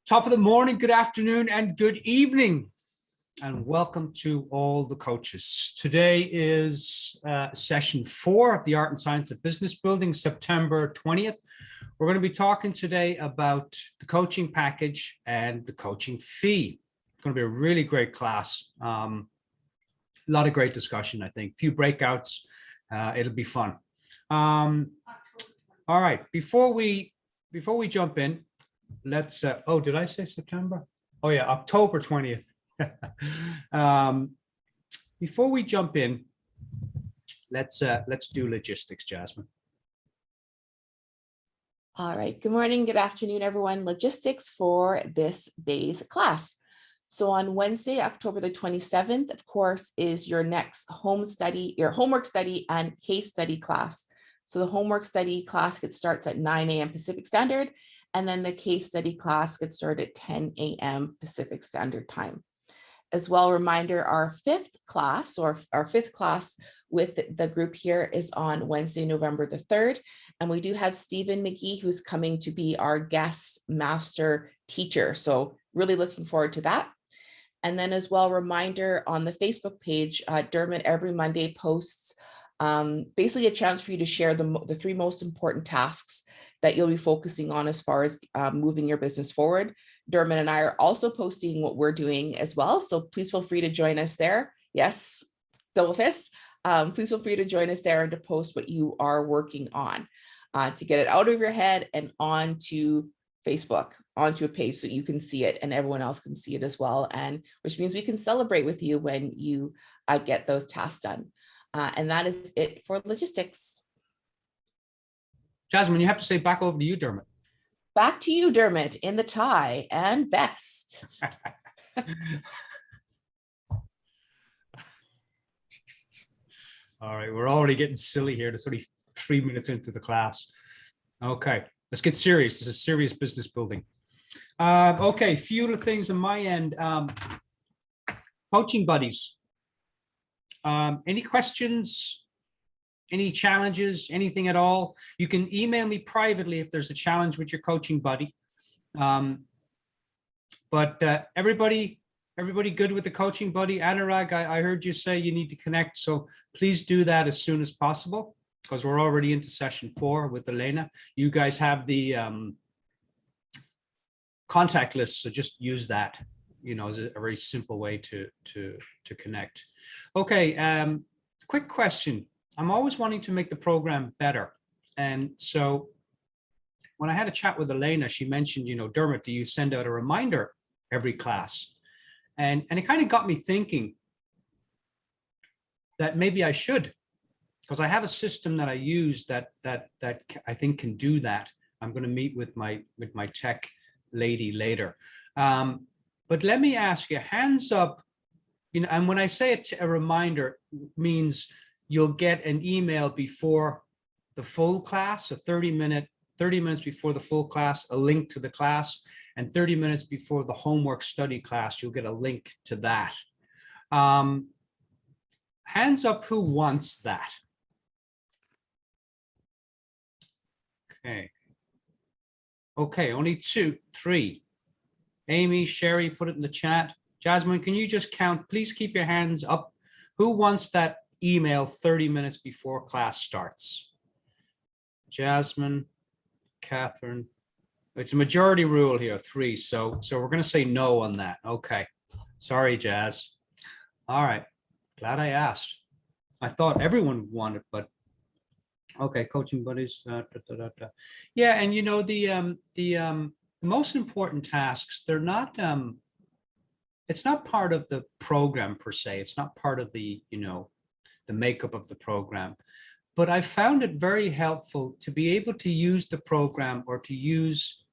Top of the morning, good afternoon, and good evening, and welcome to all the coaches. Today is session 4 of the Art and Science of Business Building, September 20th. We're going to be talking today about the coaching package and the coaching fee. It's going to be a really great class. A lot of great discussion, I think. A few breakouts. It'll be fun. All right, before we jump in, let's oh, did I say September? Oh yeah, October 20th. Before we jump in, let's do logistics, Jasmine. All right, good morning, good afternoon, everyone. Logistics for this day's class. So on Wednesday, October the 27th, of course, is your next your homework study and case study class. So the homework study class starts at 9 a.m. Pacific Standard, and then the case study class gets started at 10 a.m. Pacific Standard Time. As well, reminder, our fifth class with the group here is on Wednesday, November the 3rd. And we do have Stephen McGee, who's coming to be our guest master teacher. So really looking forward to that. And then as well, reminder on the Facebook page, Dermot every Monday posts basically a chance for you to share the 3 most important tasks that you'll be focusing on as far as moving your business forward. Dermot and I are also posting what we're doing as well. So please feel free to join us there. Yes, double fist. Please feel free to join us there and to post what you are working on to get it out of your head and onto Facebook, onto a page so you can see it and everyone else can see it as well. And which means we can celebrate with you when you get those tasks done. And that is it for logistics. Jasmine, you have to say back over to you, Dermot. Back to you, Dermot, in the tie and vest. All right, we're already getting silly here. It's only 3 minutes into the class. Okay, let's get serious. This is serious business building. Okay, few of the things on my end. Coaching buddies. Any questions? Any challenges, anything at all? You can email me privately if there's a challenge with your coaching buddy. But everybody good with the coaching buddy? Anurag, I heard you say you need to connect, so please do that as soon as possible because we're already into session 4 with Elena. You guys have the contact list, so just use that. You know, as a very simple way to connect. Okay, quick question. I'm always wanting to make the program better. And so when I had a chat with Elena, she mentioned, you know, Dermot, do you send out a reminder every class? And it kind of got me thinking that maybe I should, because I have a system that I use that I think can do that. I'm going to meet with my tech lady later. But let me ask you, hands up, you know, and when I say a reminder, means you'll get an email before the full class, a 30 minutes before the full class, a link to the class, and 30 minutes before the homework study class, you'll get a link to that. Hands up who wants that. Okay, only 2, 3. Amy, Sherry, put it in the chat. Jasmine, can you just count? Please keep your hands up. Who wants that email 30 minutes before class starts? Jasmine, Catherine. It's a majority rule here, 3. So we're going to say no on that. Okay. Sorry, Jazz. All right. Glad I asked. I thought everyone wanted, but okay. Coaching buddies. Yeah, and you know the most important tasks, they're not. It's not part of the program per se. It's not part of the, you know, the makeup of the program, but I found it very helpful to be able to use the program or to use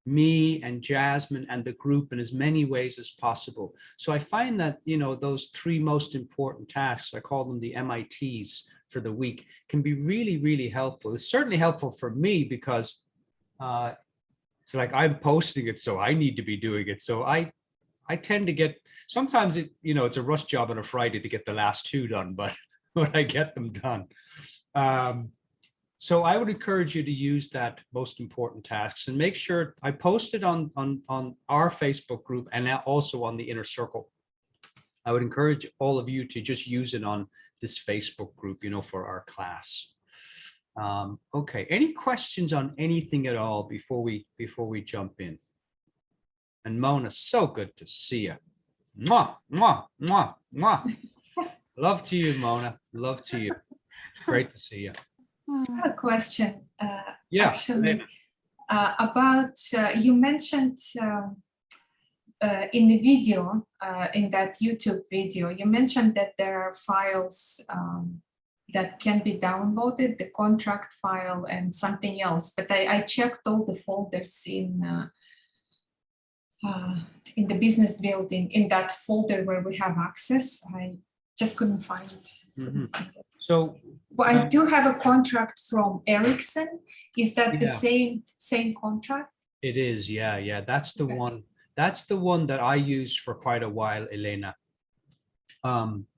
me and Jasmine and the group in as many ways as possible. So I find that, you know, those 3 most important tasks, I call them the MITs for the week, can be really, really helpful. It's certainly helpful for me because it's like I'm posting it, so I need to be doing it. So I tend to get, sometimes it's a rush job on a Friday to get the last 2 done, but I get them done. So I would encourage you to use that most important tasks and make sure I posted on our Facebook group and now also on the inner circle. I would encourage all of you to just use it on this Facebook group, you know, for our class. Okay, any questions on anything at all before we jump in? And Mona, so good to see you. Mwah, mwah, mwah, mwah. Love to you, Mona. Love to you. Great to see you. I have a question. Yeah. Actually, about you mentioned in the video, in that YouTube video, you mentioned that there are files that can be downloaded, the contract file and something else. But I checked all the folders in the business building, in that folder where we have access. I just couldn't find it. Mm-hmm. So well, I do have a contract from Ericsson. Is that the same contract? It is, yeah. That's the one. That's the one that I used for quite a while, Elena. But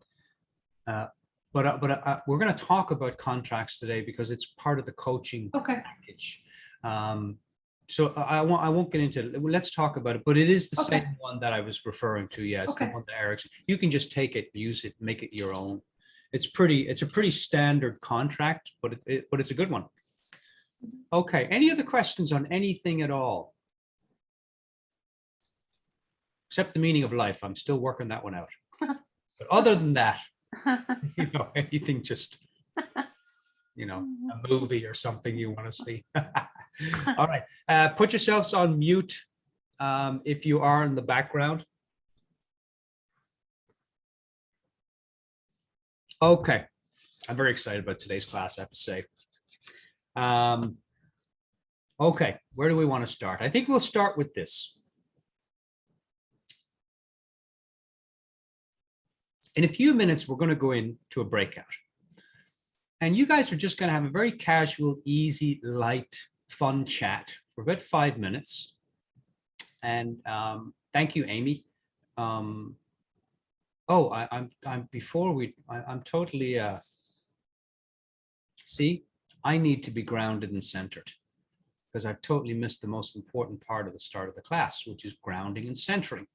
we're going to talk about contracts today because it's part of the coaching package. So I won't get into it. Let's talk about it. But it is the same one that I was referring to. Yeah, it's the one that Ericsson. You can just take it, use it, make it your own. It's a pretty standard contract, but it's a good one. Okay. Any other questions on anything at all? Except the meaning of life. I'm still working that one out. But other than that, you know, anything just, you know, a movie or something you want to see. All right. Put yourselves on mute if you are in the background. Okay. I'm very excited about today's class, I have to say. Okay. Where do we want to start? I think we'll start with this. In a few minutes, we're going to go into a breakout. And you guys are just going to have a very casual, easy, light, fun chat for about 5 minutes. And thank you, Amy. I'm totally, see, I need to be grounded and centered because I've totally missed the most important part of the start of the class, which is grounding and centering.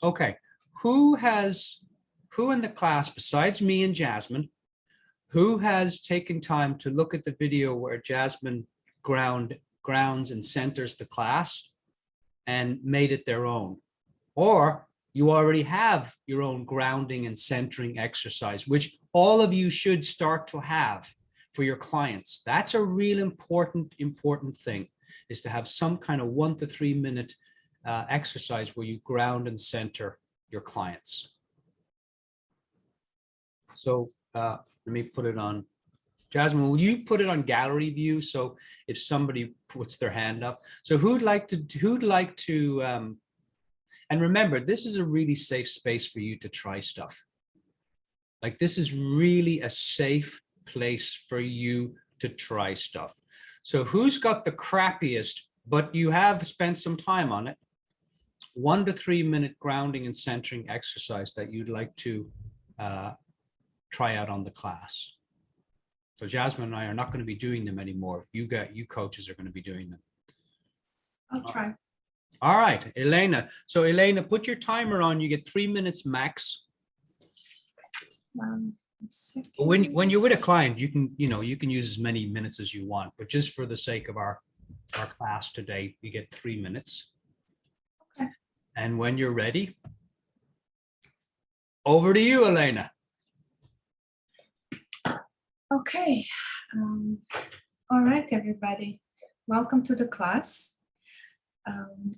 Okay. Who in the class, besides me and Jasmine, who has taken time to look at the video where Jasmine grounds and centers the class and made it their own? Or you already have your own grounding and centering exercise, which all of you should start to have for your clients. That's a real important thing, is to have some kind of 1 to 3 minute exercise where you ground and center your clients. So let me put it on. Jasmine, will you put it on gallery view? So if somebody puts their hand up. So who'd like to, and remember, this is a really safe space for you to try stuff. Like, this is really a safe place for you to try stuff. So who's got the crappiest, but you have spent some time on it, 1 to 3 minute grounding and centering exercise that you'd like to try out on the class? So Jasmine and I are not going to be doing them anymore. You coaches are going to be doing them. I'll try. All right, Elena. So Elena, put your timer on. You get 3 minutes max. 1 second. When you're with a client, you can use as many minutes as you want, but just for the sake of our class today, you get 3 minutes. Okay. And when you're ready, over to you, Elena. Okay. All right, everybody. Welcome to the class.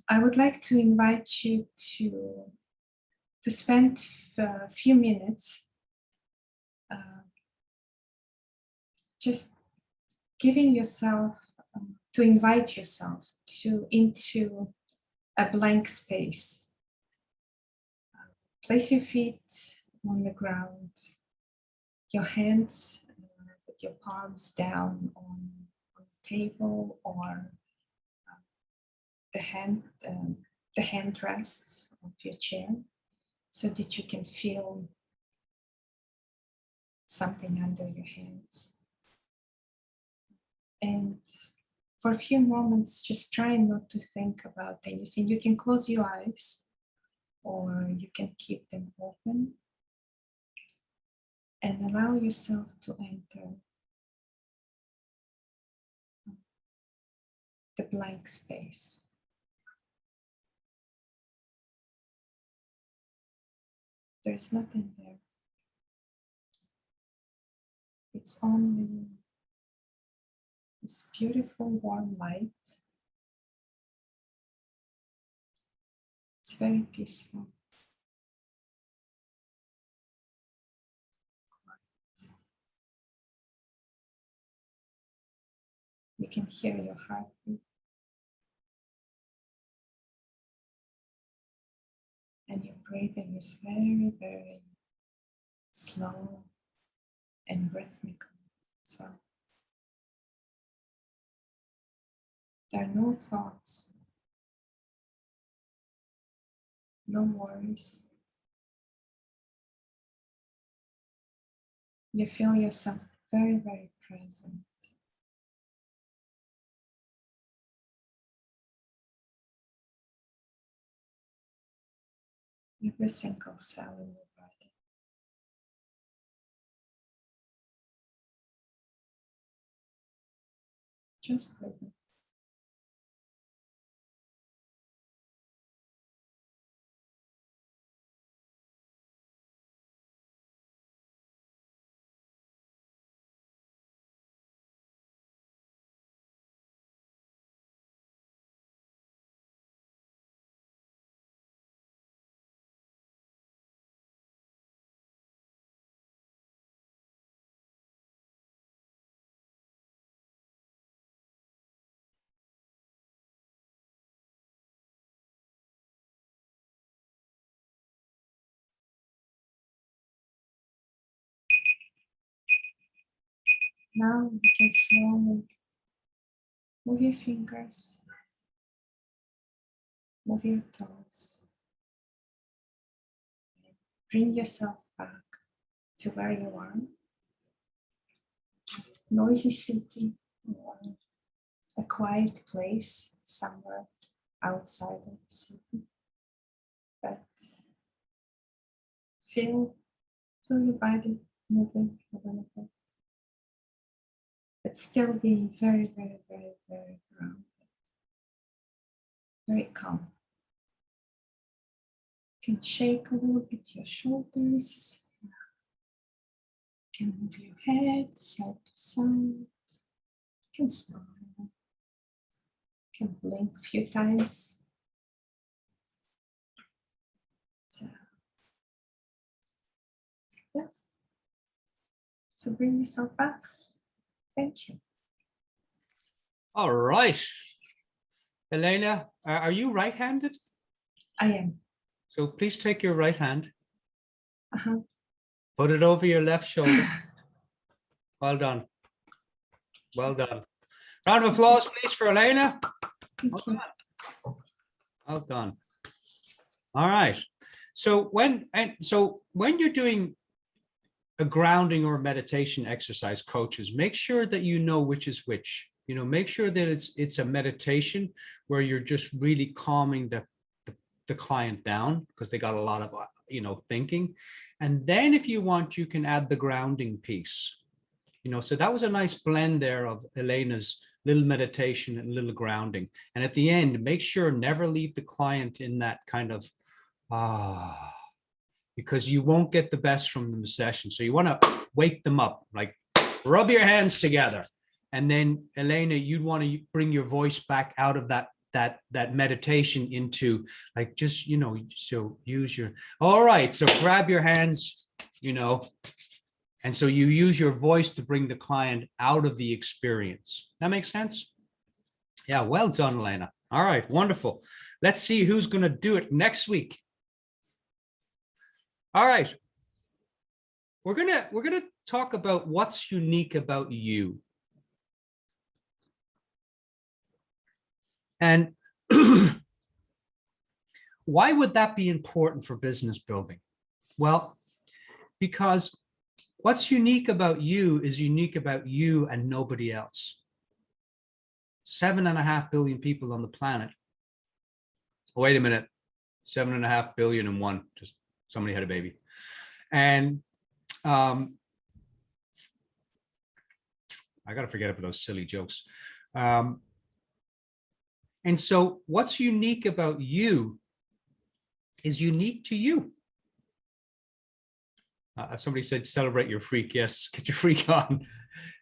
I would like to invite you to spend a few minutes just giving yourself, to invite yourself into a blank space. Place your feet on the ground, your hands with your palms down on the table or the hand rests of your chair, so that you can feel something under your hands. And for a few moments, just try not to think about anything. You can close your eyes or you can keep them open and allow yourself to enter the blank space. There's nothing there. It's only this beautiful warm light. It's very peaceful. You can hear your heartbeat. And your breathing is very, very slow and rhythmical as well. There are no thoughts, no worries. You feel yourself very, very present. Every single cell in your body. Just breathing. Now you can slowly move your fingers, move your toes. Bring yourself back to where you are. Noisy city or a quiet place somewhere outside of the city. But feel your body moving a little bit. But still being very, very, very, very grounded. Very calm. You can shake a little bit your shoulders. You can move your head side to side. You can smile. You can blink a few times. So, yes. So bring yourself back. Thank you. All right. Elena, are you right-handed? I am. So please take your right hand, Uh-huh. put it over your left shoulder. Well done. Well done. Round of applause, please, for Elena. Thank Well you. done. Well done. All right. So when you're doing a grounding or meditation exercise, coaches, make sure that you know which is which. You know, make sure that it's a meditation where you're just really calming the client down because they got a lot of thinking. And then if you want, you can add the grounding piece. So that was a nice blend there of Elena's little meditation and little grounding. And at the end, make sure never leave the client in that kind of because you won't get the best from the session. So you want to wake them up, like rub your hands together. And then Elena, you'd want to bring your voice back out of that meditation into like, just, so use your, all right. So grab your hands, and so you use your voice to bring the client out of the experience. That makes sense? Yeah, well done, Elena. All right, wonderful. Let's see who's going to do it next week. All right. We're gonna talk about what's unique about you. And why would that be important for business building? Well, because What's unique about you is unique about you and nobody else. 7.5 billion people on the planet. Wait a minute, 7.5 billion and one, just somebody had a baby. And I got to forget about those silly jokes. And so what's unique about you is unique to you. Somebody said, celebrate your freak. Yes, get your freak on.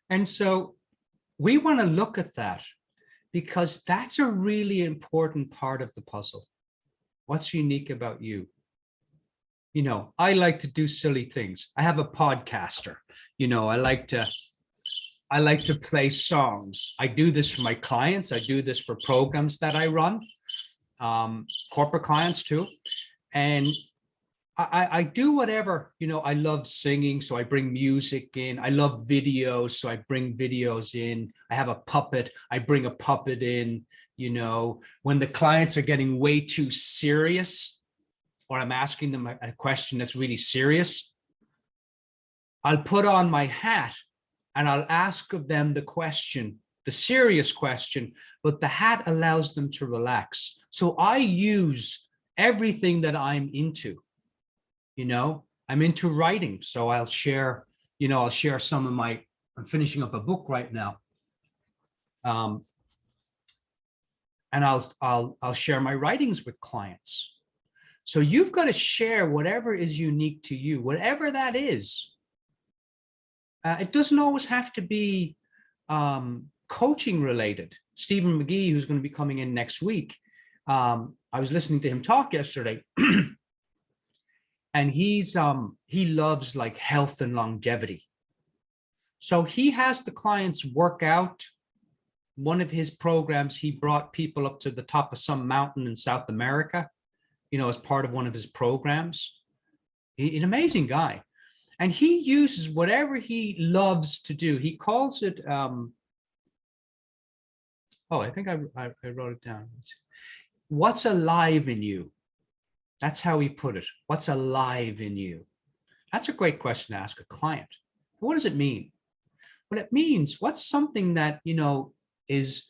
And so we want to look at that because that's a really important part of the puzzle. What's unique about you? You know, I like to do silly things. I have a podcaster. You know, I like to play songs. I do this for my clients. I do this for programs that I run, corporate clients too. And I do whatever, you know, I love singing, so I bring music in. I love videos, so I bring videos in. I have a puppet, I bring a puppet in. You know, when the clients are getting way too serious, or I'm asking them a question that's really serious, I'll put on my hat and I'll ask of them the question, the serious question, but the hat allows them to relax. So I use everything that I'm into. You know, I'm into writing, so I'll share, you know, I'll share some of my, I'm finishing up a book right now. And I'll share my writings with clients. So you've got to share whatever is unique to you, whatever that is. It doesn't always have to be coaching related. Stephen McGee, who's going to be coming in next week, I was listening to him talk yesterday. And he loves like health and longevity. So he has the clients work out. One of his programs, he brought people up to the top of some mountain in South America, you know, as part of one of his programs. An amazing guy. And he uses whatever he loves to do. He calls it, oh, I think I wrote it down. What's alive in you? That's how he put it. What's alive in you? That's a great question to ask a client. What does it mean? Well, it means what's something that, you know, is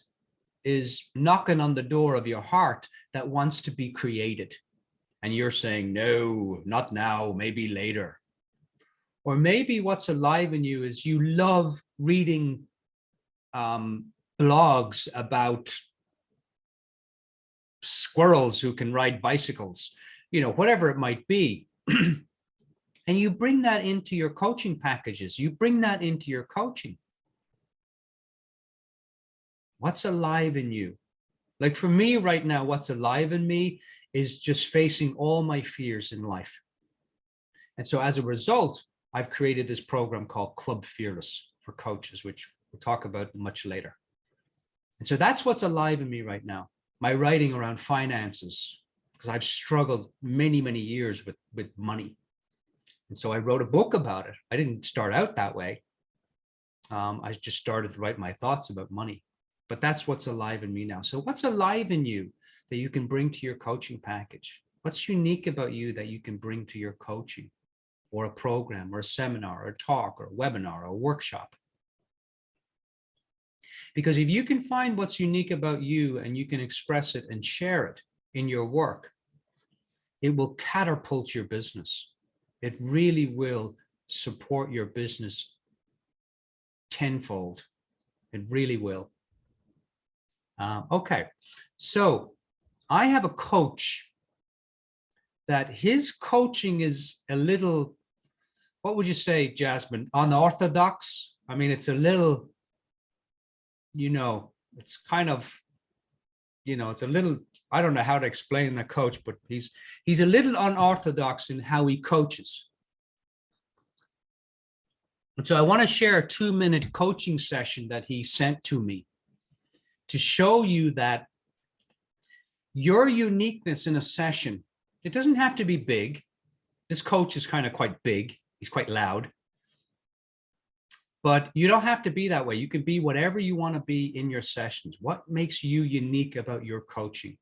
knocking on the door of your heart that wants to be created. And you're saying, no, not now, maybe later. Or maybe what's alive in you is you love reading blogs about squirrels who can ride bicycles, you know, whatever it might be. And you bring that into your coaching packages. You bring that into your coaching. What's alive in you? Like for me right now, what's alive in me is just facing all my fears in life. And so as a result, I've created this program called Club Fearless for coaches, which we'll talk about much later. And so that's what's alive in me right now. My writing around finances, because I've struggled many, many years with money. And so I wrote a book about it. I didn't start out that way. I just started to write my thoughts about money. But that's what's alive in me now. So what's alive in you that you can bring to your coaching package? What's unique about you that you can bring to your coaching or a program or a seminar or a talk or a webinar or a workshop? Because if you can find what's unique about you and you can express it and share it in your work, it will catapult your business. It really will support your business tenfold. It really will. Okay, so I have a coach that his coaching is a little, what would you say, Jasmine, unorthodox? I mean, it's a little, you know, it's kind of, you know, it's a little, I don't know how to explain the coach, but he's a little unorthodox in how he coaches. And so I want to share a 2-minute coaching session that he sent to me to show you that your uniqueness in a session, it doesn't have to be big. This coach is kind of quite big. He's quite loud. But you don't have to be that way. You can be whatever you want to be in your sessions. What makes you unique about your coaching?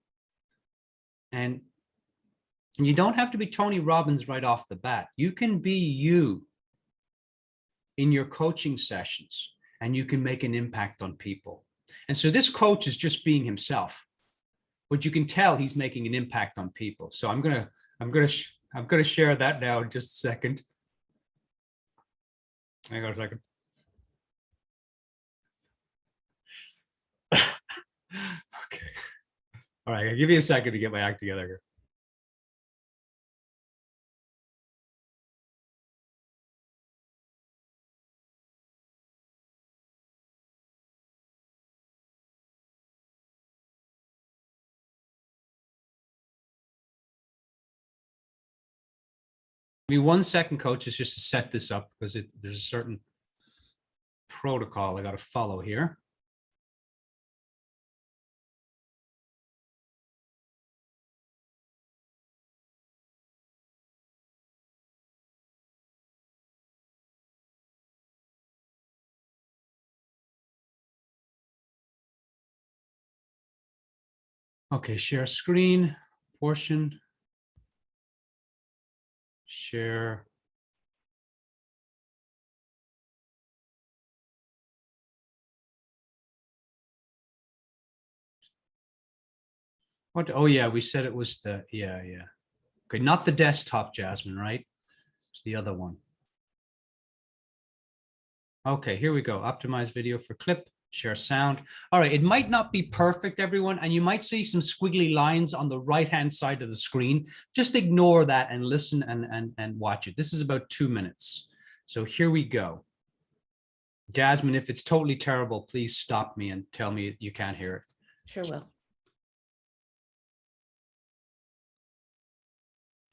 And you don't have to be Tony Robbins right off the bat. You can be you. in your coaching sessions, and you can make an impact on people. And so this coach is just being himself, but you can tell he's making an impact on people. So I'm gonna share that now in just a second. Hang on a second. Okay. All right, I'll give you a second to get my act together here. Give me 1 second, coach, is just to set this up because there's a certain protocol I got to follow here. Okay, share screen, portion, share. What? Oh yeah, we said it was the, yeah. Okay, not the desktop, Jasmine, right? It's the other one. Okay, here we go. Optimize video for clip, share sound. All right, it might not be perfect, everyone, and you might see some squiggly lines on the right-hand side of the screen. Just ignore that and listen and watch it. This is about 2 minutes. So here we go. Jasmine, if it's totally terrible, please stop me and tell me you can't hear it. Sure will.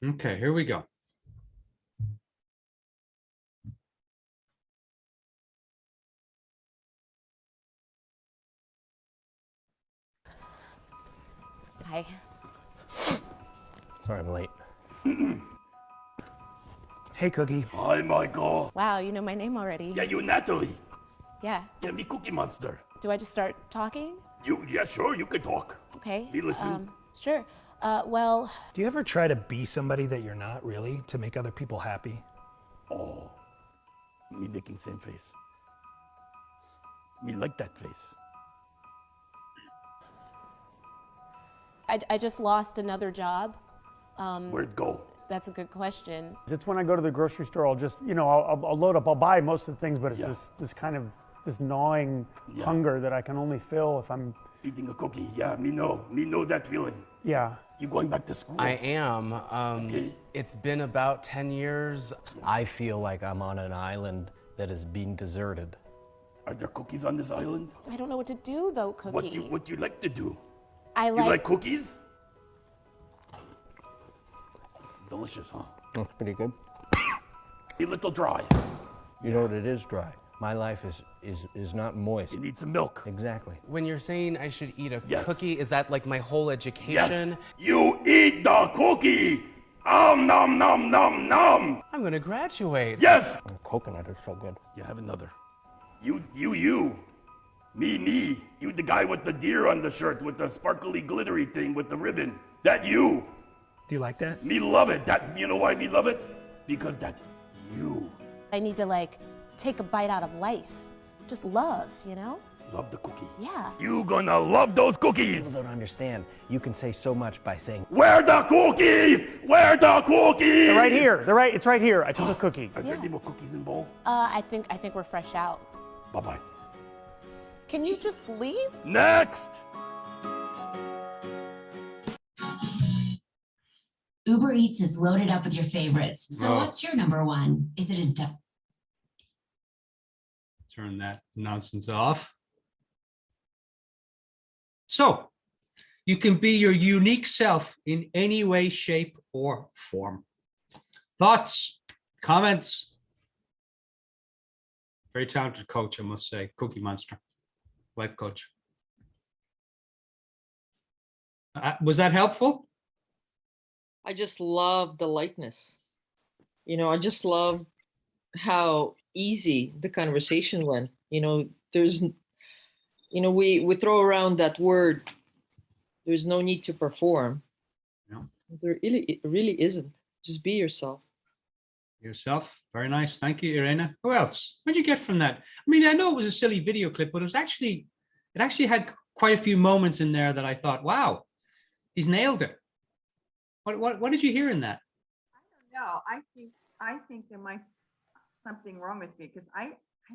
Okay, here we go. Hi. Sorry I'm late. Hey, Cookie. Hi, Michael. Wow, you know my name already. Yeah, you Natalie. Yeah. Yeah, me Cookie Monster. Do I just start talking? Yeah, sure, you can talk. Okay. Me listen. Sure. Well, Do you ever try to be somebody that you're not really to make other people happy? Oh, me making same face. Me like that face. I just lost another job. Where'd go? That's a good question. It's when I go to the grocery store, I'll just, I'll load up, I'll buy most of the things, but it's Yeah. this kind of, this gnawing Yeah. hunger that I can only fill if I'm, Eating a cookie. Yeah, me know that feeling. yeah. You going back to school? I am. Okay. It's been about 10 years. I feel like I'm on an island that is being deserted. Are there cookies on this island? I don't know what to do though, Cookie. What do you like to do? I You like cookies? Delicious, huh? That's pretty good. A little dry. You know what it is dry? My life is not moist. You need some milk. Exactly. When you're saying I should eat a Yes. cookie, is that like my whole education? Yes. You eat the cookie. Nom nom nom nom. I'm gonna graduate. Yes. And coconut is so good. You have another. You. Me. You the guy with the deer on the shirt with the sparkly glittery thing with the ribbon. That you. Do you like that? Me love it. That you know why me love it? Because that you I need to take a bite out of life. Just love, you know? love the cookie. Yeah. You gonna love those cookies. People don't understand. You can say so much by saying, Where the cookies? Where the cookies? They're right here, it's right here. I took a cookie. Are there any more cookies in bowl? I think we're fresh out. Bye bye. Can you just leave? Next. Uber Eats is loaded up with your favorites. So Oh. what's your number one? Is it a Turn that nonsense off. So you can be your unique self in any way, shape, or form. Thoughts, comments? Very talented coach, I must say. Cookie Monster, life coach. Was that helpful? I just love the lightness. I just love how easy the conversation went. There's, we throw around that word. There's no need to perform. No. There really isn't. Just be yourself. Yourself. Very nice. Thank you, Irena. Who else? What did you get from that? I mean, I know it was a silly video clip, but it actually had quite a few moments in there that I thought, wow, he's nailed it. What did you hear in that? No, I think there might something wrong with me because I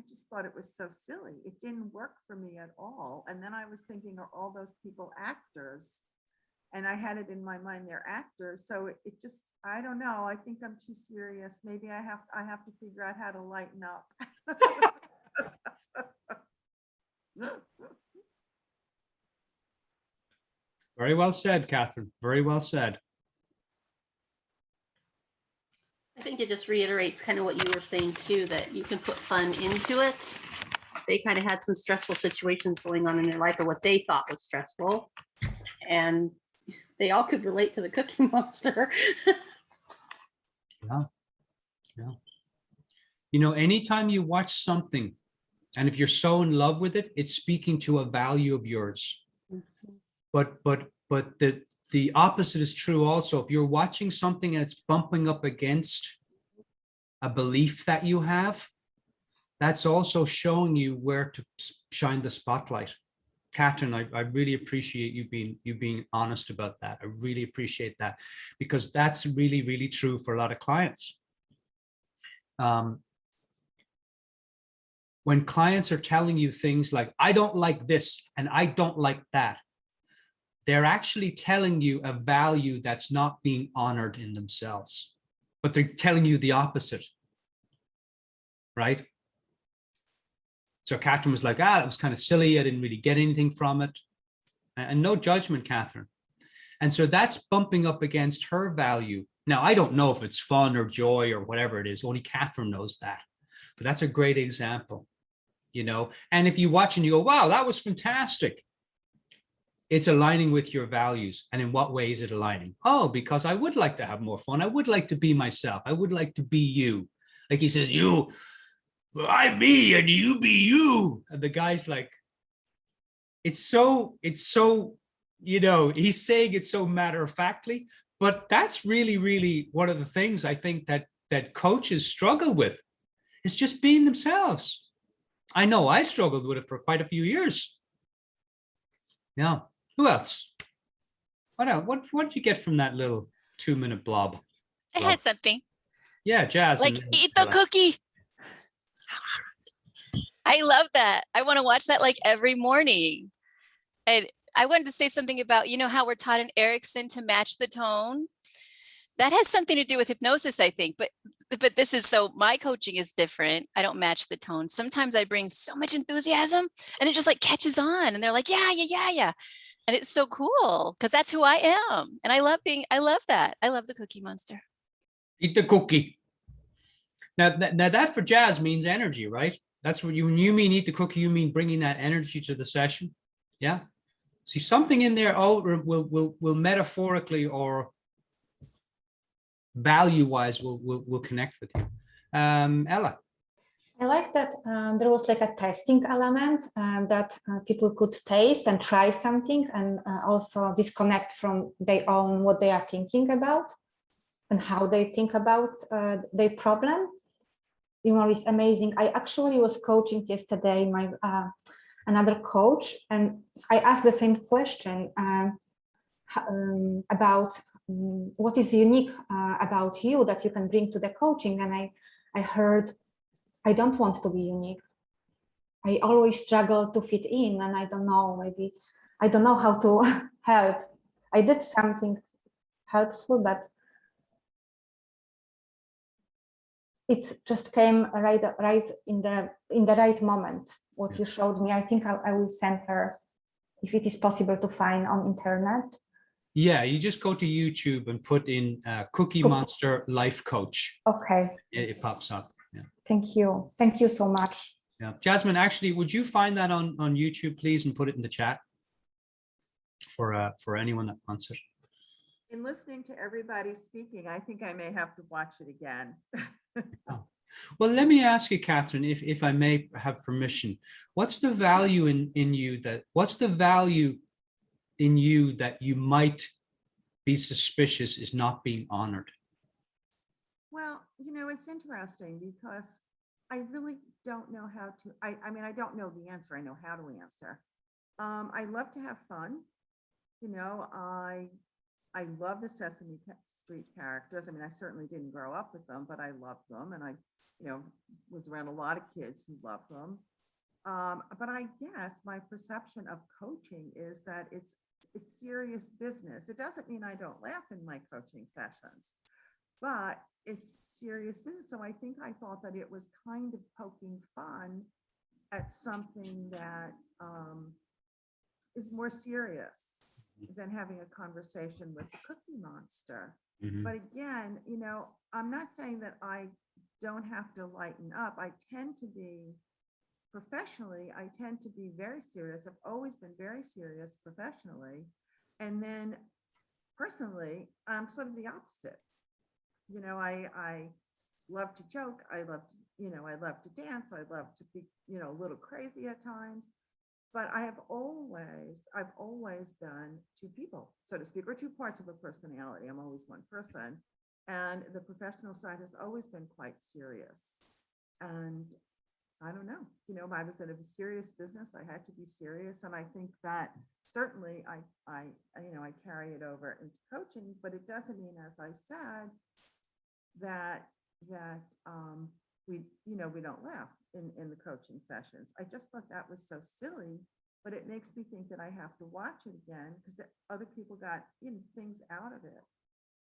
just thought it was so silly. It didn't work for me at all. And then I was thinking, are all those people actors? And I had it in my mind, they're actors. So it just, I don't know. I think I'm too serious. Maybe I have to figure out how to lighten up. Very well said, Catherine. Very well said. I think it just reiterates kind of what you were saying too, that you can put fun into it. They kind of had some stressful situations going on in their life, or what they thought was stressful. And they all could relate to the Cookie Monster. Yeah. Yeah. You know, anytime you watch something, and if you're so in love with it, it's speaking to a value of yours. But the opposite is true also. If you're watching something and it's bumping up against a belief that you have, that's also showing you where to shine the spotlight. Catherine, I really appreciate you being honest about that. I really appreciate that, because that's really, really true for a lot of clients. When clients are telling you things like, I don't like this and I don't like that, they're actually telling you a value that's not being honored in themselves, but they're telling you the opposite, right? So Catherine was like, it was kind of silly. I didn't really get anything from it. And no judgment, Catherine. And so that's bumping up against her value. Now, I don't know if it's fun or joy or whatever it is. Only Catherine knows that. But that's a great example, you know. And if you watch and you go, wow, that was fantastic, it's aligning with your values. And in what way is it aligning? Oh, because I would like to have more fun. I would like to be myself. I would like to be you. Like he says, I'm me and you be you. And the guy's like, it's so, you know, he's saying it so matter-of-factly, but that's really, really one of the things I think that coaches struggle with, is just being themselves. I know I struggled with it for quite a few years. Yeah. Who else? What else? What did you get from that little 2-minute blob? I had something. Yeah, Jazz. Like, eat the cookie. I love that. I want to watch that like every morning. And I wanted to say something about, you know, how we're taught in Erickson to match the tone. That has something to do with hypnosis, I think. But this is, so my coaching is different. I don't match the tone. Sometimes I bring so much enthusiasm and it just like catches on. And they're like, yeah. And it's so cool because that's who I am. And I love that. I love the Cookie Monster. Eat the cookie. Now that for Jazz means energy, right? That's what when you mean eat the cookie, you mean bringing that energy to the session. Yeah. See, something in there will metaphorically or value-wise will connect with you. Ella. I like that there was like a testing element that people could taste and try something and also disconnect from their own what they are thinking about and how they think about their problem. You know, it's amazing. I actually was coaching yesterday my another coach, and I asked the same question about what is unique about you that you can bring to the coaching, and I heard, I don't want to be unique. I always struggle to fit in, and I don't know, maybe I don't know how to help. I did something helpful, but it just came right in the right moment. What you showed me, I think I will send her, if it is possible to find on internet. Yeah, you just go to YouTube and put in Cookie Monster Life Coach. Okay. It pops up. Yeah. Thank you. Thank you so much. Yeah, Jasmine, actually, would you find that on YouTube, please, and put it in the chat for anyone that wants it? In listening to everybody speaking, I think I may have to watch it again. Oh. Well, let me ask you, Catherine, if I may have permission, what's the value in you that you might be suspicious is not being honored? Well, it's interesting because I really don't know how to, I mean, I don't know the answer. I know how to answer. I love to have fun. I love the Sesame Street characters. I mean, I certainly didn't grow up with them, but I loved them. And I, was around a lot of kids who loved them. But I guess my perception of coaching is that it's serious business. It doesn't mean I don't laugh in my coaching sessions, but it's serious business. So I think I thought that it was kind of poking fun at something that is more serious than having a conversation with the Cookie Monster. But again, I'm not saying that I don't have to lighten up. I tend to be professionally, I tend to be very serious. I've always been very serious professionally. And then personally, I'm sort of the opposite. I love to joke. I love to, I love to dance. I love to be, a little crazy at times. But I've always been two people, so to speak, or two parts of a personality. I'm always one person. And the professional side has always been quite serious. And I don't know, I was in a serious business. I had to be serious. And I think that certainly I carry it over into coaching, but it doesn't mean, as I said, that we don't laugh in the coaching sessions. I just thought that was so silly, but it makes me think that I have to watch it again because other people got things out of it.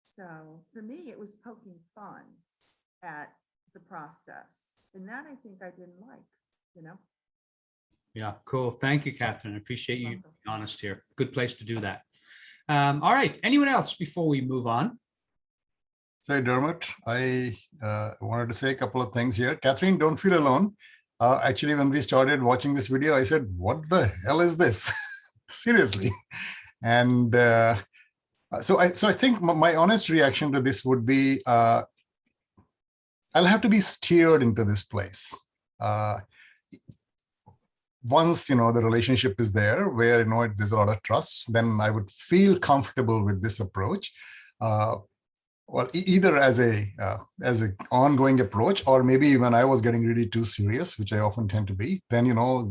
So for me, it was poking fun at the process, and that I think I didn't like. Yeah, cool. Thank you, Catherine. I appreciate you being honest here. Good place to do that. All right. Anyone else before we move on? Say, Dermot, I wanted to say a couple of things here. Catherine, don't feel alone. Actually, when we started watching this video, I said, what the hell is this? Seriously. And so I think my honest reaction to this would be, I'll have to be steered into this place. Once, the relationship is there where, there's a lot of trust, then I would feel comfortable with this approach. Well, either as a ongoing approach, or maybe when I was getting really too serious, which I often tend to be, then,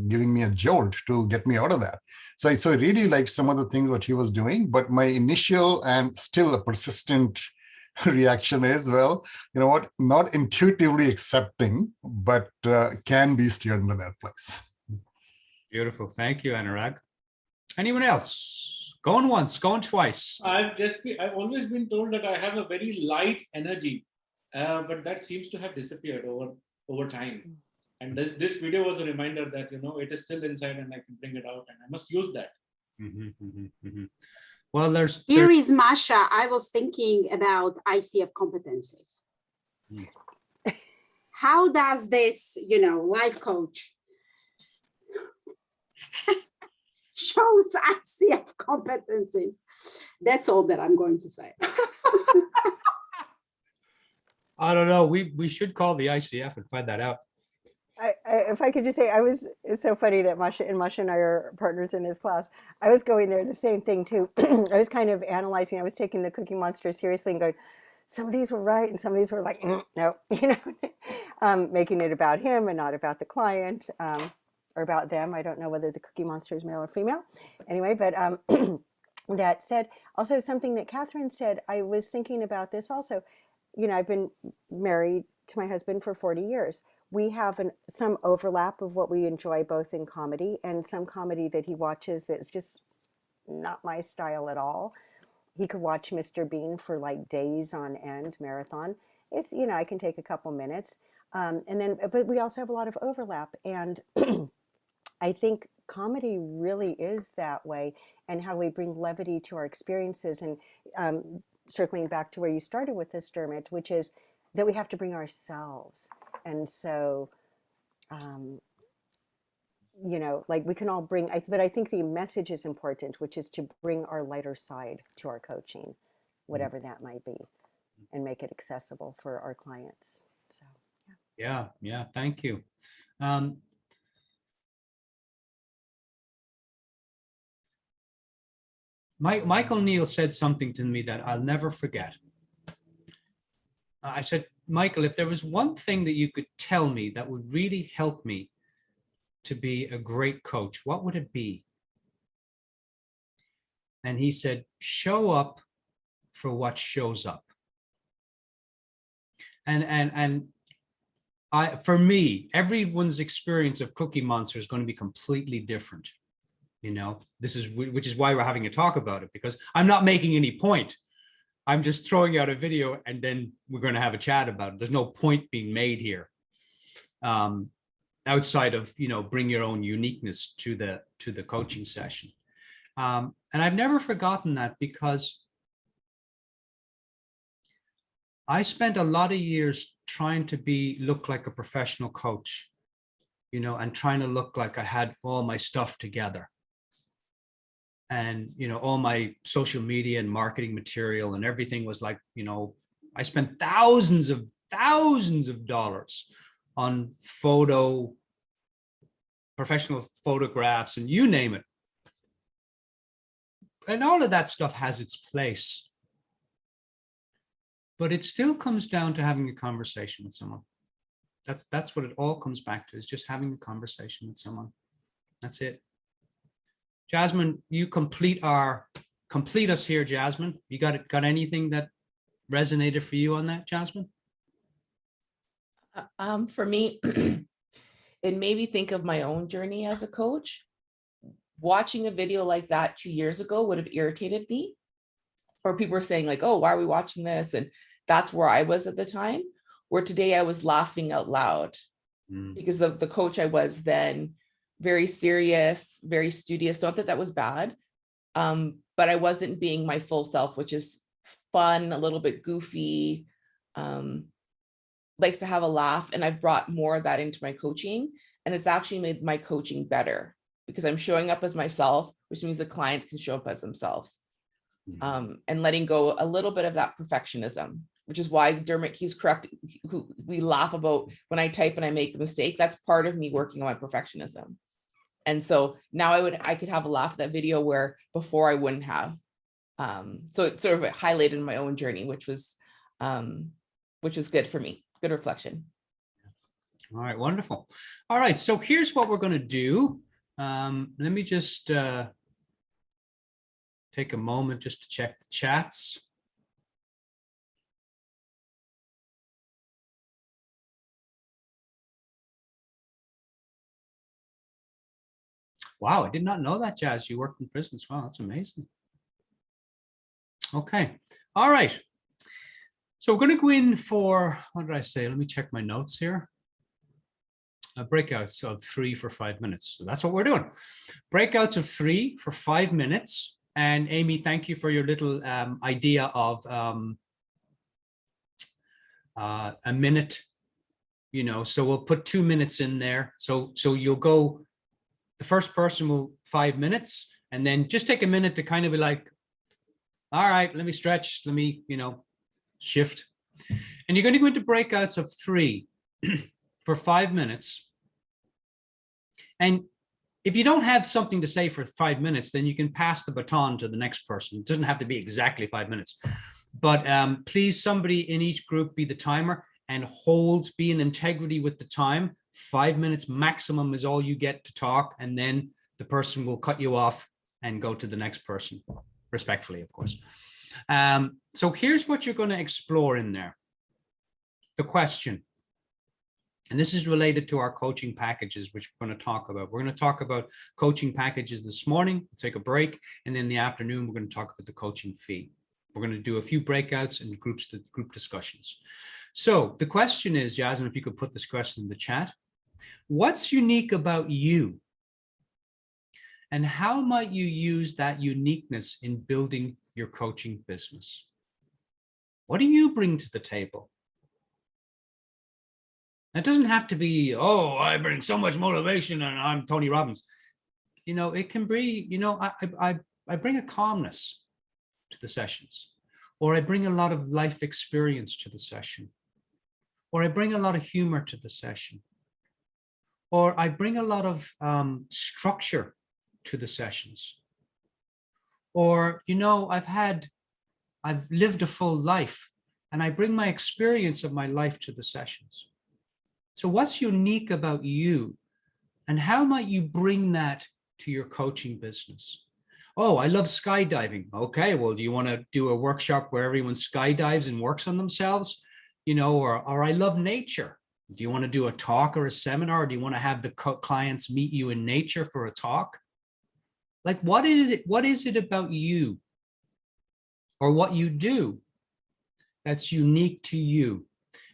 giving me a jolt to get me out of that. So I really liked some of the things what he was doing, but my initial and still a persistent reaction is, well, not intuitively accepting, but can be steered into that place. Beautiful. Thank you, Anurag. Anyone else? Going once, going twice. I've always been told that I have a very light energy, but that seems to have disappeared over time. And this video was a reminder that, it is still inside and I can bring it out and I must use that. Well, here is Masha. I was thinking about ICF competencies. How does this, life coach shows ICF competencies? That's all that I'm going to say. I don't know. We should call the ICF and find that out. If I could just say, it's so funny that Masha and I are partners in this class. I was going there, the same thing too. I was kind of analyzing, I was taking the Cookie Monster seriously and going, some of these were right and some of these were like, no, making it about him and not about the client or about them. I don't know whether the Cookie Monster is male or female. Anyway, but that said, also something that Catherine said, I was thinking about this also. I've been married to my husband for 40 years. We have some overlap of what we enjoy both in comedy and some comedy that he watches that's just not my style at all. He could watch Mr. Bean for like days on end, marathon. It's, I can take a couple minutes. But we also have a lot of overlap. And I think comedy really is that way, and how we bring levity to our experiences. And circling back to where you started with this, Dermot, which is that we have to bring ourselves. And so, like we can all bring, but I think the message is important, which is to bring our lighter side to our coaching, whatever that might be, and make it accessible for our clients. So, yeah. Thank you. Michael Neal said something to me that I'll never forget. I said, Michael, if there was one thing that you could tell me that would really help me to be a great coach, what would it be? And he said, show up for what shows up. And for me, everyone's experience of Cookie Monster is going to be completely different. You know, which is why we're having a talk about it, because I'm not making any point. I'm just throwing out a video and then we're going to have a chat about it. There's no point being made here. Outside of, you know, bring your own uniqueness to the coaching session. And I've never forgotten that, because I spent a lot of years trying to look like a professional coach, you know, and trying to look like I had all my stuff together. And, you know, all my social media and marketing material and everything was like, you know, I spent thousands of dollars on professional photographs and you name it. And all of that stuff has its place. But it still comes down to having a conversation with someone. That's what it all comes back to, is just having a conversation with someone. That's it. Jasmine, you complete us here, Jasmine. You got anything that resonated for you on that, Jasmine? For me, it made me think of my own journey as a coach. Watching a video like that 2 years ago would have irritated me. Or people were saying like, oh, why are we watching this? And that's where I was at the time, where today I was laughing out loud because the coach I was then, very serious, very studious. Not that that was bad, but I wasn't being my full self, which is fun, a little bit goofy, likes to have a laugh. And I've brought more of that into my coaching. And it's actually made my coaching better because I'm showing up as myself, which means the clients can show up as themselves. And letting go a little bit of that perfectionism, which is why Dermot keeps correcting. We laugh about when I type and I make a mistake. That's part of me working on my perfectionism. And so now I could have a laugh at that video where before I wouldn't have. So it sort of highlighted my own journey, which was good for me. Good reflection. All right, wonderful. All right, so here's what we're going to do. Let me just take a moment just to check the chats. Wow, I did not know that, Jazz. You worked in prisons. Wow, that's amazing. Okay, all right. So we're going to go in for, what did I say? Let me check my notes here. Breakouts of 3 for 5 minutes. So that's what we're doing. Breakouts of 3 for 5 minutes. And Amy, thank you for your little idea of a minute, you know, so we'll put 2 minutes in there. So you'll go, the first person will 5 minutes, and then just take a minute to kind of be like, all right, let me stretch, let me, you know, shift. And you're going to go into breakouts of 3 for 5 minutes. And if you don't have something to say for 5 minutes, then you can pass the baton to the next person. It doesn't have to be exactly 5 minutes. But please, somebody in each group be the timer and be in integrity with the time. 5 minutes maximum is all you get to talk, and then the person will cut you off and go to the next person, respectfully, of course. So here's what you're going to explore in there. The question. And this is related to our coaching packages, which we're going to talk about. We're going to talk about coaching packages this morning, we'll take a break, and then in the afternoon, we're going to talk about the coaching fee. We're going to do a few breakouts and group discussions. So the question is, Jasmine, if you could put this question in the chat, what's unique about you? And how might you use that uniqueness in building your coaching business? What do you bring to the table? It doesn't have to be, oh, I bring so much motivation and I'm Tony Robbins. You know, it can be, you know, I bring a calmness to the sessions, or I bring a lot of life experience to the session, or I bring a lot of humor to the session, or I bring a lot of structure to the sessions. Or, you know, I've lived a full life and I bring my experience of my life to the sessions. So what's unique about you, and how might you bring that to your coaching business? Oh, I love skydiving. Okay, well, do you want to do a workshop where everyone skydives and works on themselves? You know, or I love nature. Do you want to do a talk or a seminar? Or do you want to have the clients meet you in nature for a talk? Like, what is it? What is it about you or what you do that's unique to you?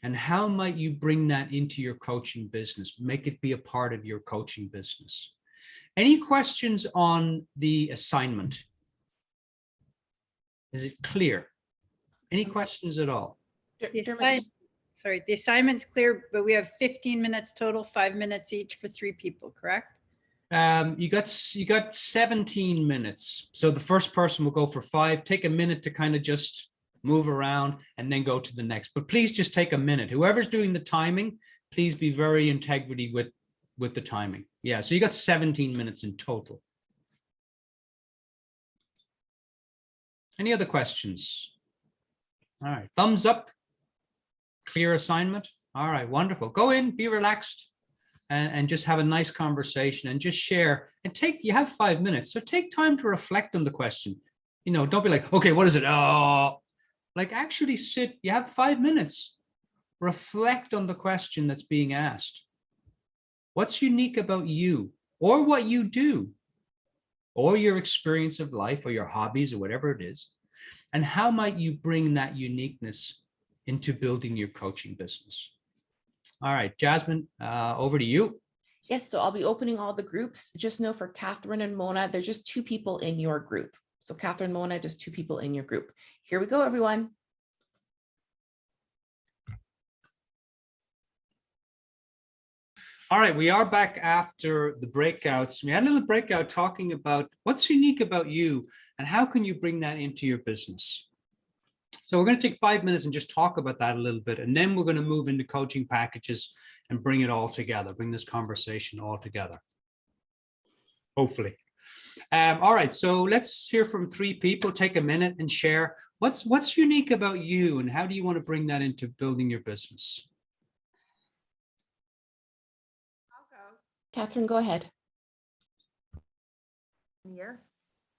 And how might you bring that into your coaching business? Make it be a part of your coaching business. Any questions on the assignment? Is it clear? Any questions at all? Sorry, the assignment's clear, but we have 15 minutes total, 5 minutes each for 3 people, correct? You got 17 minutes. So the first person will go for 5. Take a minute to kind of just move around and then go to the next. But please just take a minute. Whoever's doing the timing, please be very integrity with the timing. Yeah, so you got 17 minutes in total. Any other questions? All right, thumbs up. Clear assignment. All right, wonderful. Go in, be relaxed, and just have a nice conversation and just share and you have 5 minutes. So take time to reflect on the question. You know, don't be like, okay, what is it? Oh, like actually sit, you have 5 minutes. Reflect on the question that's being asked. What's unique about you or what you do or your experience of life or your hobbies or whatever it is? And how might you bring that uniqueness into building your coaching business? All right, Jasmine, over to you. Yes, so I'll be opening all the groups. Just know for Catherine and Mona, there's just 2 people in your group. So Catherine, Mona, just 2 people in your group. Here we go, everyone. All right, we are back after the breakouts. We had a little breakout talking about what's unique about you and how can you bring that into your business. So we're going to take 5 minutes and just talk about that a little bit. And then we're going to move into coaching packages and bring it all together, bring this conversation all together. Hopefully. All right, so let's hear from 3 people. Take a minute and share what's unique about you and how do you want to bring that into building your business? Catherine, go ahead. Here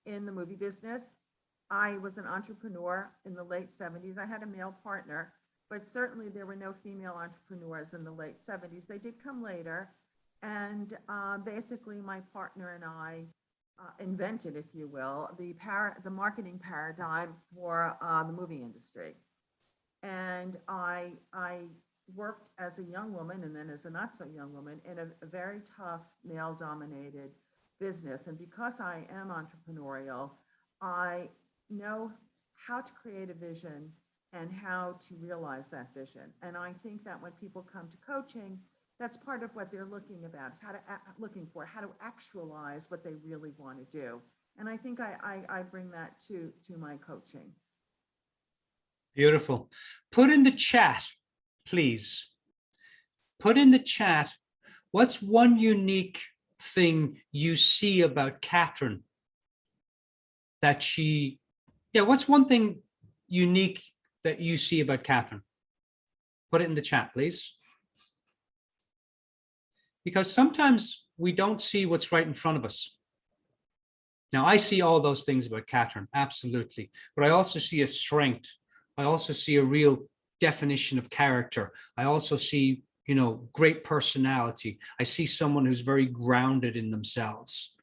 in the movie business, I was an entrepreneur in the late 70s. I had a male partner, but certainly there were no female entrepreneurs in the late 70s. They did come later. And basically my partner and I invented, if you will, the marketing paradigm for the movie industry. And I worked as a young woman and then as a not so young woman in a very tough male dominated business. And because I am entrepreneurial, I know how to create a vision and how to realize that vision. And I think that when people come to coaching, that's part of what they're looking about, is how to actualize what they really want to do. And I think I bring that to my coaching. Beautiful. Put in the chat, please. Put in the chat, what's one unique thing you see about Catherine that what's one thing unique that you see about Catherine? Put it in the chat, please. Because sometimes we don't see what's right in front of us. Now, I see all those things about Catherine, absolutely. But I also see a strength. I also see a real definition of character. I also see, great personality. I see someone who's very grounded in themselves.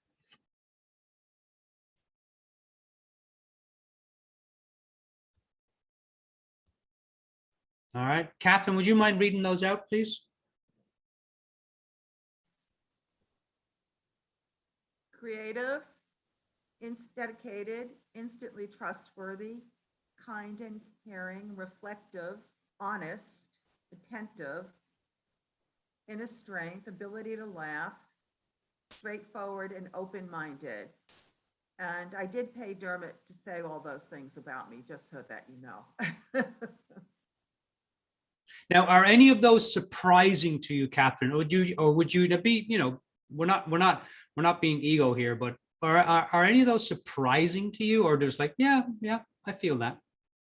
All right, Catherine, would you mind reading those out, please? Creative, dedicated, instantly trustworthy, kind and caring, reflective, honest, attentive, inner strength, ability to laugh, straightforward and open-minded. And I did pay Dermot to say all those things about me, just so that you know. Now, are any of those surprising to you, Catherine? Or would you be, we're not being ego here, but are any of those surprising to you, or just like, yeah, I feel that?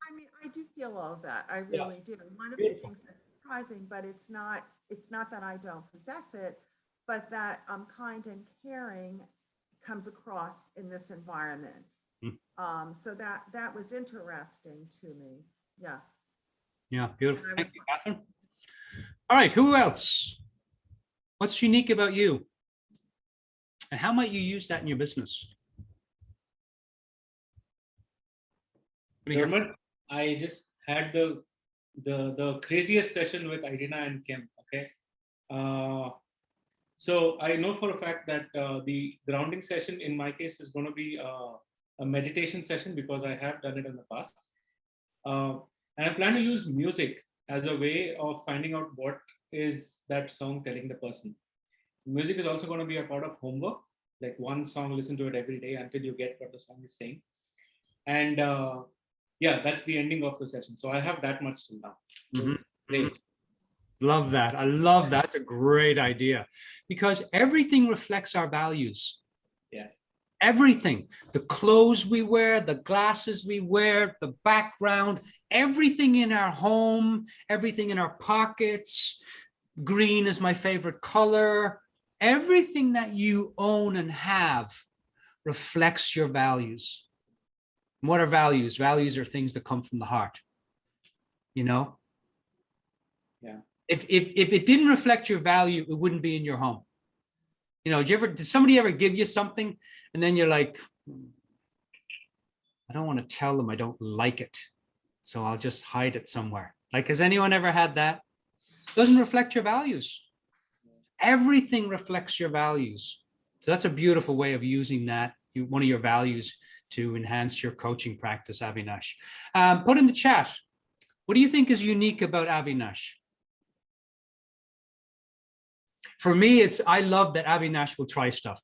I mean, I do feel all of that. I Yeah. really do. One of the Beautiful. things that's surprising, but it's not that I don't possess it, but that I'm kind and caring comes across in this environment. So that was interesting to me. Yeah. Yeah, beautiful. And I Thank was- you, Catherine. All right, who else? What's unique about you? And how might you use that in your business? Dermot, I just had the craziest session with Idina and Kim. Okay, so I know for a fact that the grounding session in my case is going to be a meditation session because I have done it in the past, and I plan to use music as a way of finding out what is that song telling the person. Music is also going to be a part of homework, like one song, listen to it every day until you get what the song is saying, and yeah, that's the ending of the session. So I have that much till now. It's great. Love that. I love that. That's a great idea because everything reflects our values. Yeah. Everything, the clothes we wear, the glasses we wear, the background, everything in our home, everything in our pockets. Green is my favorite color. Everything that you own and have reflects your values. And what are values? Values are things that come from the heart. You know? Yeah. If it didn't reflect your value, it wouldn't be in your home. You know, did somebody ever give you something and then you're like, I don't want to tell them I don't like it, so I'll just hide it somewhere. Like, has anyone ever had that? Doesn't reflect your values. Everything reflects your values. So that's a beautiful way of using that, one of your values, to enhance your coaching practice, Avinash. Put in the chat, what do you think is unique about Avinash? For me, I love that Avinash will try stuff.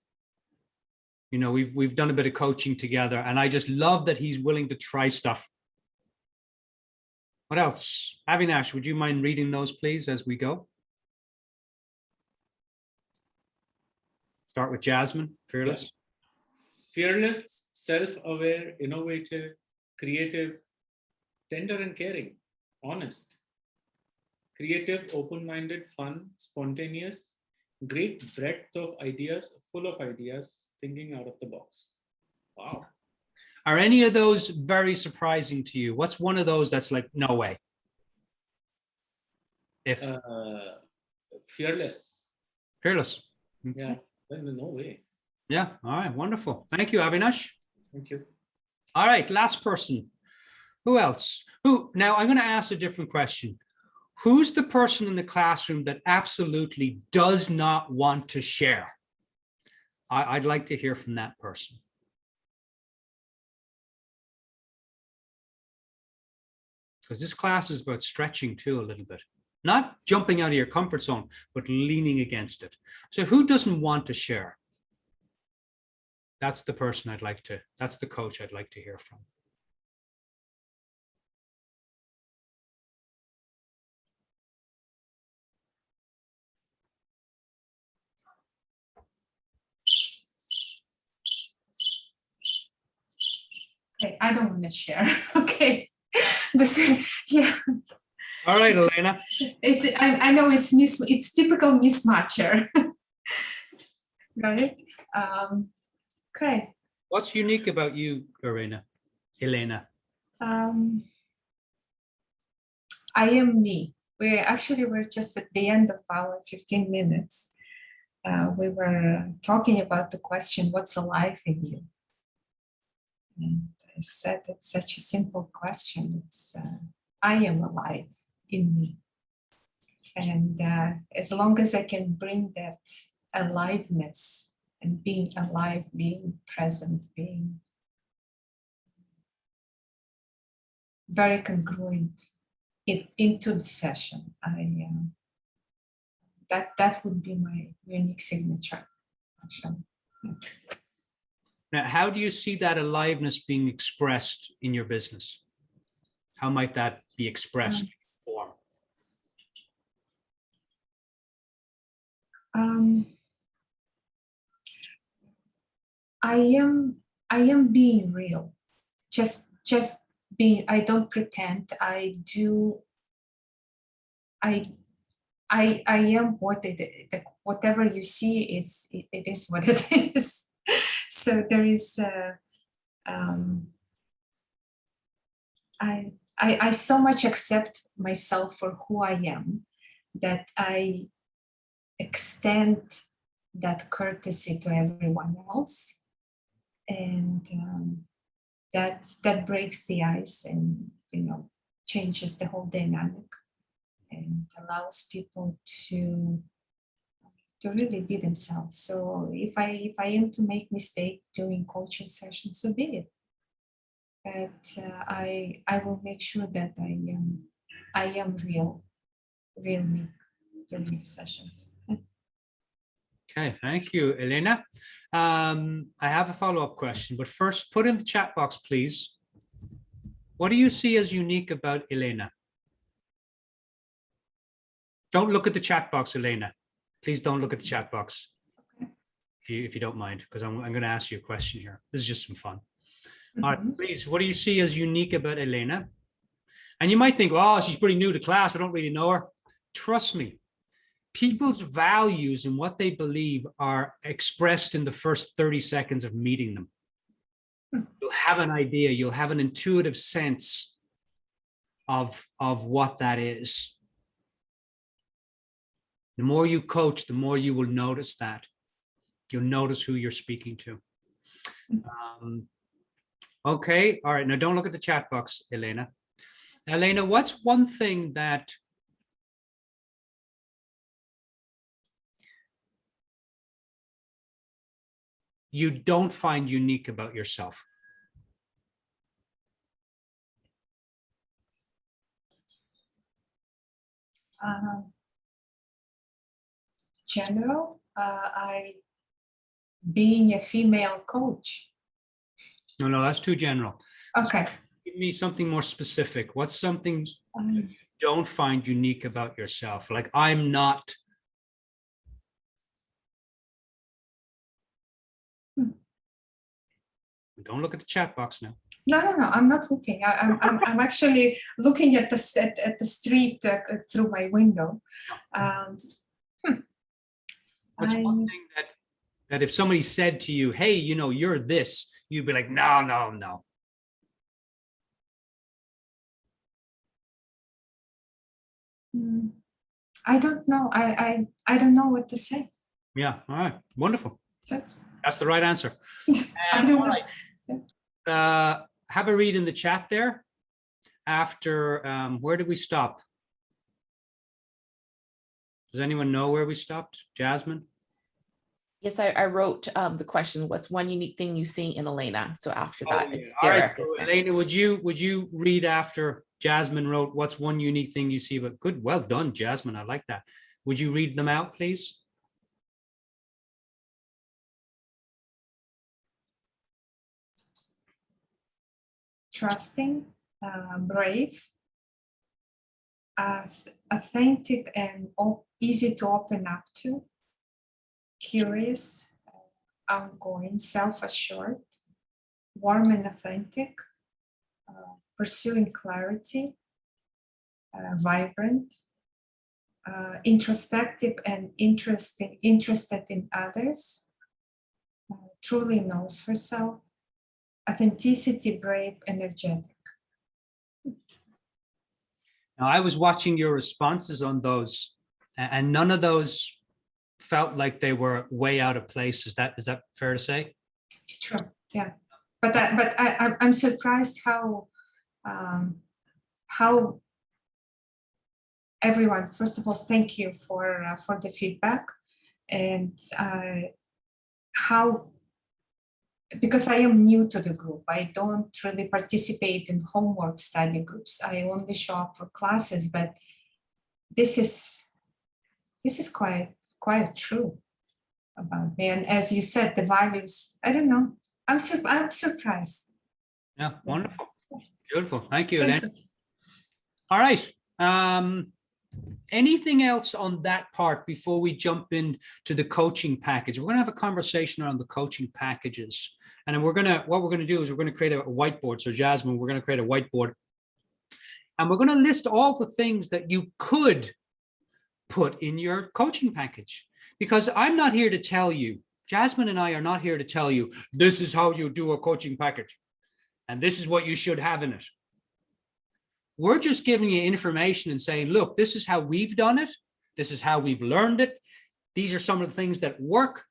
You know, we've done a bit of coaching together, and I just love that he's willing to try stuff. What else? Avinash, would you mind reading those, please, as we go? Start with Jasmine, fearless. Yes. Fearless, self-aware, innovative, creative, tender and caring, honest, creative, open-minded, fun, spontaneous, great breadth of ideas, full of ideas, thinking out of the box. Wow. Are any of those very surprising to you? What's one of those that's like, no way? If fearless. Fearless. Okay. Yeah, there's no way. Yeah. All right. Wonderful. Thank you, Avinash. Thank you. All right. Last person. Who else? Now I'm going to ask a different question. Who's the person in the classroom that absolutely does not want to share? I'd like to hear from that person. Because this class is about stretching too a little bit. Not jumping out of your comfort zone, but leaning against it. So who doesn't want to share? That's the person that's the coach I'd like to hear from. Okay, I don't want to share. Okay. Yeah. All right, Elena. I know it's typical mismatcher. Right? Okay. What's unique about you, Elena? I am me. We're just at the end of our 15 minutes. We were talking about the question, what's alive in you? And I said it's such a simple question. It's I am alive in me. And as long as I can bring that aliveness and being alive, being present, being very congruent into the session, that would be my unique signature, actually. Yeah. Now, how do you see that aliveness being expressed in your business? How might that be expressed in form? I am being real, just don't pretend. I am what whatever you see is, it is what it is. So there is, I so much accept myself for who I am that I extend that courtesy to everyone else, and that breaks the ice, and changes the whole dynamic, and allows people to really be themselves. So if I am to make mistake during coaching sessions, so be it. But I will make sure that I am real me during the sessions. Okay, thank you, Elena. I have a follow-up question, but first, put in the chat box, please. What do you see as unique about Elena? Don't look at the chat box, Elena. Please don't look at the chat box, if you don't mind, because I'm going to ask you a question here. This is just some fun. All right, please, what do you see as unique about Elena? And you might think, oh, she's pretty new to class, I don't really know her. Trust me, people's values and what they believe are expressed in the first 30 seconds of meeting them. You'll have an idea, you'll have an intuitive sense of what that is. The more you coach, the more you will notice that. You'll notice who you're speaking to. Okay, all right, now don't look at the chat box, Elena. Elena, what's one thing that you don't find unique about yourself? General, being a female coach. No, that's too general. Okay. So give me something more specific. What's something you don't find unique about yourself? Like, I'm not. Don't look at the chat box now. No, I'm not looking. I'm actually looking at the street through my window. What's one thing that if somebody said to you, hey, you're this, you'd be like, no. I don't know. I don't know what to say. Yeah, all right, wonderful. That's the right answer. I don't know. Right. Have a read in the chat there. After, where did we stop? Does anyone know where we stopped? Jasmine? Yes, I wrote the question, what's one unique thing you see in Elena? So after that, it's All Derek. right, so Elena, would you read after Jasmine wrote, what's one unique thing you see? But good, well done, Jasmine, I like that. Would you read them out, please? Trusting, brave, authentic and easy to open up to, curious, outgoing, self-assured, warm and authentic, pursuing clarity, vibrant, introspective and interested in others, truly knows herself, authenticity, brave, energetic. Now, I was watching your responses on those, and none of those felt like they were way out of place. Is that fair to say? True. Yeah, but I'm surprised how everyone. First of all, thank you for the feedback, and how, because I am new to the group, I don't really participate in homework study groups. I only show up for classes, but this is quite true about me. And as you said, the values, I don't know. I'm surprised. Yeah, wonderful. Beautiful. Thank you, Elena. All right. anything else on that part before we jump into the coaching package? We're going to have a conversation around the coaching packages. And then what we're going to do is we're going to create a whiteboard. So Jasmine, we're going to create a whiteboard. And we're going to list all the things that you could put in your coaching package. Because I'm not here to tell you, Jasmine and I are not here to tell you, this is how you do a coaching package. And this is what you should have in it. We're just giving you information and saying, look, this is how we've done it. This is how we've learned it. These are some of the things that work.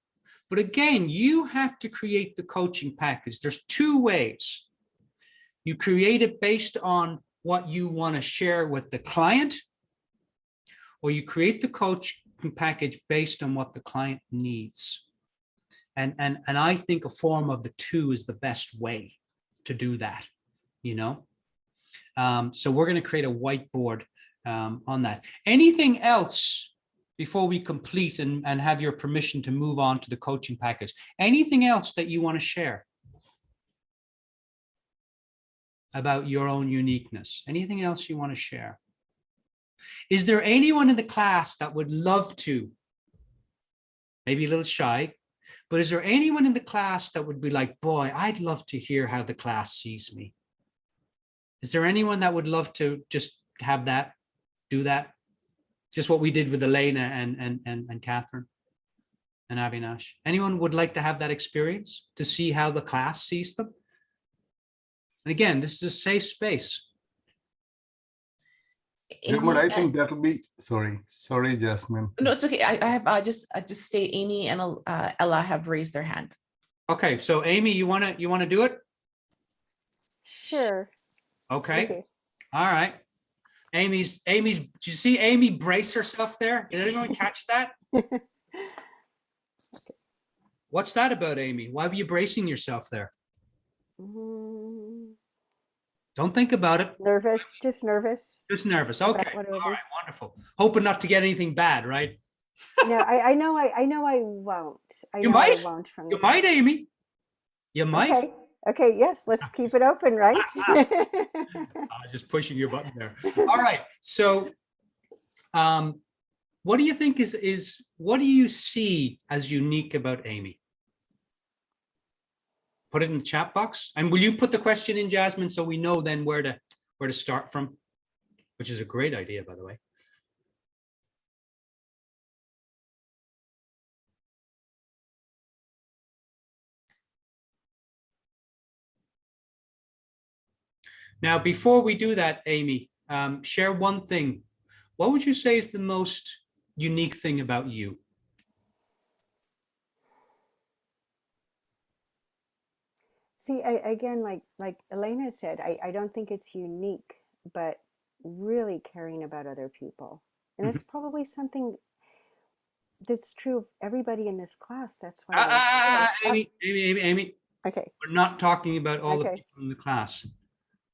But again, you have to create the coaching package. There's two ways. You create it based on what you want to share with the client, or you create the coaching package based on what the client needs. And I think a form of the two is the best way to do that, you know? So we're going to create a whiteboard on that. Anything else before we complete and have your permission to move on to the coaching package? Anything else that you want to share about your own uniqueness? Anything else you want to share? Is there anyone in the class that would love to, maybe a little shy, but is there anyone in the class that would be like, boy, I'd love to hear how the class sees me? Is there anyone that would love to just have that, do that? Just what we did with Elena and Catherine and Avinash. Anyone would like to have that experience to see how the class sees them? And again, this is a safe space. Dermot, I think that will be, sorry, Jasmine. No, it's okay. I have just say Amy and Ella have raised their hand. Okay, so Amy, you wanna do it? Sure. Okay. All right. Amy's. Did you see Amy brace herself there? Did anyone catch that? What's that about, Amy? Why were you bracing yourself there? Don't think about it. Nervous, just nervous. Just nervous. Okay. All right. Wonderful. Hoping not to get anything bad, right? No, I know I won't. You might. I won't from You this. might, Amy. You might. Okay. Okay. Yes. Let's keep it open, right? Just pushing your button there. All right. So, what do you think is what do you see as unique about Amy? Put it in the chat box. And will you put the question in, Jasmine, so we know then where to start from? Which is a great idea, by the way. Now, before we do that, Amy, share one thing. What would you say is the most unique thing about you? See, again, like Elena said, I don't think it's unique, but really caring about other people. And that's probably something that's true of everybody in this class. That's why. Amy. Okay. We're not talking about all the Okay. people in the class.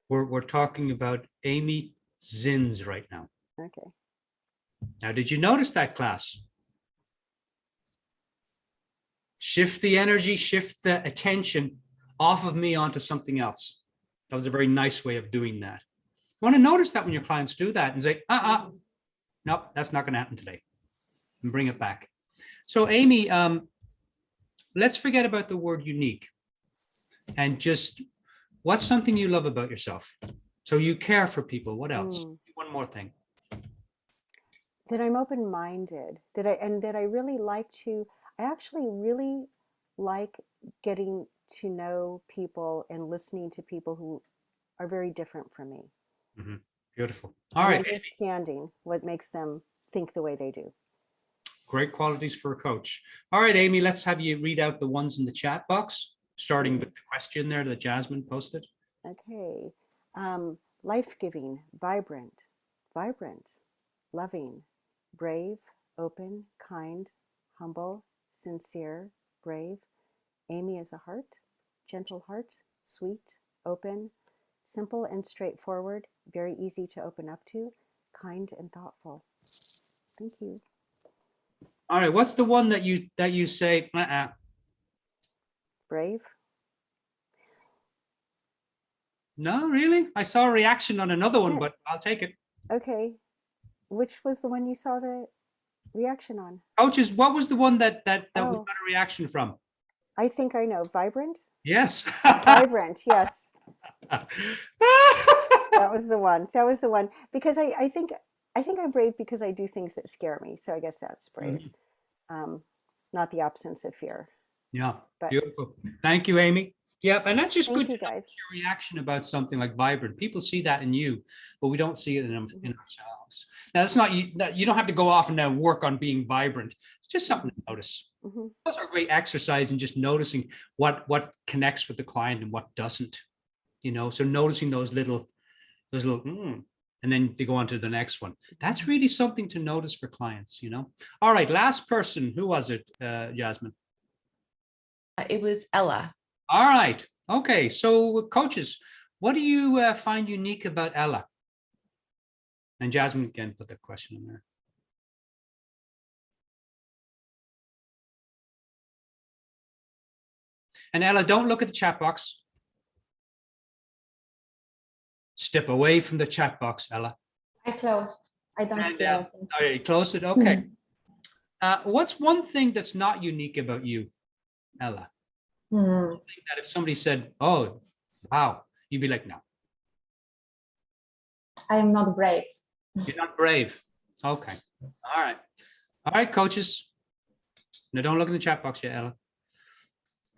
We're talking about Amy Zins right now. Okay. Now, did you notice that, class? Shift the energy, shift the attention off of me onto something else. That was a very nice way of doing that. You want to notice that when your clients do that and say, nope, that's not going to happen today. And bring it back. So Amy, let's forget about the word unique and just what's something you love about yourself? So you care for people. What else? One more thing. That I'm open-minded, that I really like to, I actually really like getting to know people and listening to people who are very different from me. Mm-hmm. Beautiful. All right. Understanding what makes them think the way they do. Great qualities for a coach. All right, Amy, let's have you read out the ones in the chat box, starting with the question there that Jasmine posted. Okay. Life-giving, vibrant, loving, brave, open, kind, humble, sincere, brave. Amy is a heart, gentle heart, sweet, open, simple and straightforward, very easy to open up to, kind and thoughtful. Thank you. All right, what's the one that you say? Brave. No, really? I saw a reaction on another one, but I'll take it. Okay. which was the one you saw the reaction on? Coaches, what was the one that we Oh. got a reaction from? I think I know. Vibrant? Yes. Vibrant, yes. That was the one. That was the one. Because I think I'm brave because I do things that scare me. So I guess that's brave. Not the absence of fear. Yeah, But beautiful. Thank you, Amy. Yeah, and that's just thank good you to know guys. your reaction about something like Vibrant. People see that in you, but we don't see it in ourselves. Now, that's not you don't have to go off and now work on being vibrant. It's just something to notice. Those are a great exercise in just noticing what connects with the client and what doesn't. You know, so noticing those little, and then they go on to the next one. That's really something to notice for clients, you know. All right, last person. Who was it, Jasmine? It was Ella. All right. Okay. So coaches, what do you find unique about Ella? And Jasmine again put that question in there. And Ella, don't look at the chat box. Step away from the chat box, Ella. I closed. I don't see anything. Oh, you closed it? Okay. What's one thing that's not unique about you, Ella? That if somebody said, oh, wow, you'd be like, no. I am not brave. You're not brave. Okay. All right. All right, coaches. Now don't look in the chat box yet, Ella.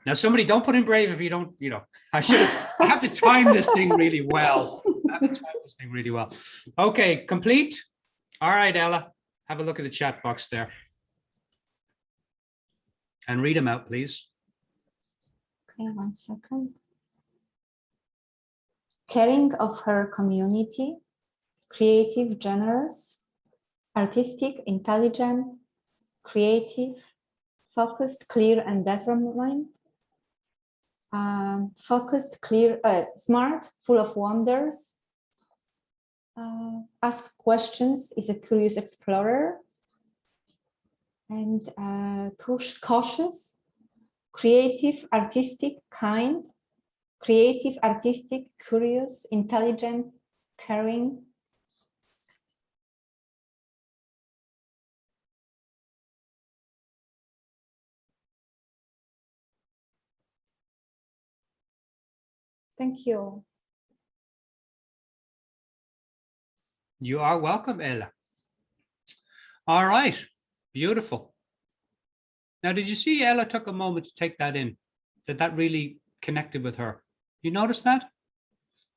Now somebody don't put in brave if you don't, you know, I have to time this thing really well. Okay, complete. All right, Ella, have a look at the chat box there. And read them out, please. Okay, 1 second. Caring of her community, creative, generous, artistic, intelligent, creative, focused, clear, and determined. Focused, clear, smart, full of wonders. Ask questions, is a curious explorer. And cautious, creative, artistic, kind, creative, artistic, curious, intelligent, caring. Thank you. You are welcome, Ella. All right, beautiful. Now, did you see Ella took a moment to take that in? That really connected with her? You notice that?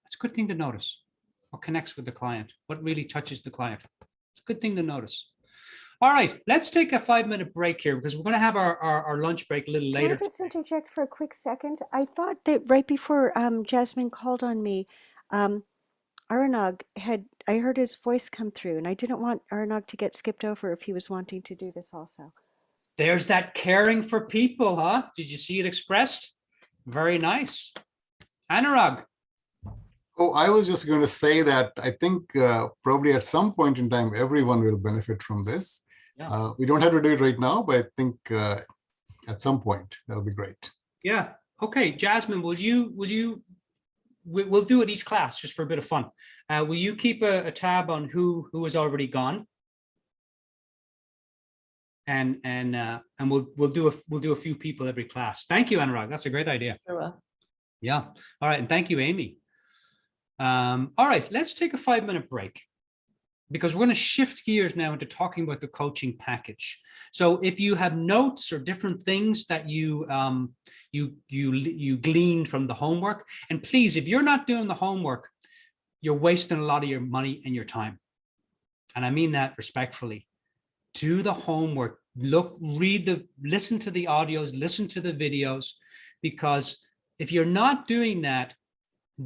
That's a good thing to notice. What connects with the client? What really touches the client? It's a good thing to notice. All right, let's take a 5-minute break here because we're going to have our lunch break a little later. Can I just interject for a quick second? I thought that right before Jasmine called on me, Aranag I heard his voice come through, and I didn't want Aranag to get skipped over if he was wanting to do this also. There's that caring for people, huh? Did you see it expressed? Very nice. Anurag. Oh, I was just going to say that I think probably at some point in time, everyone will benefit from this. Yeah. We don't have to do it right now, but I think at some point, that'll be great. Yeah. Okay, Jasmine, we'll do it each class just for a bit of fun. Will you keep a tab on who has already gone? And we'll do a few people every class. Thank you, Anurag. That's a great idea. Sure will. Yeah. All right. And thank you, Amy. All right. Let's take a 5-minute break because we're going to shift gears now into talking about the coaching package. So if you have notes or different things that you gleaned from the homework, and please, if you're not doing the homework, you're wasting a lot of your money and your time. And I mean that respectfully. Do the homework. Look, listen to the audios, listen to the videos, because if you're not doing that,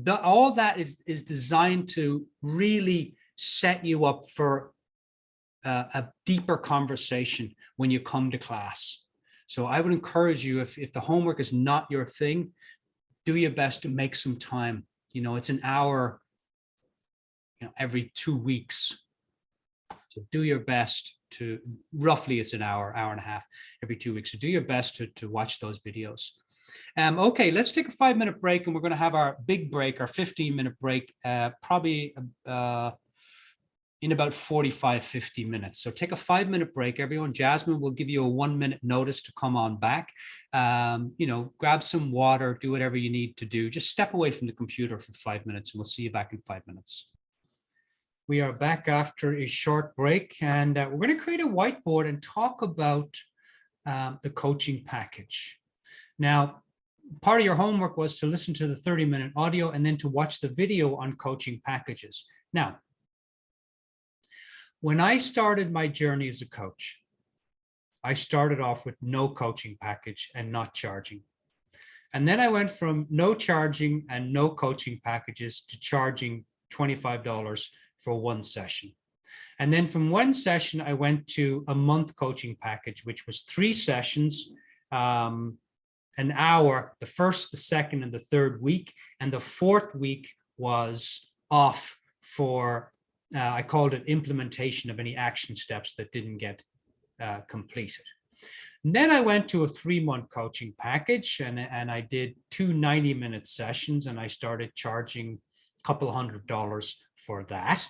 all that is designed to really set you up for a deeper conversation when you come to class. So I would encourage you, if the homework is not your thing, do your best to make some time. You know, it's an hour, every 2 weeks. So do your best to, roughly it's an hour and a half every 2 weeks. So do your best to watch those videos. Okay, let's take a 5-minute break, and we're going to have our big break, our 15-minute break, probably in about 45, 50 minutes. So take a 5-minute break, everyone. Jasmine will give you a 1-minute notice to come on back. Grab some water, do whatever you need to do. Just step away from the computer for 5 minutes and we'll see you back in 5 minutes. We are back after a short break, and we're going to create a whiteboard and talk about the coaching package. Now, part of your homework was to listen to the 30-minute audio and then to watch the video on coaching packages. Now, when I started my journey as a coach, I started off with no coaching package and not charging. And then I went from no charging and no coaching packages to charging $25 for one session. And then from one session, I went to a month coaching package, which was 3 sessions, an hour, the first, the second, and the third week. And the fourth week was off for, I called it implementation of any action steps that didn't get completed. And then I went to a 3-month coaching package, and I did 2 90-minute sessions, and I started charging a couple $100 for that.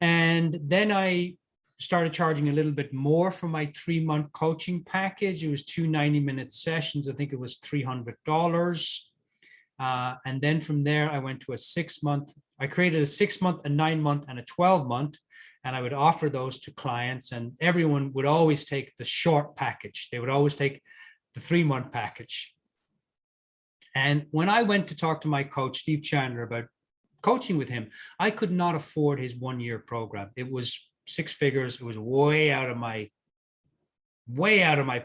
And then I started charging a little bit more for my 3-month coaching package. It was 2 90-minute sessions. I think it was $300. And then from there, I went to a 6-month. I created a 6-month, a 9-month, and a 12-month. And I would offer those to clients, and everyone would always take the short package. They would always take the 3-month package. And when I went to talk to my coach, Steve Chandler, about coaching with him, I could not afford his 1-year program. It was 6 figures. It was way out of my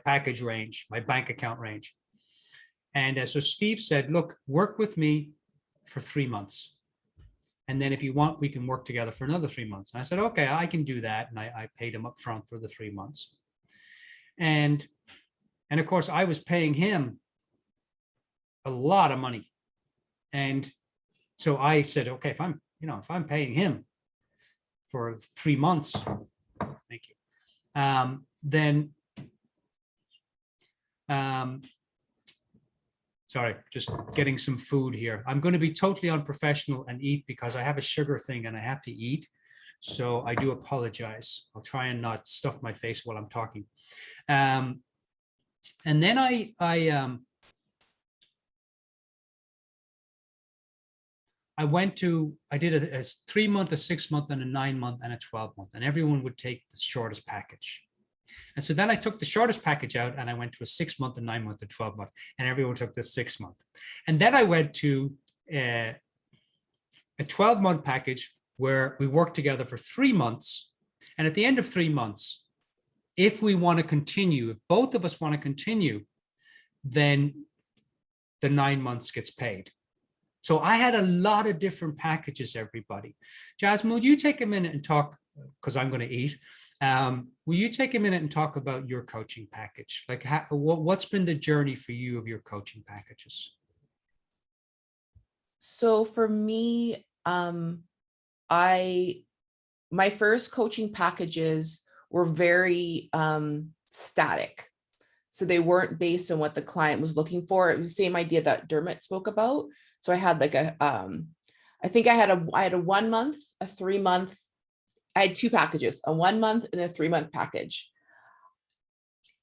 package range, my bank account range. And so Steve said, look, work with me for 3 months. And then if you want, we can work together for another 3 months. And I said, okay, I can do that. And I paid him up front for the 3 months. And of course, I was paying him a lot of money. And so I said, okay, if I'm paying him for 3 months, thank you, then, sorry, just getting some food here. I'm going to be totally unprofessional and eat because I have a sugar thing and I have to eat. So I do apologize. I'll try and not stuff my face while I'm talking. And then I did a 3-month, a 6-month, and a 9-month, and a 12-month, and everyone would take the shortest package. And so then I took the shortest package out and I went to a 6-month, a 9-month, a 12-month, and everyone took the 6-month. And then I went to a 12-month package where we worked together for 3 months. And at the end of 3 months, if we want to continue, if both of us want to continue, then the 9 months gets paid. So I had a lot of different packages, everybody. Jasmine, would you take a minute and talk, because I'm going to eat. Will you take a minute and talk about your coaching package? Like what's been the journey for you of your coaching packages? So for me, my first coaching packages were very static. So they weren't based on what the client was looking for. It was the same idea that Dermot spoke about. So I had like I think I had a 1 month, a 3 month, I had 2 packages, a 1 month and a 3-month package.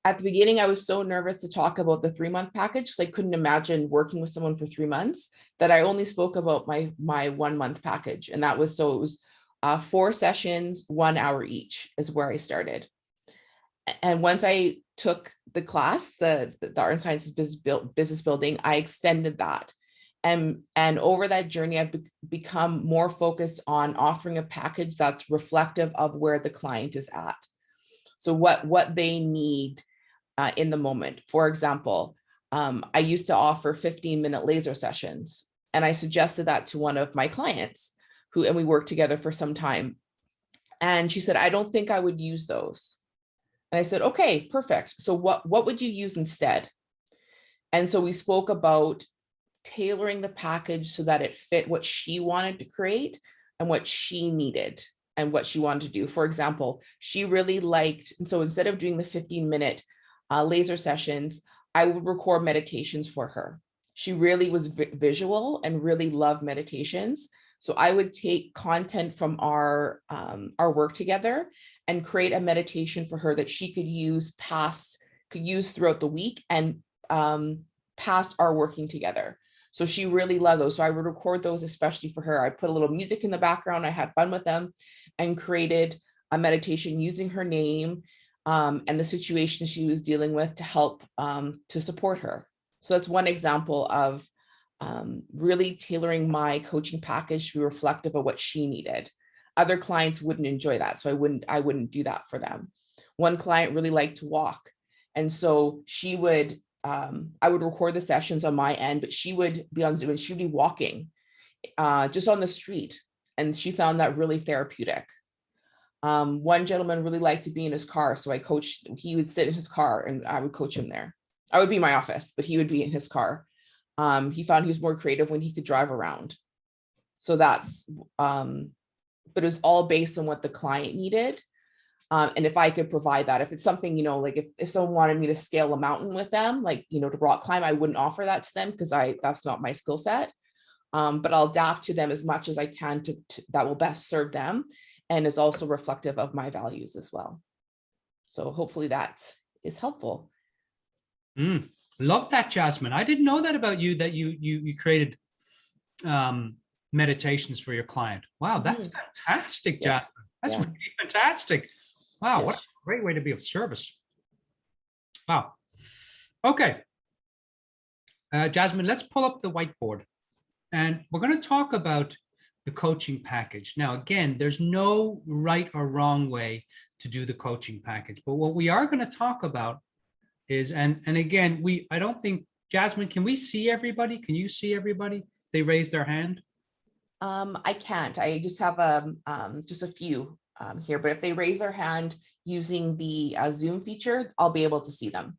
At the beginning, I was so nervous to talk about the 3-month package because I couldn't imagine working with someone for 3 months that I only spoke about my 1-month package. And that was, so it was 4 sessions, 1 hour each is where I started. And once I took the class, the Art and Sciences Business Building, I extended that. And over that journey, I've become more focused on offering a package that's reflective of where the client is at. So what they need in the moment. For example, I used to offer 15-minute laser sessions, and I suggested that to one of my clients and we worked together for some time. And she said, I don't think I would use those. And I said, okay, perfect. So what would you use instead? And so we spoke about tailoring the package so that it fit what she wanted to create and what she needed and what she wanted to do. For example, she really liked, and so instead of doing the 15-minute laser sessions, I would record meditations for her. She really was visual and really loved meditations. So I would take content from our work together and create a meditation for her that she could use throughout the week and past our working together. So she really loved those. So I would record those especially for her. I put a little music in the background. I had fun with them and created a meditation using her name and the situation she was dealing with to help to support her. So that's one example of really tailoring my coaching package to be reflective of what she needed. Other clients wouldn't enjoy that, so I wouldn't do that for them. One client really liked to walk, and so she would I would record the sessions on my end, but she would be on Zoom and she'd be walking just on the street, and she found that really therapeutic. One gentleman really liked to be in his car, so he would sit in his car and I would coach him there. I would be in my office, but he would be in his car. He found he was more creative when he could drive around. So that's, but it was all based on what the client needed. And if I could provide that, if it's something, like if someone wanted me to scale a mountain with them, like, to rock climb, I wouldn't offer that to them because that's not my skill set. But I'll adapt to them as much as I can to that will best serve them and is also reflective of my values as well. So hopefully that is helpful. Love that, Jasmine. I didn't know that about you, that you created meditations for your client. Wow, that's fantastic, Jasmine. That's really fantastic. Wow, what a great way to be of service. Wow. Okay. Jasmine, let's pull up the whiteboard and we're going to talk about the coaching package. Now, again, there's no right or wrong way to do the coaching package, but what we are going to talk about is, and again, I don't think, Jasmine, can we see everybody? Can you see everybody? They raise their hand. I can't. I just have just a few here, but if they raise their hand using the Zoom feature, I'll be able to see them.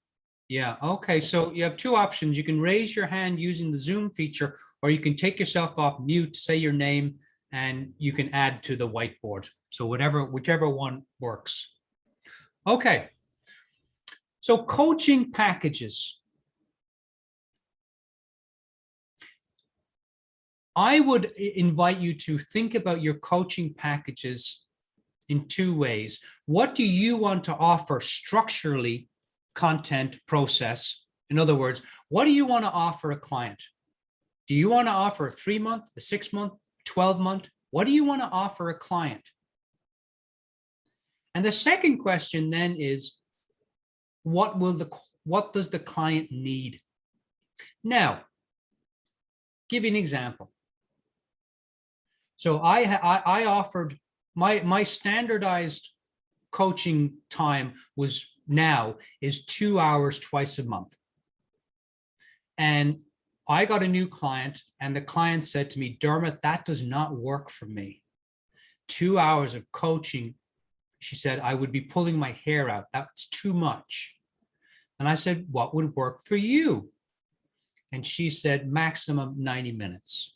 Yeah. Okay. So you have two options. You can raise your hand using the Zoom feature, or you can take yourself off mute, say your name, and you can add to the whiteboard. So whichever one works. Okay. So coaching packages. I would invite you to think about your coaching packages in two ways. What do you want to offer structurally, content, process? In other words, what do you want to offer a client? Do you want to offer a 3-month, a 6-month, 12-month? What do you want to offer a client? And the second question then is, what does the client need? Now, give you an example. So I offered my standardized coaching time is 2 hours twice a month. And I got a new client and the client said to me, Dermot, that does not work for me. 2 hours of coaching, she said, I would be pulling my hair out. That's too much. And I said, what would work for you? And she said, maximum 90 minutes.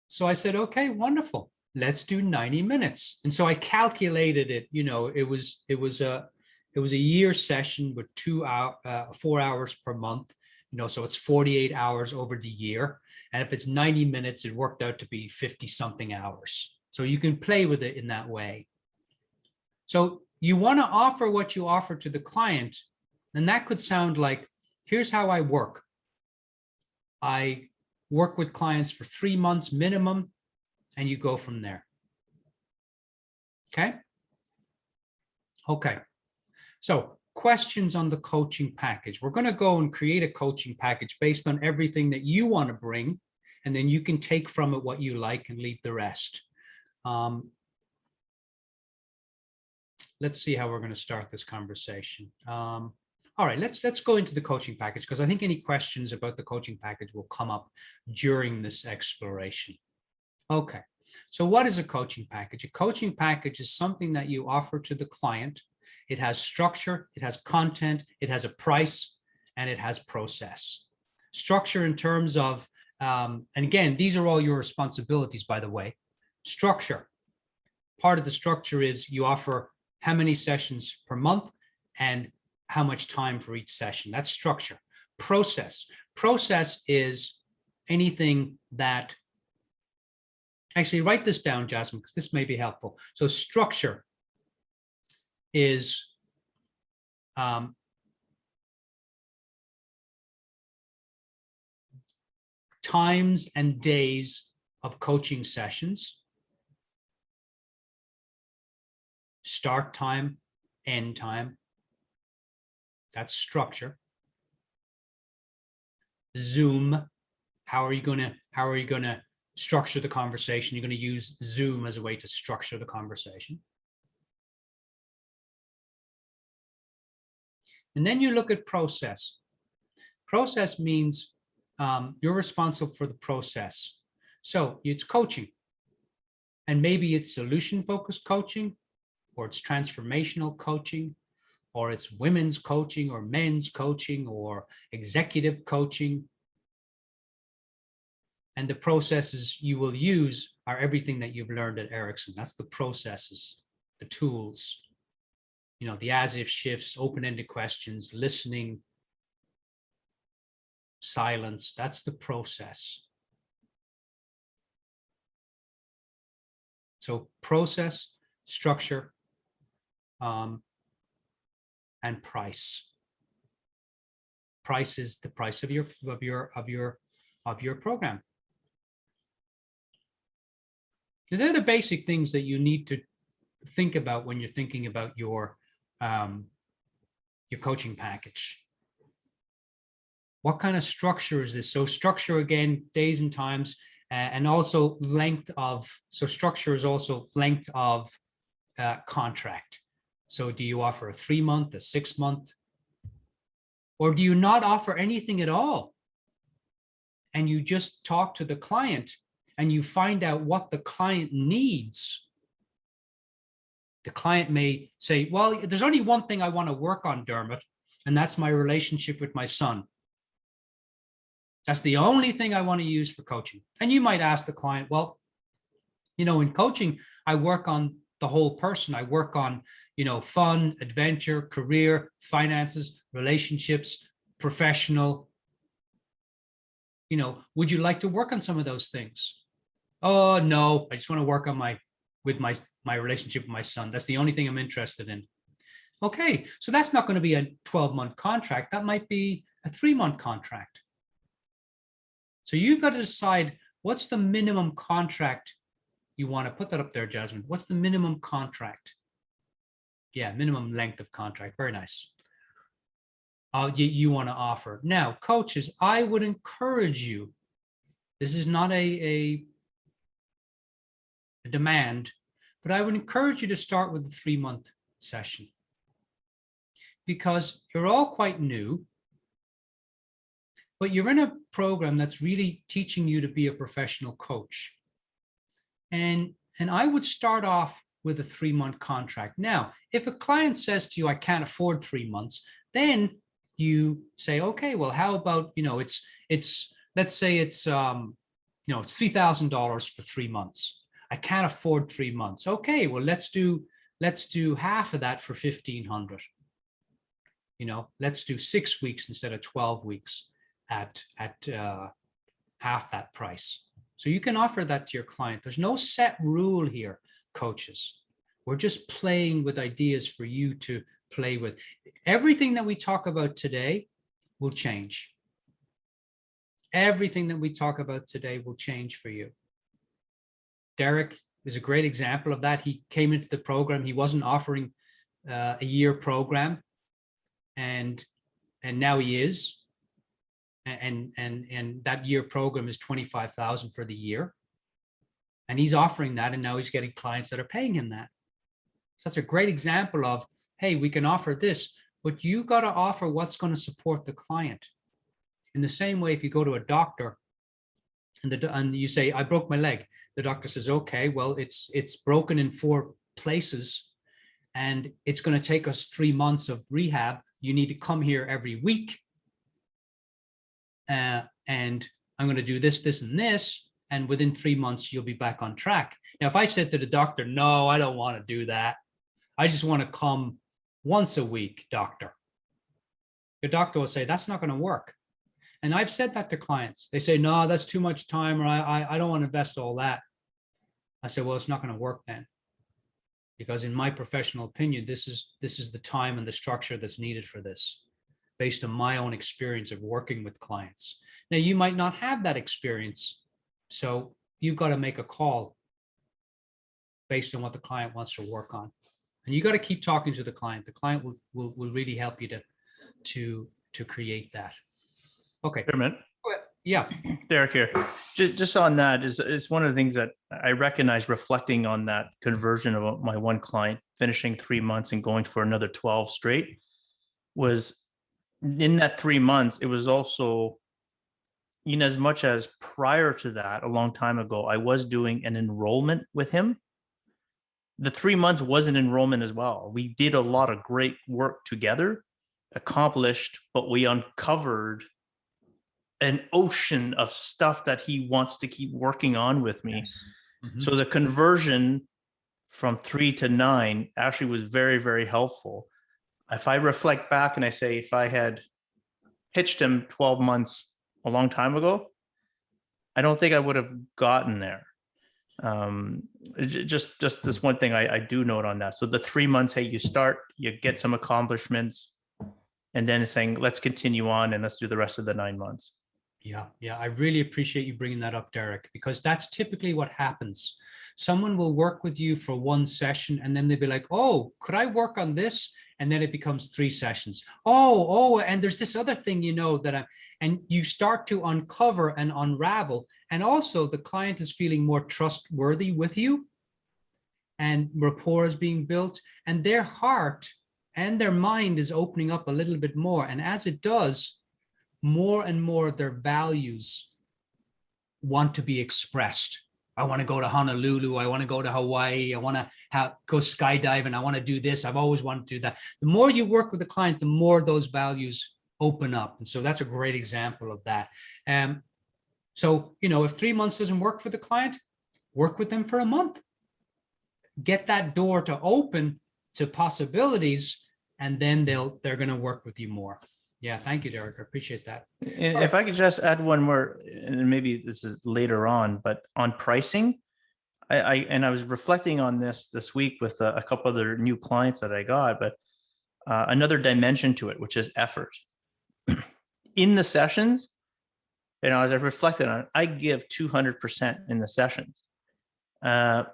So I said, okay, wonderful. Let's do 90 minutes. And so I calculated it, it was a year session with 4 hours per month, so it's 48 hours over the year. And if it's 90 minutes, it worked out to be 50 something hours. So you can play with it in that way. So you want to offer what you offer to the client. And that could sound like, here's how I work. I work with clients for 3 months minimum, and you go from there. Okay. Okay. So questions on the coaching package. We're going to go and create a coaching package based on everything that you want to bring, and then you can take from it what you like and leave the rest. Let's see how we're going to start this conversation. All right, let's go into the coaching package, because I think any questions about the coaching package will come up during this exploration. Okay, so what is a coaching package? A coaching package is something that you offer to the client. It has structure, it has content, it has a price, and it has process. Structure in terms of, and again, these are all your responsibilities, by the way. Structure. Part of the structure is you offer how many sessions per month and how much time for each session. That's structure. Process. Process is anything that Actually, write this down, Jasmine, because this may be helpful. So structure is times and days of coaching sessions, start time, end time. That's structure. Zoom. How are you gonna structure the conversation? You're going to use Zoom as a way to structure the conversation. And then you look at process. Process means you're responsible for the process. So it's coaching. And maybe it's solution-focused coaching, or it's transformational coaching, or it's women's coaching, or men's coaching, or executive coaching. And the processes you will use are everything that you've learned at Ericsson. That's the processes, the tools, you know, the as-if shifts, open-ended questions, listening, silence. That's the process. So process, structure, and price. Price is the price of your program. They're the basic things that you need to think about when you're thinking about your coaching package. What kind of structure is this? So structure, again, days and times, and also length of, so structure is also length of contract. So do you offer a 3-month, a 6-month, or do you not offer anything at all? And you just talk to the client and you find out what the client needs. The client may say, well, there's only one thing I want to work on, Dermot, and that's my relationship with my son. That's the only thing I want to use for coaching. And you might ask the client, well, you know, in coaching, I work on the whole person. I work on, you know, fun, adventure, career, finances, relationships, professional. You know, would you like to work on some of those things? Oh, no, I just want to work on my relationship with my son. That's the only thing I'm interested in. Okay, so that's not going to be a 12-month contract. That might be a 3-month contract. So you've got to decide what's the minimum contract you want to put that up there, Jasmine. What's the minimum contract? Yeah, minimum length of contract. Very nice. You want to offer. Now, coaches, I would encourage you. This is not a demand, but I would encourage you to start with a 3-month session, because you're all quite new, but you're in a program that's really teaching you to be a professional coach. And I would start off with a 3-month contract. Now, if a client says to you, I can't afford 3 months, then you say, okay, well, how about, you know, let's say it's, you know, it's $3,000 for 3 months. I can't afford 3 months. Okay, well, let's do half of that for $1,500. You know, let's do 6 weeks instead of 12 weeks at half that price. So you can offer that to your client. There's no set rule here, coaches. We're just playing with ideas for you to play with. Everything that we talk about today will change. Everything that we talk about today will change for you. Derek is a great example of that. He came into the program. He wasn't offering a year program, and now he is. And that year program is $25,000 for the year. And he's offering that, and now he's getting clients that are paying him that. So that's a great example of, hey, we can offer this, but you got to offer what's going to support the client. In the same way, if you go to a doctor and you say, I broke my leg, the doctor says, okay, well, it's broken in 4 places, and it's going to take us 3 months of rehab. You need to come here every week. And I'm going to do this, this, and this. And within 3 months, you'll be back on track. Now, if I said to the doctor, no, I don't want to do that. I just want to come once a week, doctor. Your doctor will say, that's not going to work. And I've said that to clients. They say, no, that's too much time, or I don't want to invest all that. I said, well, it's not going to work then. Because in my professional opinion, this is the time and the structure that's needed for this, based on my own experience of working with clients. Now, you might not have that experience, so you've got to make a call based on what the client wants to work on. And you got to keep talking to the client. The client will really help you to create that. Okay. Dermot. Yeah. Derek here. Just on that is one of the things that I recognize reflecting on that conversion of my one client finishing 3 months and going for another 12 straight was in that 3 months. It was also, in as much as prior to that, a long time ago, I was doing an enrollment with him. The 3 months was an enrollment as well. We did a lot of great work together, accomplished, but we uncovered an ocean of stuff that he wants to keep working on with me. Yes. Mm-hmm. So the conversion from 3 to 9 actually was very, very helpful. If I reflect back and I say, if I had pitched him 12 months a long time ago, I don't think I would have gotten there. Just this one thing I do note on that. So the 3 months, hey, you start, you get some accomplishments, and then it's saying, let's continue on and let's do the rest of the 9 months. Yeah, I really appreciate you bringing that up, Derek, because that's typically what happens. Someone will work with you for one session and then they'll be like, oh, could I work on this? And then it becomes 3 sessions. Oh, and there's this other thing, and you start to uncover and unravel. And also the client is feeling more trustworthy with you and rapport is being built, and their heart and their mind is opening up a little bit more. And as it does, more and more their values want to be expressed. I want to go to Honolulu. I want to go to Hawaii. I want to go skydiving. I want to do this. I've always wanted to do that. The more you work with the client, the more those values open up. And so that's a great example of that. So, if 3 months doesn't work for the client, work with them for a month. Get that door to open to possibilities, and then they're going to work with you more. Yeah, thank you, Derek. I appreciate that. And if I could just add one more, and maybe this is later on, but on pricing, I was reflecting on this week with a couple other new clients that I got, but another dimension to it, which is effort. In the sessions, as I reflected on it, I give 200% in the sessions. And,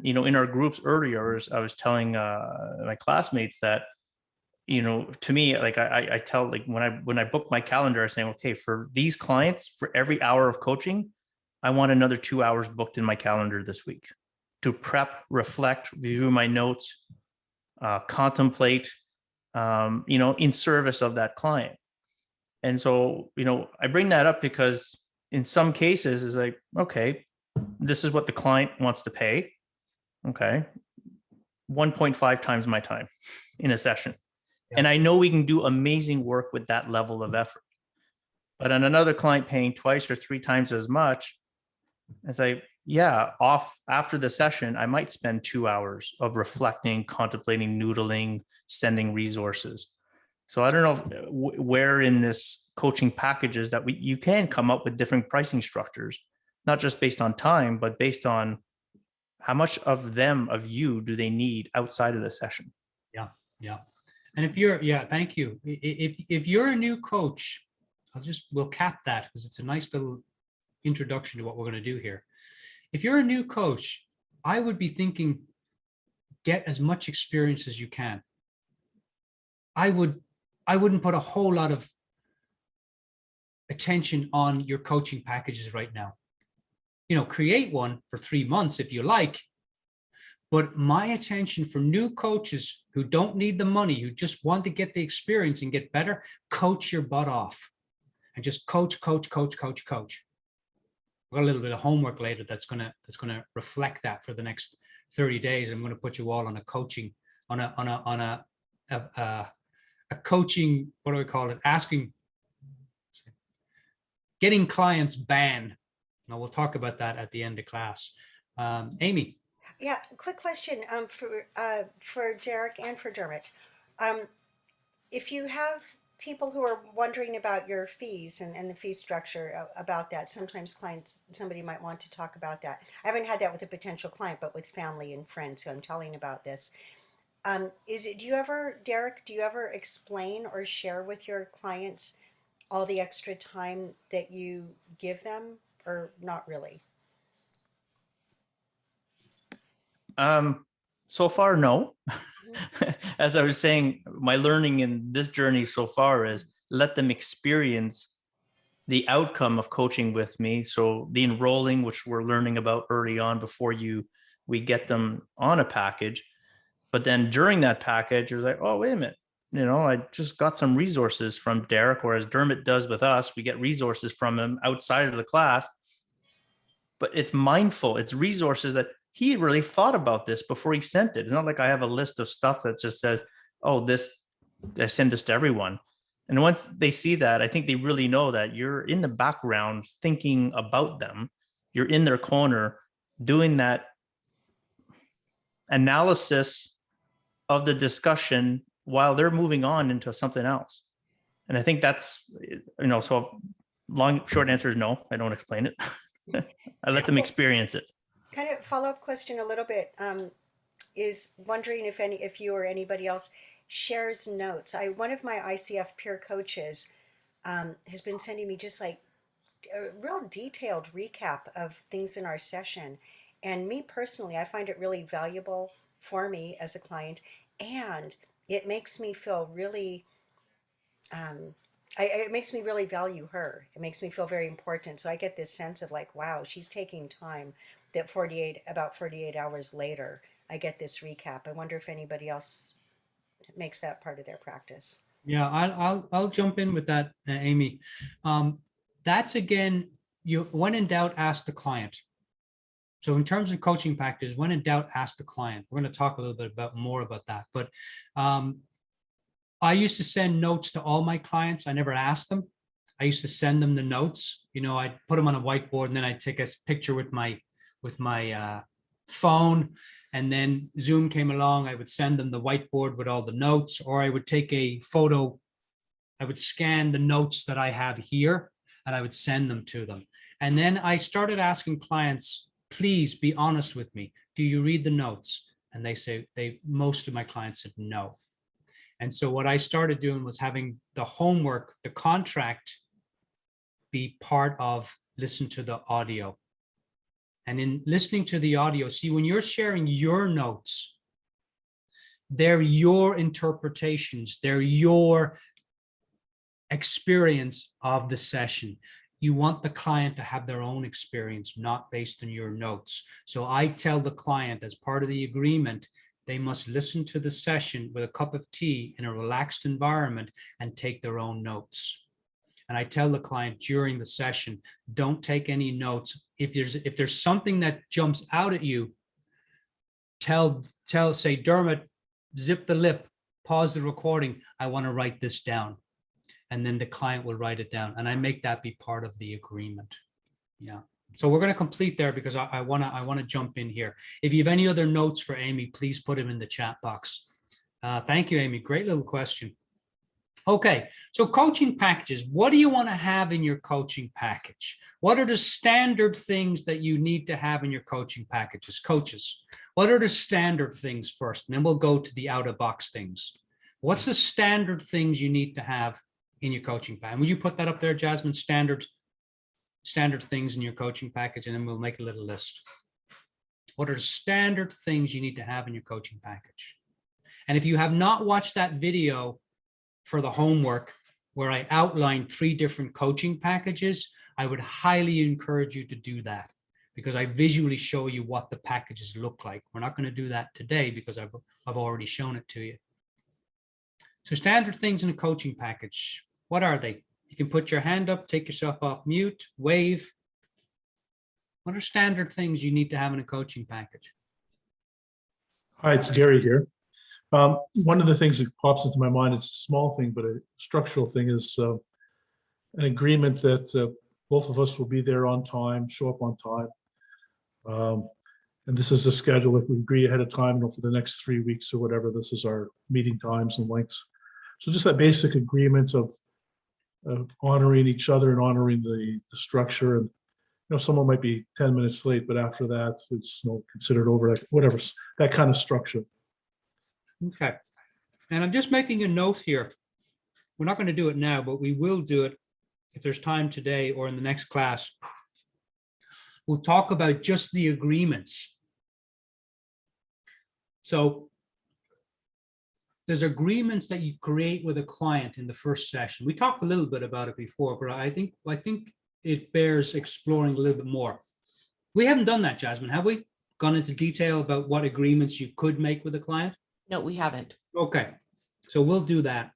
in our groups earlier, I was telling my classmates that, to me, like I tell, like when I book my calendar, I'm saying, okay, for these clients, for every hour of coaching, I want another 2 hours booked in my calendar this week to prep, reflect, review my notes, contemplate, in service of that client. And so, I bring that up because in some cases it's like, okay, this is what the client wants to pay. Okay. 1.5 times my time in a session. And I know we can do amazing work with that level of effort. But on another client paying 2 or 3 times as much, it's like, yeah, off after the session, I might spend 2 hours of reflecting, contemplating, noodling, sending resources. So I don't know where in this coaching packages that you can come up with different pricing structures, not just based on time, but based on how much of you do they need outside of the session? Yeah. And thank you. If you're a new coach, we'll cap that because it's a nice little introduction to what we're going to do here. If you're a new coach, I would be thinking, get as much experience as you can. I wouldn't put a whole lot of attention on your coaching packages right now. Create one for 3 months if you like. But my attention for new coaches who don't need the money, who just want to get the experience and get better, coach your butt off and just coach. We've got a little bit of homework later that's gonna reflect that for the next 30 days. I'm going to put you all on a coaching, on a coaching, what do we call it? Getting clients ban. Now we'll talk about that at the end of class. Amy. Yeah, quick question for Derek and for Dermot. If you have people who are wondering about your fees and the fee structure about that. Sometimes somebody might want to talk about that. I haven't had that with a potential client, but with family and friends who I'm telling about this. Do you ever, Derek, do you ever explain or share with your clients all the extra time that you give them, or not really? So far, no. As I was saying, my learning in this journey so far is let them experience the outcome of coaching with me. So the enrolling, which we're learning about early on before we get them on a package. But then during that package, it's like, oh, wait a minute. I just got some resources from Derek, or as Dermot does with us, we get resources from him outside of the class. But it's mindful. It's resources that he really thought about this before he sent it. It's not like I have a list of stuff that just says, oh, I send this to everyone. And once they see that, I think they really know that you're in the background thinking about them. You're in their corner doing that analysis of the discussion while they're moving on into something else. And I think that's, so short answer is no, I don't explain it. I let them experience it. Kind of follow-up question a little bit, is wondering if you or anybody else shares notes. One of my ICF peer coaches has been sending me just like a real detailed recap of things in our session. And me personally, I find it really valuable for me as a client, and it makes me feel really it makes me really value her. It makes me feel very important. So I get this sense of like, wow, she's taking time that about 48 hours later, I get this recap. I wonder if anybody else makes that part of their practice. Yeah, I'll jump in with that, Amy. That's again, when in doubt, ask the client. So in terms of coaching practice, when in doubt, ask the client. We're going to talk a little bit more about that. But I used to send notes to all my clients. I never asked them. I used to send them the notes. I'd put them on a whiteboard, and then I'd take a picture with my phone. And then Zoom came along. I would send them the whiteboard with all the notes, or I would take a photo. I would scan the notes that I have here, and I would send them to them. And then I started asking clients, please be honest with me. Do you read the notes? And most of my clients said no. And so what I started doing was having the homework, the contract, be part of listen to the audio. And in listening to the audio, see, when you're sharing your notes, they're your interpretations, they're your experience of the session. You want the client to have their own experience, not based on your notes. So I tell the client, as part of the agreement, they must listen to the session with a cup of tea in a relaxed environment and take their own notes. And I tell the client during the session, don't take any notes. If there's something that jumps out at you, say, Dermot, zip the lip, pause the recording. I want to write this down. And then the client will write it down. And I make that be part of the agreement. Yeah. So we're going to complete there because I want to jump in here. If you have any other notes for Amy, please put them in the chat box. Thank you, Amy. Great little question. Okay, so coaching packages. What do you want to have in your coaching package? What are the standard things that you need to have in your coaching packages? Coaches, what are the standard things first? And then we'll go to the out-of-box things. What's the standard things you need to have in your coaching package? Will you put that up there, Jasmine? Standard things in your coaching package, and then we'll make a little list. What are the standard things you need to have in your coaching package? And if you have not watched that video for the homework where I outlined 3 different coaching packages, I would highly encourage you to do that, because I visually show you what the packages look like. We're not going to do that today because I've already shown it to you. So standard things in a coaching package, what are they? You can put your hand up, take yourself off mute, wave. What are standard things you need to have in a coaching package? Hi, it's Gary here. One of the things that pops into my mind, it's a small thing, but a structural thing, is an agreement that both of us will be there on time, show up on time. And this is a schedule that we agree ahead of time, for the next 3 weeks or whatever. This is our meeting times and lengths. So just that basic agreement of honoring each other and honoring the structure. And someone might be 10 minutes late, but after that, it's considered over, like, whatever, that kind of structure. Okay. And I'm just making a note here. We're not going to do it now, but we will do it if there's time today or in the next class. We'll talk about just the agreements. So there's agreements that you create with a client in the first session. We talked a little bit about it before, but I think it bears exploring a little bit more. We haven't done that, Jasmine, have we? Gone into detail about what agreements you could make with a client? No, we haven't. Okay, so we'll do that.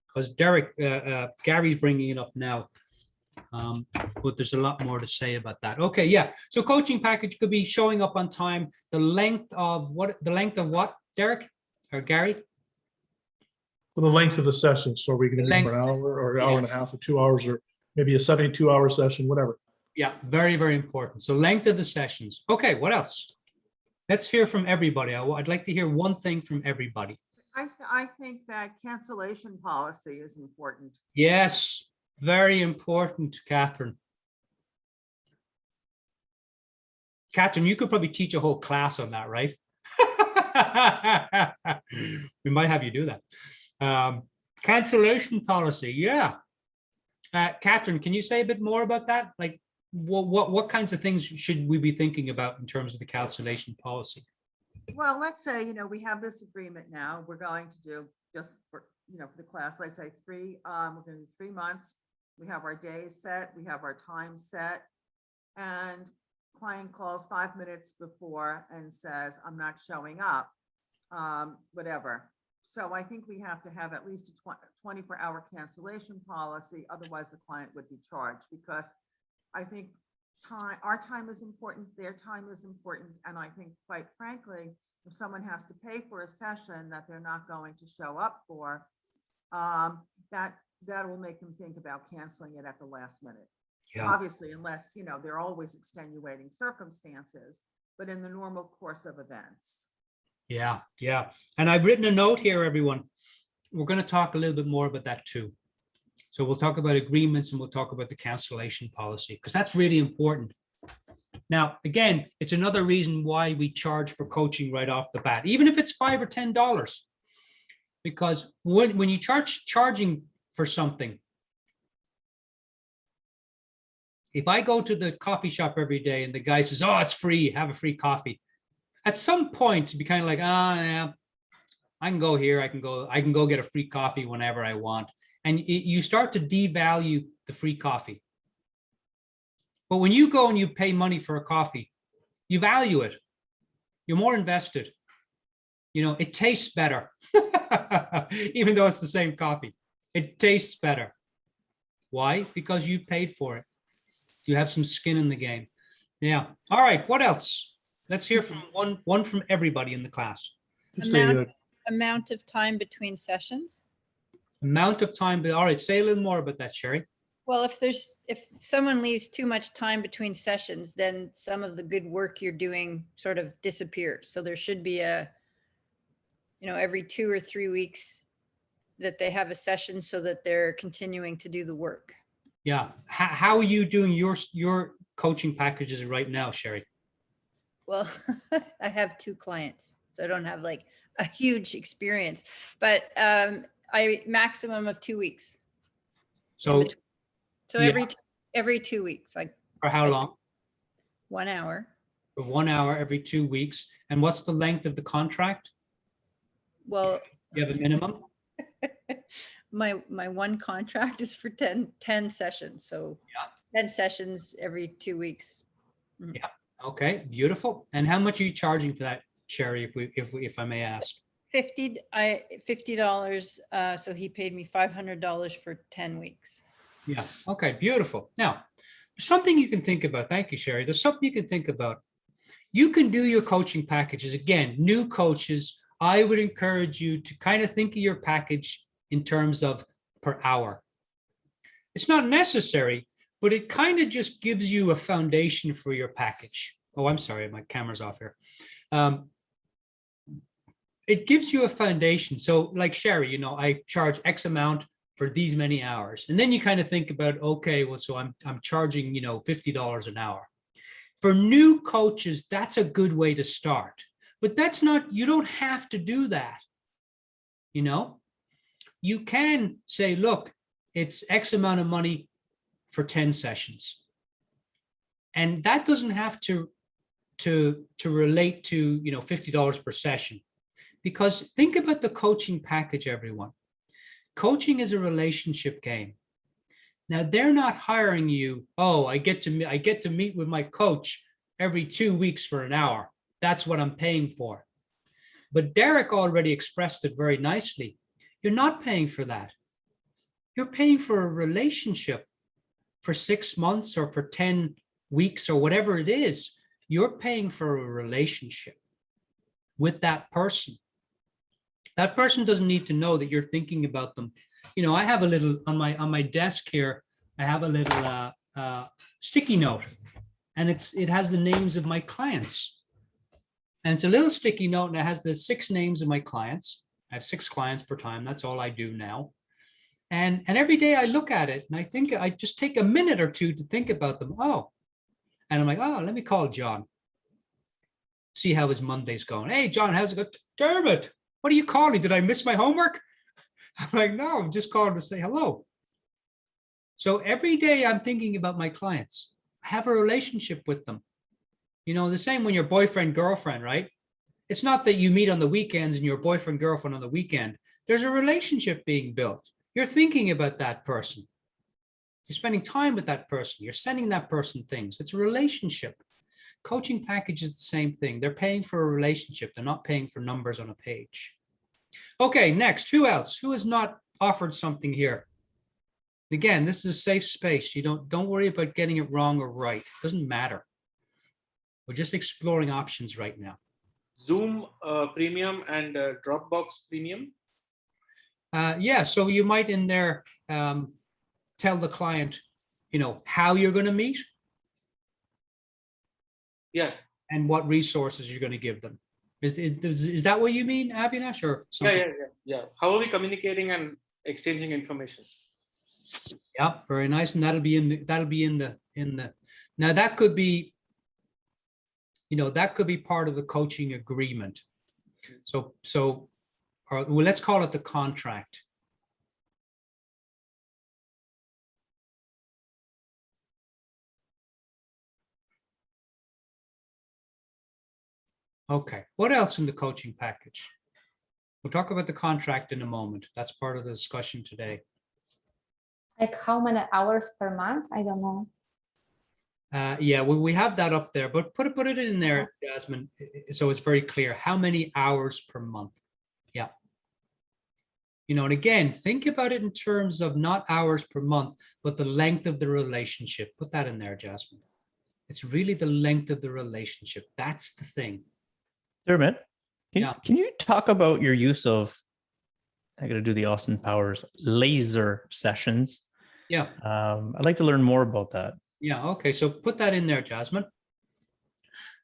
Because Gary's bringing it up now, but there's a lot more to say about that. Okay, yeah. So coaching package could be showing up on time. The length of what? Derek or Gary? Well, the length of the session. So are we going to be for an hour or an hour and a half or 2 hours, or maybe a 72-hour session, whatever? Yeah, very, very important. So length of the sessions. Okay, what else? Let's hear from everybody. I'd like to hear one thing from everybody. I think that cancellation policy is important. Yes, very important, Catherine. Catherine, you could probably teach a whole class on that, right? We might have you do that. Cancellation policy, yeah. Catherine, can you say a bit more about that? Like, what kinds of things should we be thinking about in terms of the cancellation policy? Well, let's say, we have this agreement now. We're going to do just for the class, let's say we're going to do 3 months. We have our days set, we have our time set, and client calls 5 minutes before and says, I'm not showing up, whatever. So I think we have to have at least a 24-hour cancellation policy. Otherwise, the client would be charged, because I think our time is important, their time is important. And I think, quite frankly, if someone has to pay for a session that they're not going to show up for, that will make them think about canceling it at the last minute. Yeah. Obviously, unless, there are always extenuating circumstances, but in the normal course of events. Yeah, yeah. And I've written a note here, everyone. We're going to talk a little bit more about that too. So we'll talk about agreements and we'll talk about the cancellation policy, because that's really important. Now, again, it's another reason why we charge for coaching right off the bat, even if it's $5 or $10, because when you charging for something, if I go to the coffee shop every day and the guy says, oh, it's free, have a free coffee, at some point to be kind of like, yeah, I can go here, I can go get a free coffee whenever I want. And you start to devalue the free coffee. But when you go and you pay money for a coffee, you value it. You're more invested. It tastes better, even though it's the same coffee. It tastes better. Why? Because you paid for it. You have some skin in the game. Yeah. All right. What else? Let's hear from one from everybody in the class. Amount of time between sessions. Amount of time. All right. Say a little more about that, Sherry. Well, if someone leaves too much time between sessions, then some of the good work you're doing sort of disappears. So there should be every 2 or 3 weeks that they have a session so that they're continuing to do the work. Yeah. How are you doing your coaching packages right now, Sherry? Well, I have 2 clients, so I don't have like a huge experience, but I maximum of 2 weeks. So yeah. every 2 weeks. For how long? 1 hour. For 1 hour every 2 weeks. And what's the length of the contract? Well, you have a minimum? My one contract is for 10 sessions. So yeah. 10 sessions every 2 weeks. Mm-hmm. Yeah. Okay. Beautiful. And how much are you charging for that, Sherry, if I may ask? $50. So he paid me $500 for 10 weeks. Yeah. Okay. Beautiful. Now, there's something you can think about. Thank you, Sherry. There's something you can think about. You can do your coaching packages. Again, new coaches, I would encourage you to kind of think of your package in terms of per hour. It's not necessary, but it kind of just gives you a foundation for your package. Oh, I'm sorry, my camera's off here. it gives you a foundation. So like Sherry, you know, I charge X amount for these many hours. And then you kind of think about, okay, well, so I'm charging, you know, $50 an hour. For new coaches, that's a good way to start. But that's not, you don't have to do that. You know, you can say, look, it's X amount of money for 10 sessions. And that doesn't have to relate to, you know, $50 per session. Because think about the coaching package, everyone. Coaching is a relationship game. Now they're not hiring you. Oh, I get to meet with my coach every 2 weeks for an hour. That's what I'm paying for. But Derek already expressed it very nicely. You're not paying for that. You're paying for a relationship for 6 months or for 10 weeks or whatever it is. You're paying for a relationship with that person. That person doesn't need to know that you're thinking about them. You know, I have a little on my desk here. I have a little sticky note, and it has the names of my clients. And it's a little sticky note, and it has the 6 names of my clients. I have 6 clients per time. That's all I do now. And every day I look at it, and I think I just take a minute or two to think about them. Oh, and I'm like, oh, let me call John. See how his Monday's going. Hey, John, how's it going? Dermot, what are you calling? Did I miss my homework? I'm like, no, I'm just calling to say hello. So every day I'm thinking about my clients. I have a relationship with them. You know, the same when you're boyfriend, girlfriend, right? It's not that you meet on the weekends and you're boyfriend, girlfriend on the weekend. There's a relationship being built. You're thinking about that person. You're spending time with that person. You're sending that person things. It's a relationship. Coaching package is the same thing. They're paying for a relationship. They're not paying for numbers on a page. Okay, next, who else? Who has not offered something here? Again, this is a safe space. You don't worry about getting it wrong or right. It doesn't matter. We're just exploring options right now. Zoom premium and Dropbox premium. Yeah, so you might in there tell the client, you know, how you're going to meet. Yeah. And what resources you're going to give them. Is that what you mean, Abhinash, or something? Yeah. How are we communicating and exchanging information? Yeah, very nice. And that'll be in the now that could be, you know, that could be part of the coaching agreement. So or well, let's call it the contract. Okay, what else in the coaching package? We'll talk about the contract in a moment. That's part of the discussion today. Like how many hours per month? I don't know. Yeah, we have that up there, but put it in there, Jasmine, so it's very clear. How many hours per month? Yeah. You know, and again, think about it in terms of not hours per month, but the length of the relationship. Put that in there, Jasmine. It's really the length of the relationship. That's the thing. Dermot, can you talk about your use of, I got to do the Austin Powers, laser sessions? Yeah. I'd like to learn more about that. Yeah, okay, so put that in there, Jasmine.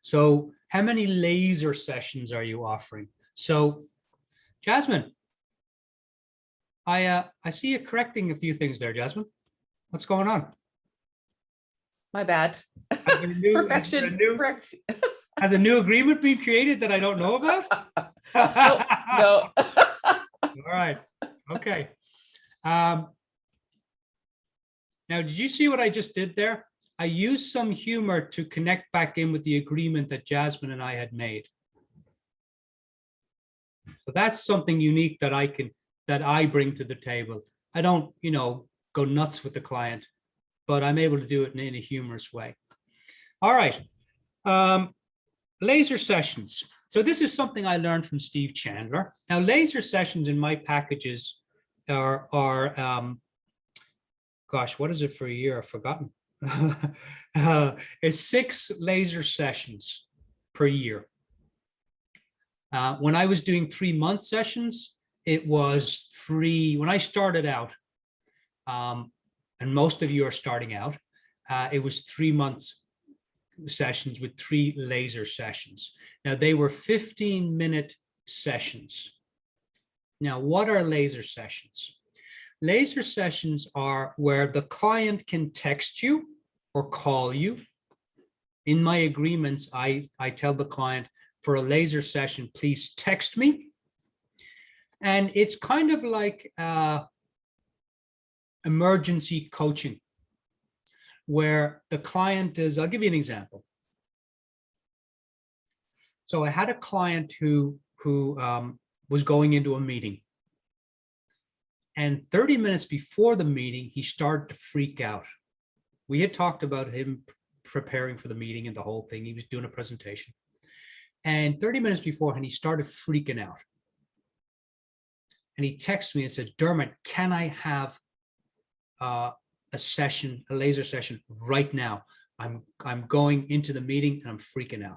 So how many laser sessions are you offering? So, Jasmine, I see you correcting a few things there, Jasmine. What's going on? My bad. Perfection. Has a new agreement been created that I don't know about? No. All right. Okay. Now, did you see what I just did there? I used some humor to connect back in with the agreement that Jasmine and I had made. So that's something unique that I bring to the table. I don't, you know, go nuts with the client, but I'm able to do it in a humorous way. All right. Laser sessions. So this is something I learned from Steve Chandler. Now, laser sessions in my packages are gosh, what is it for a year? I've forgotten. It's 6 laser sessions per year. When I was doing 3-month sessions, it was 3. When I started out, and most of you are starting out, it was 3 months sessions with 3 laser sessions. Now they were 15-minute sessions. Now, what are laser sessions? Laser sessions are where the client can text you or call you. In my agreements, I tell the client, for a laser session, please text me. And it's kind of like emergency coaching, where the client is, I'll give you an example. So I had a client who was going into a meeting. And 30 minutes before the meeting, he started to freak out. We had talked about him preparing for the meeting and the whole thing. He was doing a presentation. And 30 minutes beforehand, he started freaking out. And he texted me and said, Dermot, can I have a session, a laser session right now? I'm going into the meeting and I'm freaking out.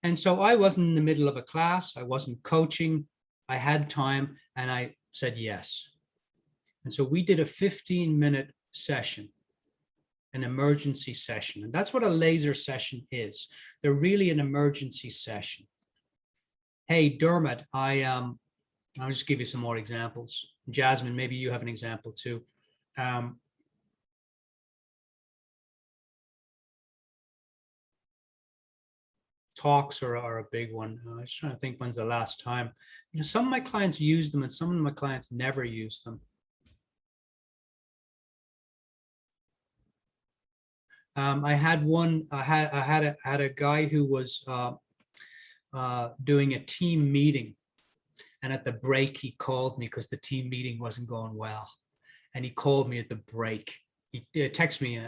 And so I wasn't in the middle of a class. I wasn't coaching. I had time and I said yes. And so we did a 15-minute session, an emergency session. And that's what a laser session is. They're really an emergency session. Hey, Dermot, I'll just give you some more examples. Jasmine, maybe you have an example too. Talks are a big one. I'm just trying to think when's the last time. You know, some of my clients use them and some of my clients never use them. I had a guy who was doing a team meeting, and at the break he called me because the team meeting wasn't going well, and he called me at the break. He texted me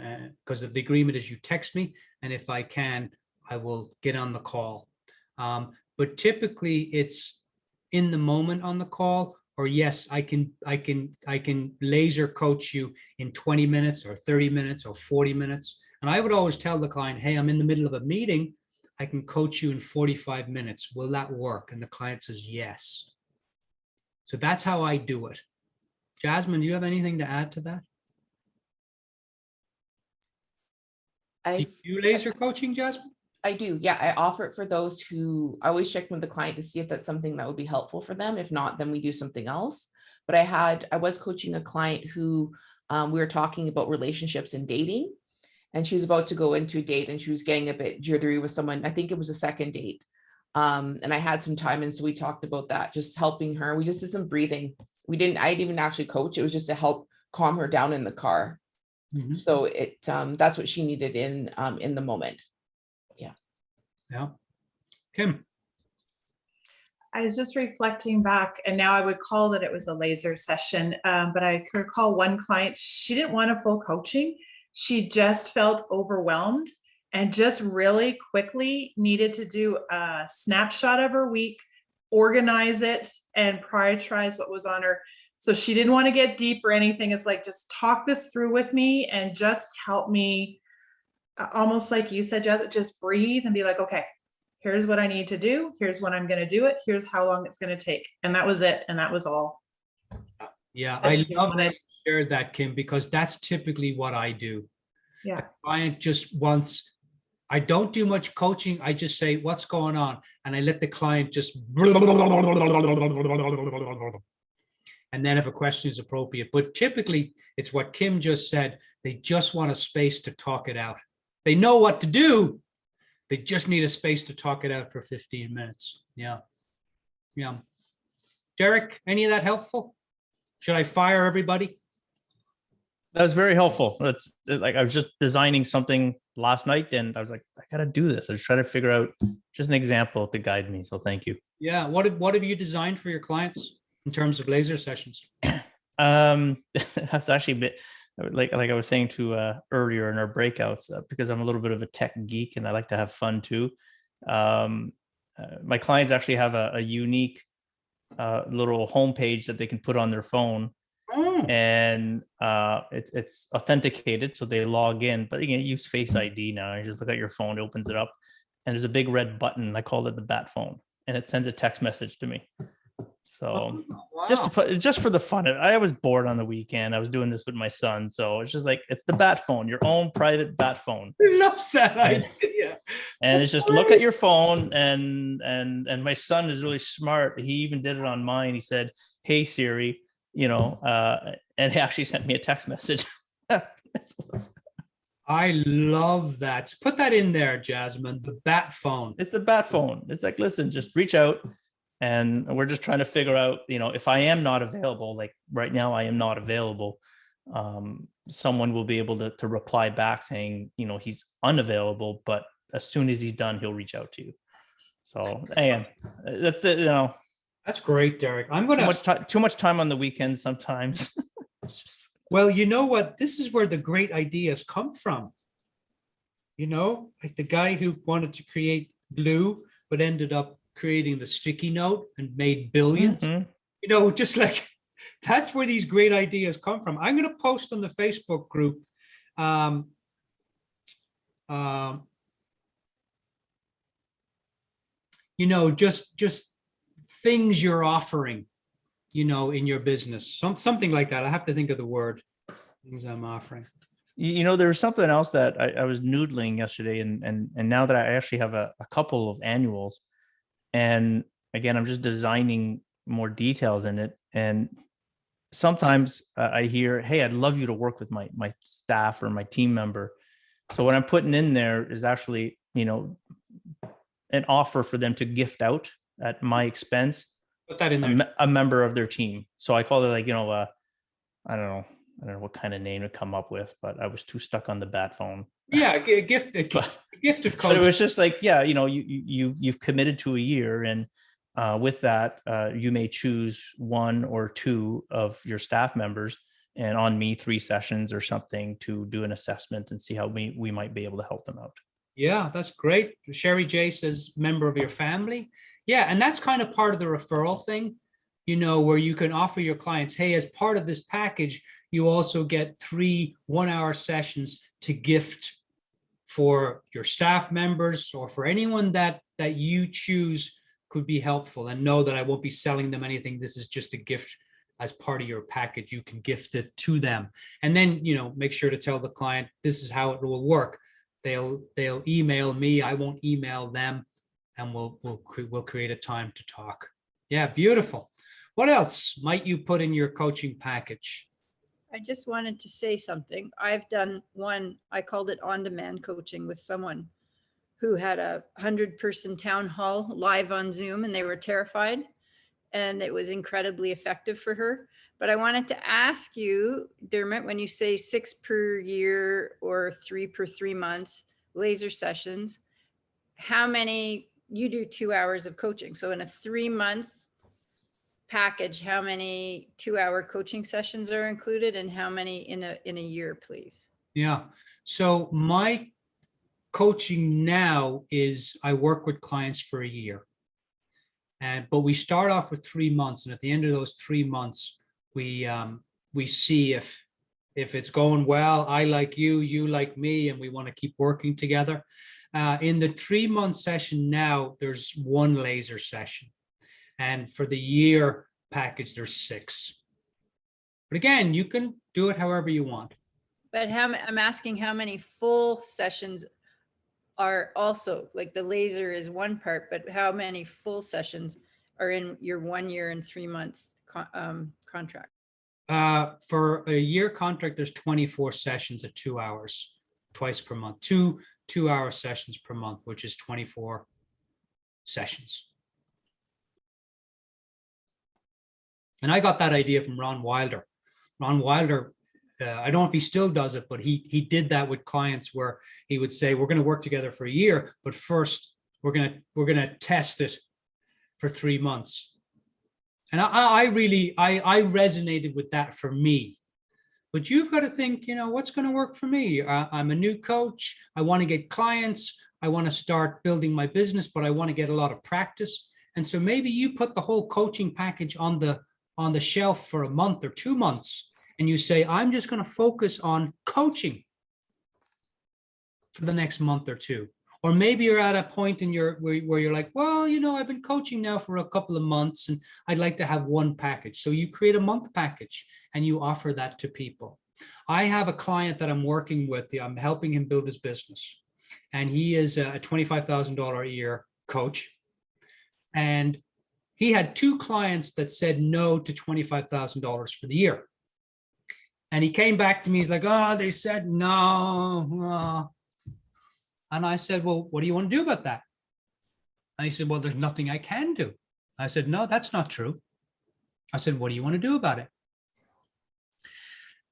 because the agreement is you text me, and if I can, I will get on the call. But typically it's in the moment on the call, or yes, I can laser coach you in 20 minutes or 30 minutes or 40 minutes. And I would always tell the client, hey, I'm in the middle of a meeting. I can coach you in 45 minutes. Will that work? And the client says, yes. So that's how I do it. Jasmine, do you have anything to add to that? Do you do laser coaching, Jasmine? I do. Yeah, I offer it for those who, I always check with the client to see if that's something that would be helpful for them. If not, then we do something else. But I was coaching a client who we were talking about relationships and dating, and she was about to go into a date and she was getting a bit jittery with someone. I think it was a second date. And I had some time. And so we talked about that, just helping her. We just did some breathing. I didn't even actually coach. It was just to help calm her down in the car. Mm-hmm. So that's what she needed in the moment. Yeah. Kim. I was just reflecting back, and now I would call that it was a laser session, but I could recall one client, she didn't want a full coaching. She just felt overwhelmed and just really quickly needed to do a snapshot of her week, organize it, and prioritize what was on her. So she didn't want to get deep or anything. It's like, just talk this through with me and just help me. Almost like you said, just breathe and be like, okay, here's what I need to do. Here's when I'm going to do it. Here's how long it's going to take. And that was it. And that was all. Yeah, I love that you shared that, Kim, because that's typically what I do. Yeah. The client just wants, I don't do much coaching. I just say, what's going on? And I let the client just, and then if a question is appropriate, but typically it's what Kim just said. They just want a space to talk it out. They know what to do. They just need a space to talk it out for 15 minutes. Yeah. Yeah. Derek, any of that helpful? Should I fire everybody? That was very helpful. That's like, I was just designing something last night and I was like, I got to do this. I was trying to figure out just an example to guide me. So thank you. Yeah. What have you designed for your clients in terms of laser sessions? That's actually a bit, like I was saying to earlier in our breakouts, because I'm a little bit of a tech geek and I like to have fun too. My clients actually have a unique little homepage that they can put on their phone, and it's authenticated, so they log in. But you can use Face ID now. You just look at your phone, it opens it up, and there's a big red button. I call it the bat phone, and it sends a text message to me. So Wow. just for the fun, I was bored on the weekend. I was doing this with my son, so it's just like it's the bat phone, your own private bat phone. Love that And- idea. And it's just look at your phone, and my son is really smart. He even did it on mine. He said, "Hey Siri," and he actually sent me a text message. I love that. Put that in there, Jasmine. The bat phone. It's the bat phone. It's like, listen, just reach out, and we're just trying to figure out, if I am not available, like right now, I am not available. Someone will be able to reply back saying, he's unavailable, but as soon as he's done, he'll reach out to you. So, that's That's great, Derek. I'm gonna too much time on the weekend sometimes. Well, you know what? This is where the great ideas come from. Like the guy who wanted to create glue, but ended up creating the sticky note and made billions. Mm-hmm. Just like that's where these great ideas come from. I'm going to post on the Facebook group. Just things you're offering, in your business, something like that. I have to think of the word. Things I'm offering. There was something else that I was noodling yesterday, and now that I actually have a couple of annuals, and again, I'm just designing more details in it. And sometimes I hear, "Hey, I'd love you to work with my staff or my team member." So what I'm putting in there is actually, an offer for them to gift out at my expense. Put that in there. A member of their team. So I call it like, I don't know what kind of name to come up with, but I was too stuck on the bat phone. Yeah, a gift of coaching. But it was just like, you've committed to a year, and with that, you may choose one or two of your staff members, and on me 3 sessions or something to do an assessment and see how we might be able to help them out. Yeah, that's great. Sherry J says member of your family. Yeah, and that's kind of part of the referral thing, where you can offer your clients, hey, as part of this package, you also get 3 one-hour sessions to gift for your staff members or for anyone that you choose could be helpful, and know that I won't be selling them anything. This is just a gift as part of your package. You can gift it to them. And then, make sure to tell the client, this is how it will work. They'll email me. I won't email them, and we'll create a time to talk. Yeah, beautiful. What else might you put in your coaching package? I just wanted to say something. I've done one, I called it on-demand coaching with someone who had a 100-person town hall live on Zoom, and they were terrified, and it was incredibly effective for her. But I wanted to ask you, Dermot, when you say 6 per year or 3 per 3 months laser sessions, how many, you do 2 hours of coaching. So in a 3-month package, how many 2-hour coaching sessions are included, and how many in a year, please? Yeah. So my coaching now is I work with clients for a year. But we start off with 3 months, and at the end of those 3 months, we see if it's going well. I like you, you like me, and we want to keep working together. In the 3-month session now, there's 1 laser session, and for the year package, there's 6. But again, you can do it however you want. But I'm asking how many full sessions are also, like the laser is one part, but how many full sessions are in your 1 year and 3 months contract? For a year contract, there's 24 sessions at 2 hours, twice per month, 2 2-hour sessions per month, which is 24 sessions. And I got that idea from Ron Wilder. Ron Wilder, I don't know if he still does it, but he did that with clients where he would say, we're going to work together for a year, but first we're going to test it for 3 months. And I resonated with that for me. But you've got to think, what's going to work for me? I'm a new coach. I want to get clients. I want to start building my business, but I want to get a lot of practice. And so maybe you put the whole coaching package on the shelf for a month or 2 months, and you say, I'm just going to focus on coaching for the next month or 2. Or maybe you're at a point in your where you're like, well, you know, I've been coaching now for a couple of months and I'd like to have one package. So you create a month package and you offer that to people. I have a client that I'm working with. I'm helping him build his business. And he is a $25,000 a year coach. And he had 2 clients that said no to $25,000 for the year. And he came back to me, he's like, oh, they said no. And I said, well, what do you want to do about that? And he said, well, there's nothing I can do. I said, no, that's not true. I said, what do you want to do about it?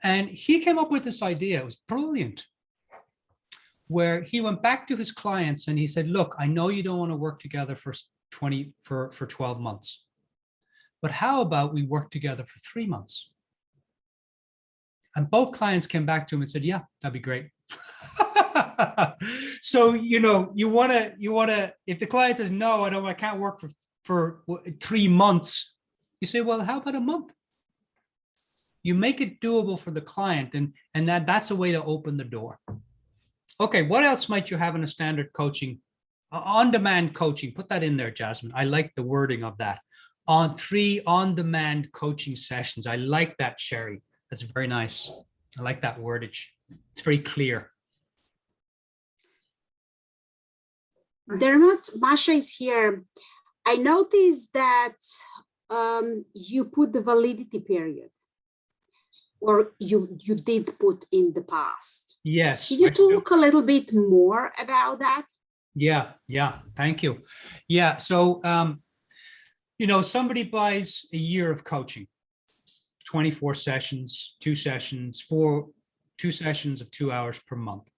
And he came up with this idea. It was brilliant, where he went back to his clients and he said, look, I know you don't want to work together for 12 months, but how about we work together for 3 months? And both clients came back to him and said, yeah, that'd be great. So, you know, you want to, if the client says, no, I can't work for 3 months, you say, well, how about a month? You make it doable for the client, and that's a way to open the door. Okay, what else might you have in a standard coaching? On-demand coaching, put that in there, Jasmine. I like the wording of that. 3 on-demand coaching sessions. I like that, Sherry. That's very nice. I like that wordage. It's very clear. Dermot, Masha is here. I noticed that you put the validity period, or you did put in the past. Yes. Can you talk a little bit more about that? Yeah, thank you. Yeah, so, you know, somebody buys a year of coaching, 24 sessions, 2 sessions, 2 sessions of 2 hours per month.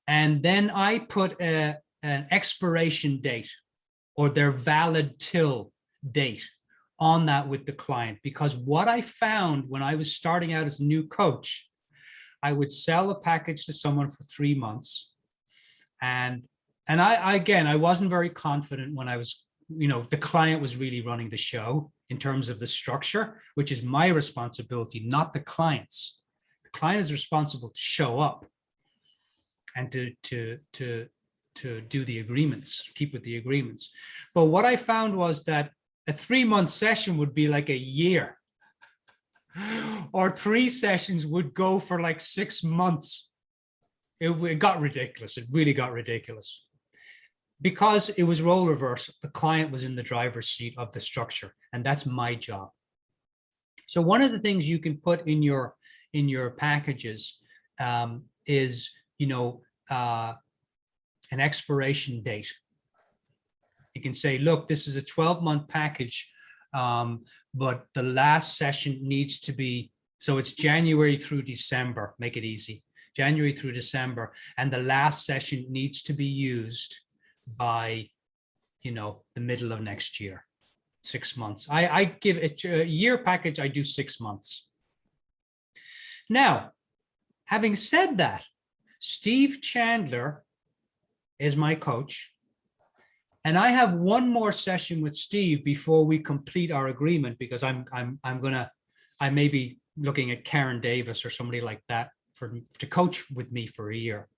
And then I put an expiration date or their valid till date on that with the client, because what I found when I was starting out as a new coach, I would sell a package to someone for 3 months. And I wasn't very confident when I was, you know, the client was really running the show in terms of the structure, which is my responsibility, not the client's. The client is responsible to show up and to do the agreements, keep with the agreements. But what I found was that a 3-month session would be like a year, or 3 sessions would go for like 6 months. It got ridiculous. It really got ridiculous. Because it was role reversal, the client was in the driver's seat of the structure, and that's my job. So one of the things you can put in your packages is, you know, an expiration date. You can say, look, this is a 12-month package, but the last session needs to be, so it's January through December, make it easy, January through December, and the last session needs to be used by, you know, the middle of next year, 6 months. I give it a year package, I do 6 months. Now, having said that, Steve Chandler is my coach, and I have one more session with Steve before we complete our agreement, because I may be looking at Karen Davis or somebody like that to coach with me for a year.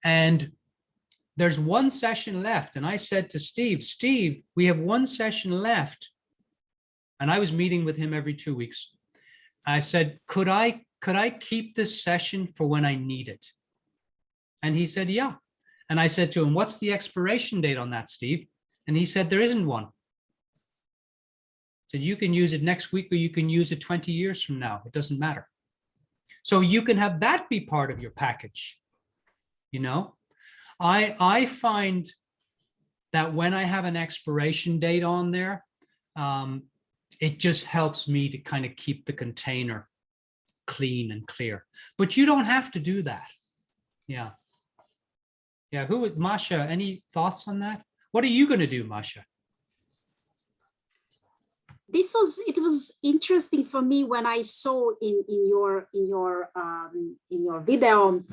And there's one session left. And I said to Steve, we have one session left. And I was meeting with him every 2 weeks. I said, could I keep this session for when I need it? And he said, yeah. And I said to him, what's the expiration date on that, Steve? And he said, there isn't one. I said, you can use it next week, or you can use it 20 years from now. It doesn't matter. So you can have that be part of your package. You know, I find that when I have an expiration date on there, it just helps me to kind of keep the container clean and clear. But you don't have to do that. Yeah. Yeah. Masha, any thoughts on that? What are you going to do, Masha? It was interesting for me when I saw in your video,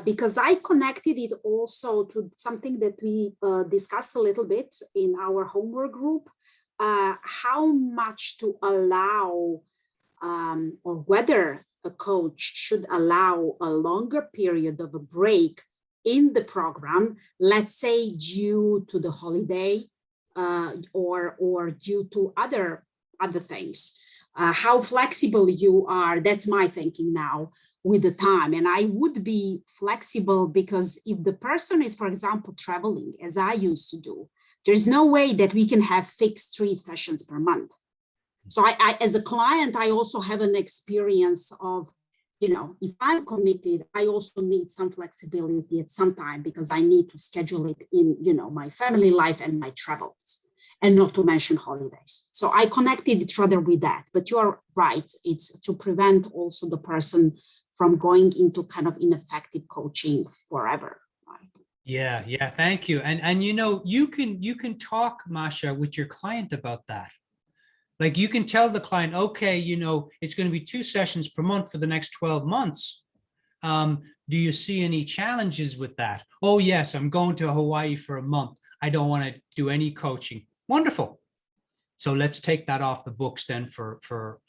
because I connected it also to something that we discussed a little bit in our homework group, how much to allow or whether a coach should allow a longer period of a break in the program, let's say due to the holiday or due to other things. How flexible you are, that's my thinking now with the time. And I would be flexible because if the person is, for example, traveling, as I used to do, there's no way that we can have fixed 3 sessions per month. So I as a client, I also have an experience of, if I'm committed, I also need some flexibility at some time because I need to schedule it in, my family life and my travels, and not to mention holidays. So I connected each other with that, but you're right. It's to prevent also the person from going into kind of ineffective coaching forever. Yeah, thank you. And you can talk, Masha, with your client about that. Like you can tell the client, okay, it's going to be 2 sessions per month for the next 12 months. Do you see any challenges with that? Oh, yes, I'm going to Hawaii for a month. I don't want to do any coaching. Wonderful. So let's take that off the books then for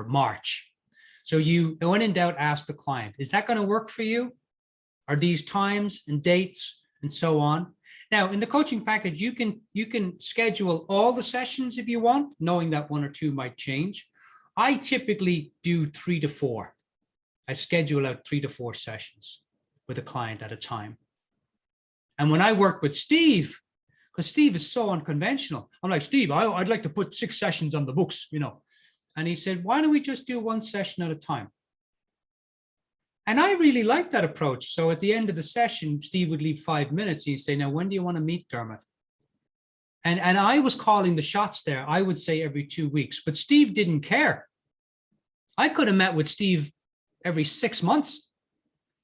March. So when in doubt, ask the client, is that going to work for you? Are these times and dates and so on? Now, in the coaching package, you can schedule all the sessions if you want, knowing that 1 or 2 might change. I typically do 3 to 4. I schedule out 3 to 4 sessions with a client at a time. And when I work with Steve, because Steve is so unconventional, I'm like, Steve, I'd like to put 6 sessions on the books, And he said, why don't we just do 1 session at a time? And I really like that approach. So at the end of the session, Steve would leave 5 minutes and he'd say, now, when do you want to meet, Dermot? And I was calling the shots there. I would say every 2 weeks, but Steve didn't care. I could have met with Steve every 6 months.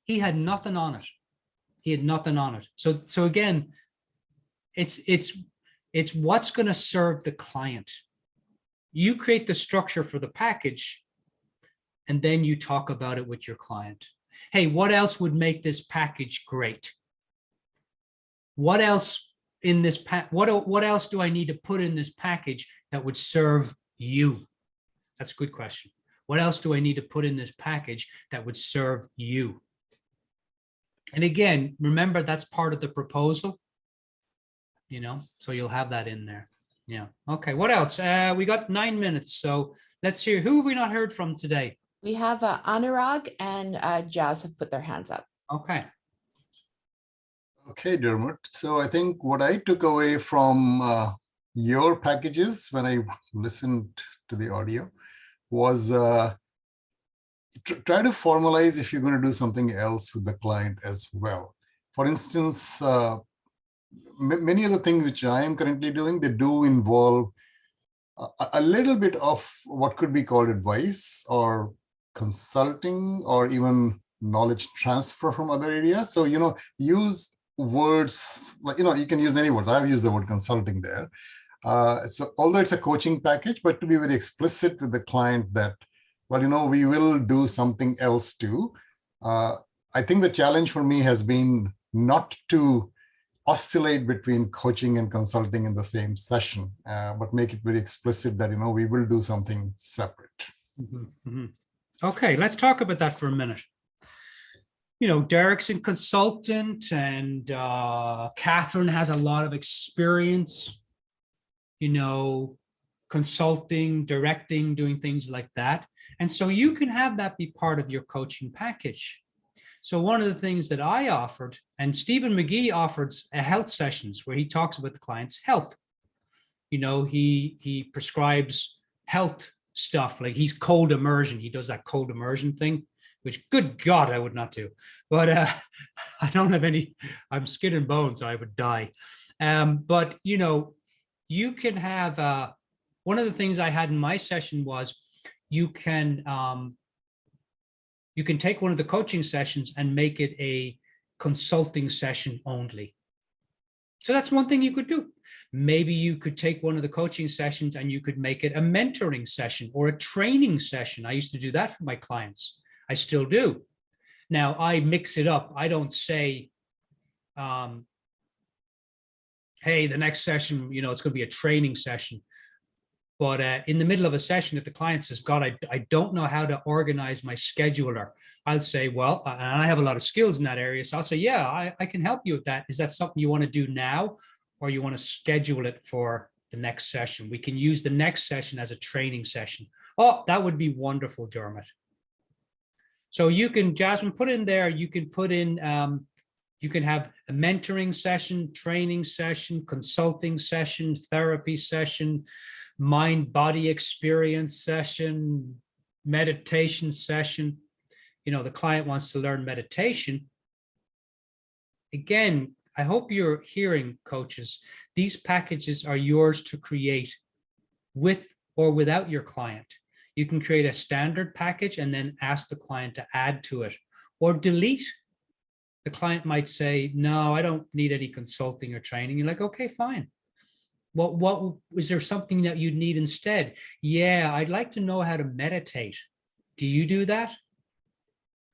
He had nothing on it. So again, it's what's going to serve the client. You create the structure for the package, and then you talk about it with your client. Hey, what else would make this package great? What else in this what else do I need to put in this package that would serve you? That's a good question. What else do I need to put in this package that would serve you? And again, remember that's part of the proposal, so you'll have that in there. Yeah. Okay. What else? We got 9 minutes. So let's hear, who have we not heard from today? We have Anurag and Jazz have put their hands up. Okay. Okay, Dermot. So I think what I took away from your packages when I listened to the audio was try to formalize if you're going to do something else with the client as well. For instance, many of the things which I am currently doing, they do involve a little bit of what could be called advice or consulting or even knowledge transfer from other areas. So, use words like, you can use any words. I've used the word consulting there. So although it's a coaching package, but to be very explicit with the client that, well, we will do something else too. I think the challenge for me has been not to oscillate between coaching and consulting in the same session, but make it very explicit that, we will do something separate. Mm-hmm, mm-hmm. Okay, let's talk about that for a minute. Derek's a consultant and Catherine has a lot of experience, consulting, directing, doing things like that. And so you can have that be part of your coaching package. So one of the things that I offered, and Stephen McGee offered a health sessions where he talks about the client's health. He prescribes health stuff, like he's cold immersion. He does that cold immersion thing, which good God, I would not do. But I don't have any, I'm skin and bones, so I would die. But, you can have, one of the things I had in my session was you can take one of the coaching sessions and make it a consulting session only. So that's one thing you could do. Maybe you could take one of the coaching sessions and you could make it a mentoring session or a training session. I used to do that for my clients. I still do. Now I mix it up. I don't say, hey, the next session, it's going to be a training session. But in the middle of a session, if the client says, God, I don't know how to organize my scheduler, I'll say, well, and I have a lot of skills in that area. So I'll say, yeah, I can help you with that. Is that something you want to do now, or you want to schedule it for the next session? We can use the next session as a training session. Oh, that would be wonderful, Dermot. So you can, Jasmine, put in there, you can put in, you can have a mentoring session, training session, consulting session, therapy session, mind-body experience session, meditation session. You know, the client wants to learn meditation. Again, I hope you're hearing, coaches, these packages are yours to create with or without your client. You can create a standard package and then ask the client to add to it or delete. The client might say, no, I don't need any consulting or training. You're like, okay, fine. What is there something that you need instead? Yeah, I'd like to know how to meditate. Do you do that?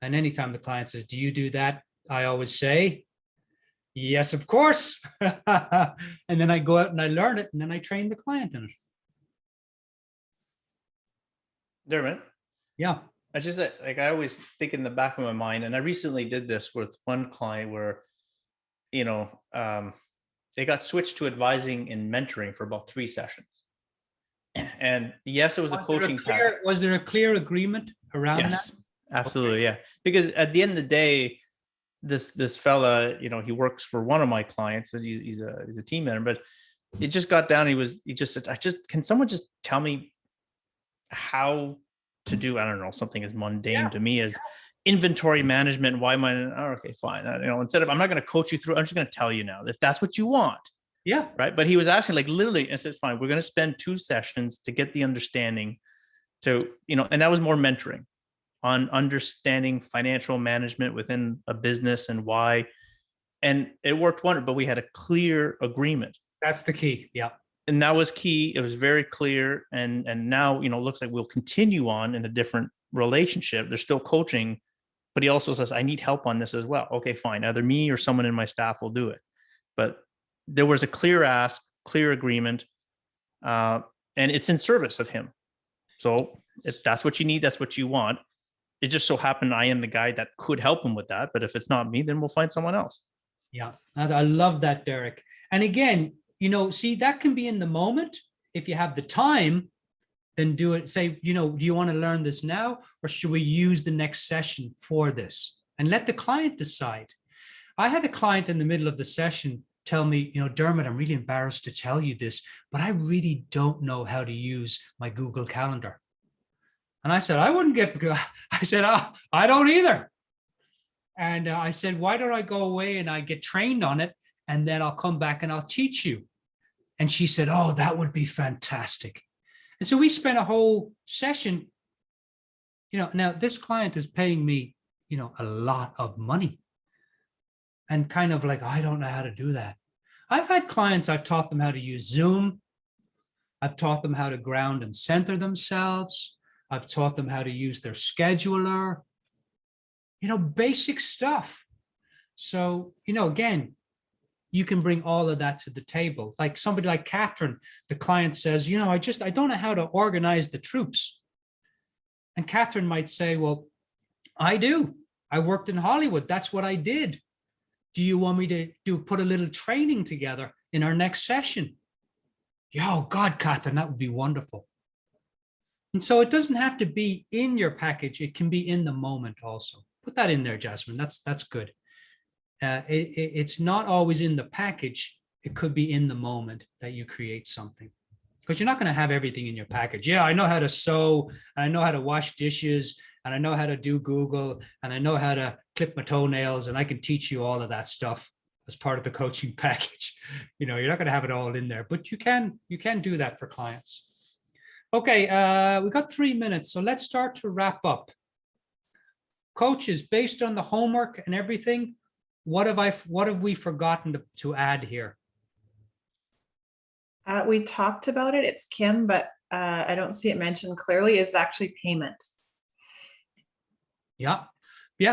And anytime the client says, do you do that? I always say, yes, of course. And then I go out and I learn it, and then I train the client in it. Dermot? Yeah. I just like, I always think in the back of my mind, and I recently did this with one client where, you know, they got switched to advising and mentoring for about 3 sessions. And yes, it was a coaching path. Was there a clear agreement around that? Yes, absolutely. Yeah. Because at the end of the day, this fella, you know, he works for one of my clients, and he's a team member, but it just got down. He just said, can someone just tell me how to do, I don't know, something as mundane to me as inventory management? Why am I, oh, okay, fine. You know, instead of, I'm not going to coach you through, I'm just going to tell you now if that's what you want. Yeah. Right. But he was asking, like, literally, I said, fine, we're going to spend 2 sessions to get the understanding to, you know, and that was more mentoring on understanding financial management within a business and why. And it worked wonderful, but we had a clear agreement. That's the key. Yeah. And that was key. It was very clear. And now, you know, it looks like we'll continue on in a different relationship. They're still coaching, but he also says, I need help on this as well. Okay, fine. Either me or someone in my staff will do it. But there was a clear ask, clear agreement, and it's in service of him. So if that's what you need, that's what you want. It just so happened I am the guy that could help him with that. But if it's not me, then we'll find someone else. Yeah, I love that, Derek. And again, you know, see, that can be in the moment. If you have the time, then do it. Say, you know, do you want to learn this now, or should we use the next session for this? And let the client decide. I had a client in the middle of the session tell me, you know, Dermot, I'm really embarrassed to tell you this, but I really don't know how to use my Google Calendar. And I said, I said, I don't either. And I said, why don't I go away and I get trained on it, and then I'll come back and I'll teach you. And she said, oh, that would be fantastic. And so we spent a whole session, you know, now this client is paying me, you know, a lot of money. And kind of like, I don't know how to do that. I've had clients, I've taught them how to use Zoom. I've taught them how to ground and center themselves. I've taught them how to use their scheduler, you know, basic stuff. So, you know, again, you can bring all of that to the table. Like somebody like Catherine, the client says, you know, I don't know how to organize the troops. And Catherine might say, well, I do. I worked in Hollywood. That's what I did. Do you want me to put a little training together in our next session? Yeah, oh God, Catherine, that would be wonderful. And so it doesn't have to be in your package. It can be in the moment also. Put that in there, Jasmine. That's good. It's not always in the package. It could be in the moment that you create something, because you're not going to have everything in your package. Yeah, I know how to sew, and I know how to wash dishes, and I know how to do Google, and I know how to clip my toenails, and I can teach you all of that stuff as part of the coaching package. You know, you're not going to have it all in there, but you can do that for clients. Okay, we got 3 minutes, so let's start to wrap up. Coaches, based on the homework and everything, what have we forgotten to add here? We talked about it. It's Kim, but I don't see it mentioned clearly. Is actually payment. Yeah,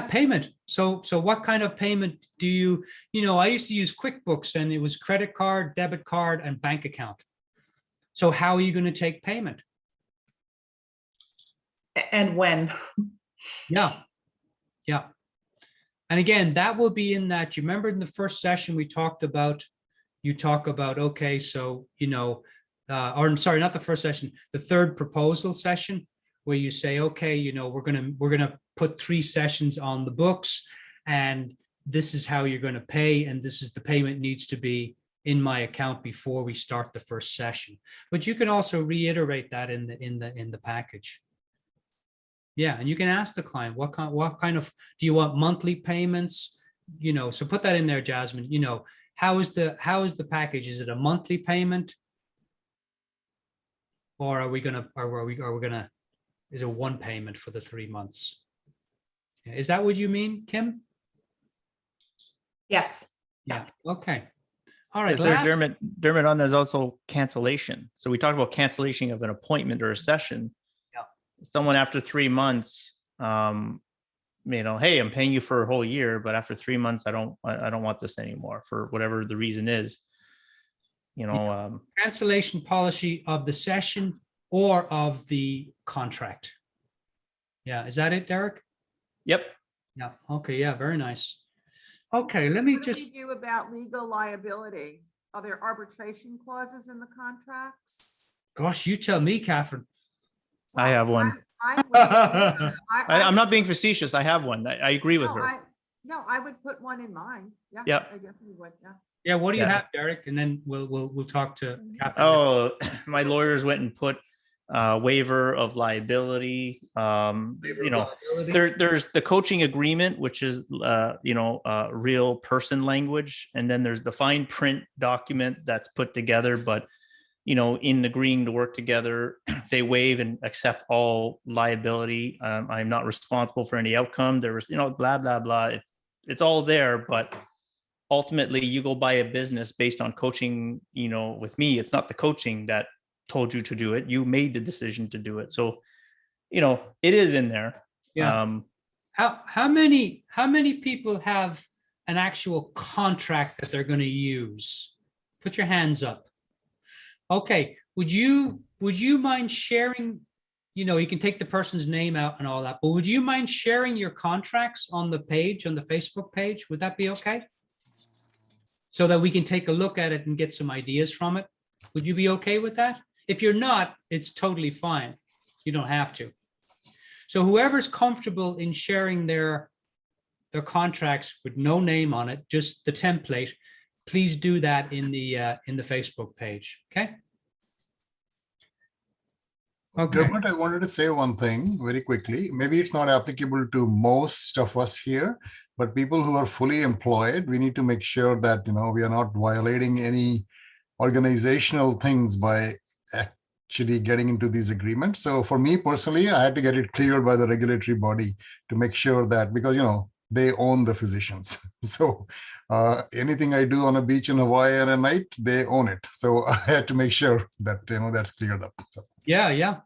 payment. So what kind of payment do you know, I used to use QuickBooks, and it was credit card, debit card, and bank account. So how are you going to take payment? And when? Yeah. Yeah. And again, that will be in that, you remember in the first session, we talked about, you talk about, okay, so, you know, or I'm sorry, not the first session, the third proposal session, where you say, okay, you know, we're gonna put 3 sessions on the books, and this is how you're going to pay, and this is the payment needs to be in my account before we start the first session. But you can also reiterate that in the package. Yeah, and you can ask the client what kind of, do you want monthly payments? You know, so put that in there, Jasmine. You know, how is the package? Is it a monthly payment, or are we gonna is it one payment for the 3 months? Is that what you mean, Kim? Yes. Yeah. Okay. All right. So Dermot, on there's also cancellation. So we talked about cancellation of an appointment or a session. Yeah. Someone after 3 months, you know, hey, I'm paying you for a whole year, but after 3 months, I don't want this anymore for whatever the reason is. You know, cancellation policy of the session or of the contract. Yeah. Is that it, Derek? Yep. Yeah. Okay. Yeah. Very nice. Okay. Let me What do just. we do about legal liability? Are there arbitration clauses in the contracts? Gosh, you tell me, Catherine. I have one. I'm not being facetious. I have one. I agree with her. I would put one in mine. Yeah. Yep. I definitely would. Yeah. Yeah. What do you Yeah. have, Derek? And then we'll talk to Catherine. Oh, my lawyers went and put waiver of liability. You know, there's the coaching agreement, which is you know, real person language, and then there's the fine print document that's put together. But you know, in agreeing to work together, they waive and accept all liability. I'm not responsible for any outcome. There was, you know, blah blah blah. It's all there, but ultimately you go buy a business based on coaching, you know, with me. It's not the coaching that told you to do it. You made the decision to do it. So, you know, it is in there. Yeah. How many people have an actual contract that they're going to use? Put your hands up. Okay. Would you mind sharing, you know, you can take the person's name out and all that, but would you mind sharing your contracts on the page, on the Facebook page? Would that be okay? So that we can take a look at it and get some ideas from it. Would you be okay with that? If you're not, it's totally fine. You don't have to. So whoever's comfortable in sharing their contracts with no name on it, just the template, please do that in the Facebook page. Okay. Okay. Dermot, I wanted to say one thing very quickly. Maybe it's not applicable to most of us here, but people who are fully employed, we need to make sure that, you know, we are not violating any organizational things by actually getting into these agreements. So for me personally, I had to get it cleared by the regulatory body to make sure that, because, you know, they own the physicians. So anything I do on a beach in Hawaii at night, they own it. So I had to make sure that, you know, that's cleared up. So. Yeah.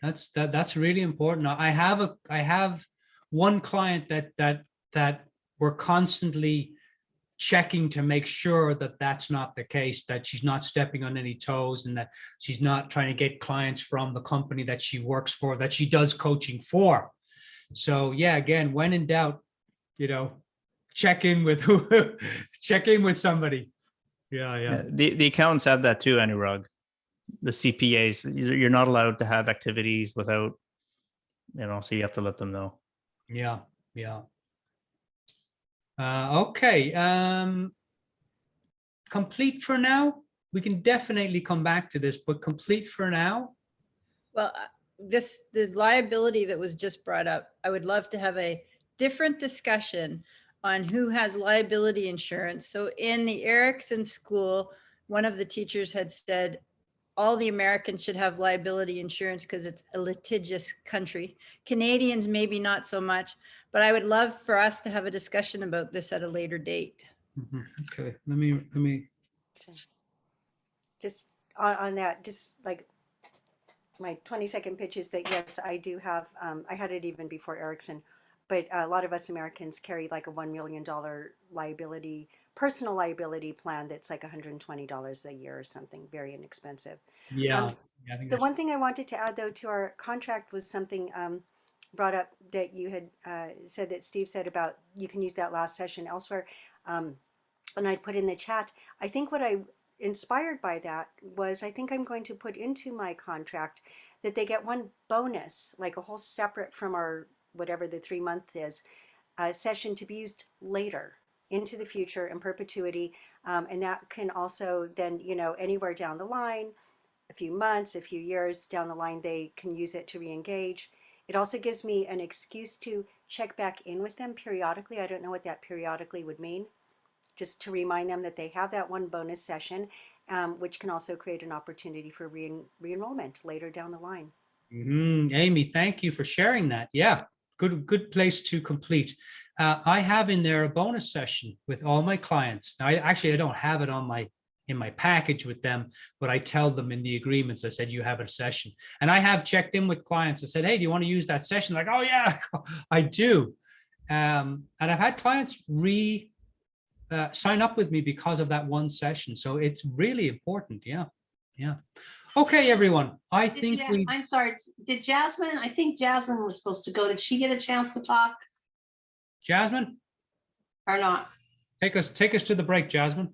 That's really important. I have one client that we're constantly checking to make sure that that's not the case, that she's not stepping on any toes, and that she's not trying to get clients from the company that she works for, that she does coaching for. So yeah, again, when in doubt, you know, check in with somebody. Yeah. The accountants have that too, Anurag. The CPAs, you're not allowed to have activities without, you know, so you have to let them know. Yeah. Okay. Complete for now. We can definitely come back to this, but complete for now. Well, the liability that was just brought up, I would love to have a different discussion on who has liability insurance. So in the Erickson school, one of the teachers had said, all the Americans should have liability insurance because it's a litigious country. Canadians, maybe not so much, but I would love for us to have a discussion about this at a later date. Okay, let me. Just on that, just like my 20-second pitch is that yes, I do have, I had it even before Erickson, but a lot of us Americans carry like a $1 million liability personal liability plan that's like $120 a year or something, very inexpensive. Yeah. I think The that's one thing I wanted to add, though, to our contract was something brought up that you had said, that Steve said about you can use that last session elsewhere. And I put in the chat, I think what I inspired by that was, I think I'm going to put into my contract that they get one bonus, like a whole separate from our, whatever the 3-month is, session to be used later into the future in perpetuity. And that can also then, you know, anywhere down the line, a few months, a few years down the line, they can use it to re-engage. It also gives me an excuse to check back in with them periodically. I don't know what that periodically would mean. Just to remind them that they have that one bonus session, which can also create an opportunity for re-enrollment later down the line. Amy, thank you for sharing that. Yeah, good place to complete. I have in there a bonus session with all my clients. Now, I don't have it on in my package with them, but I tell them in the agreements, I said, you have a session. And I have checked in with clients and said, hey, do you want to use that session? Like, oh yeah, I do. And I've had clients sign up with me because of that one session. So it's really important. Yeah. Okay, everyone. I'm sorry. Did Jasmine? I think Jasmine was supposed to go. Did she get a chance to talk Jasmine, or not? take us to the break, Jasmine.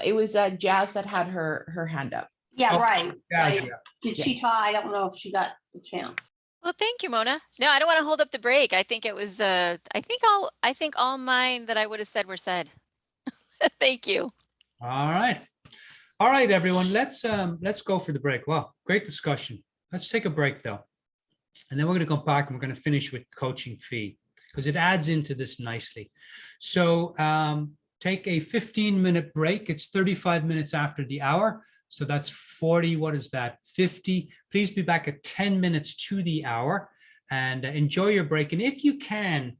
It was Jazz that had her hand up. Yeah, Oh, right. Jazz, Right. yeah. Did she talk? I don't know if she got the chance. Well, thank you, Mona. No, I don't want to hold up the break. I think it was I think all mine that I would have said were said. Thank you. All right, everyone. Let's go for the break. Wow, great discussion. Let's take a break though, and then we're going to come back and we're going to finish with coaching fee because it adds into this nicely. So take a 15-minute break. It's 35 minutes after the hour. So that's 40. What is that? 50. Please be back at 10 minutes to the hour and enjoy your break. And if you can,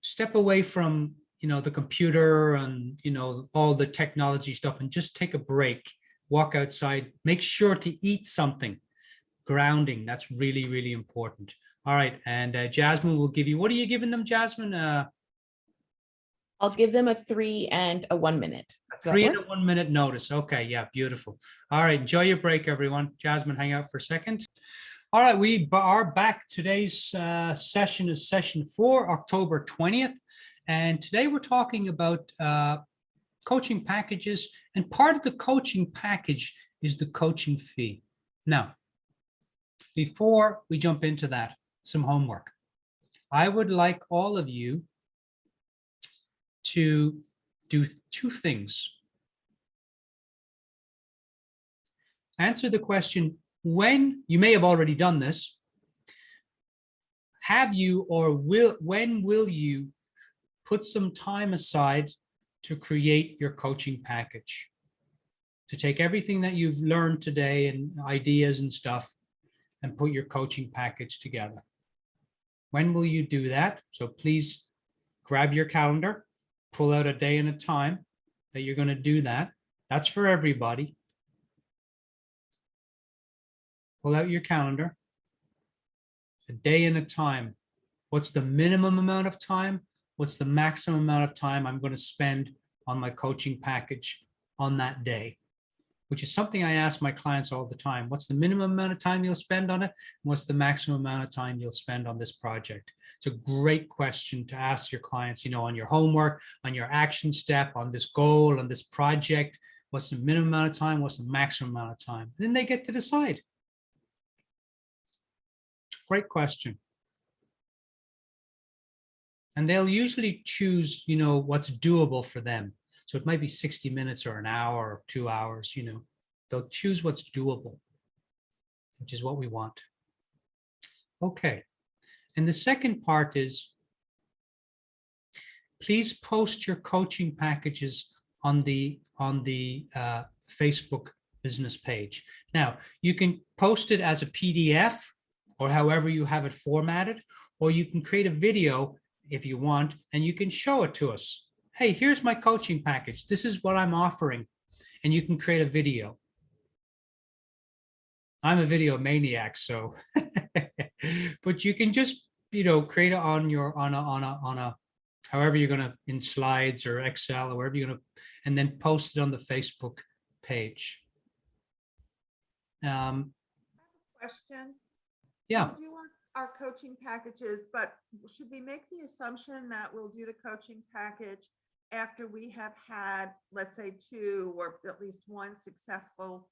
step away from the computer and all the technology stuff and just take a break, walk outside, make sure to eat something. Grounding, that's really, really important. All right, and Jasmine will give you, what are you giving them, Jasmine? I'll give them a 3 and a 1 minute. 3 and a 1 minute notice. Okay, yeah, beautiful. All right, enjoy your break, everyone. Jasmine, hang out for a second. All right, we are back. Today's session is session 4, October 20th. And today we're talking about coaching packages. And part of the coaching package is the coaching fee. Now, before we jump into that, some homework. I would like all of you to do 2 things. Answer the question, when, you may have already done this, have you or when will you put some time aside to create your coaching package? To take everything that you've learned today and ideas and stuff and put your coaching package together. When will you do that? So please grab your calendar, pull out a day and a time that you're going to do that. That's for everybody. Pull out your calendar, a day and a time. What's the minimum amount of time? What's the maximum amount of time I'm going to spend on my coaching package on that day? Which is something I ask my clients all the time. What's the minimum amount of time you'll spend on it? What's the maximum amount of time you'll spend on this project? It's a great question to ask your clients, on your homework, on your action step, on this goal, on this project. What's the minimum amount of time? What's the maximum amount of time? Then they get to decide. Great question. And they'll usually choose, what's doable for them. So it might be 60 minutes or an hour or 2 hours, they'll choose what's doable, which is what we want. Okay. And the second part is, please post your coaching packages on the Facebook business page. Now, you can post it as a PDF or however you have it formatted, or you can create a video if you want, and you can show it to us. Hey, here's my coaching package. This is what I'm offering. And you can create a video. I'm a video maniac, so, but you can just, create it on however you're going to, in slides or Excel or wherever you're going to, and then post it on the Facebook page. Question. Yeah. We'll do our coaching packages, but should we make the assumption that we'll do the coaching package after we have had, let's say, 2 or at least 1 successful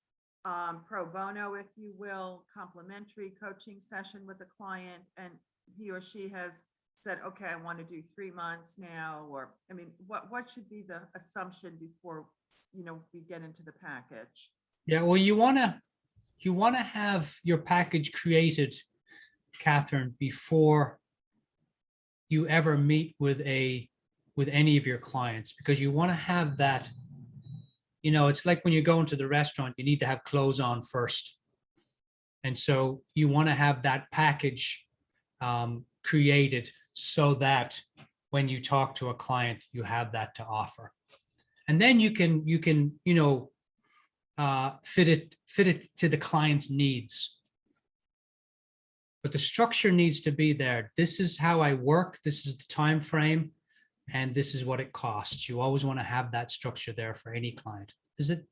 pro bono, if you will, complimentary coaching session with a client, and he or she has said, okay, I want to do 3 months now, or, I mean, what should be the assumption before, you know, we get into the package? Yeah, well, you want to have your package created, Catherine, before you ever meet with any of your clients, because you want to have that, you know, it's like when you go into the restaurant, you need to have clothes on first. And so you want to have that package created so that when you talk to a client, you have that to offer. And then you can, you know, fit it to the client's needs. But the structure needs to be there. This is how I work. This is the time frame, and this is what it costs. You always want to have that structure there for any client. Is it?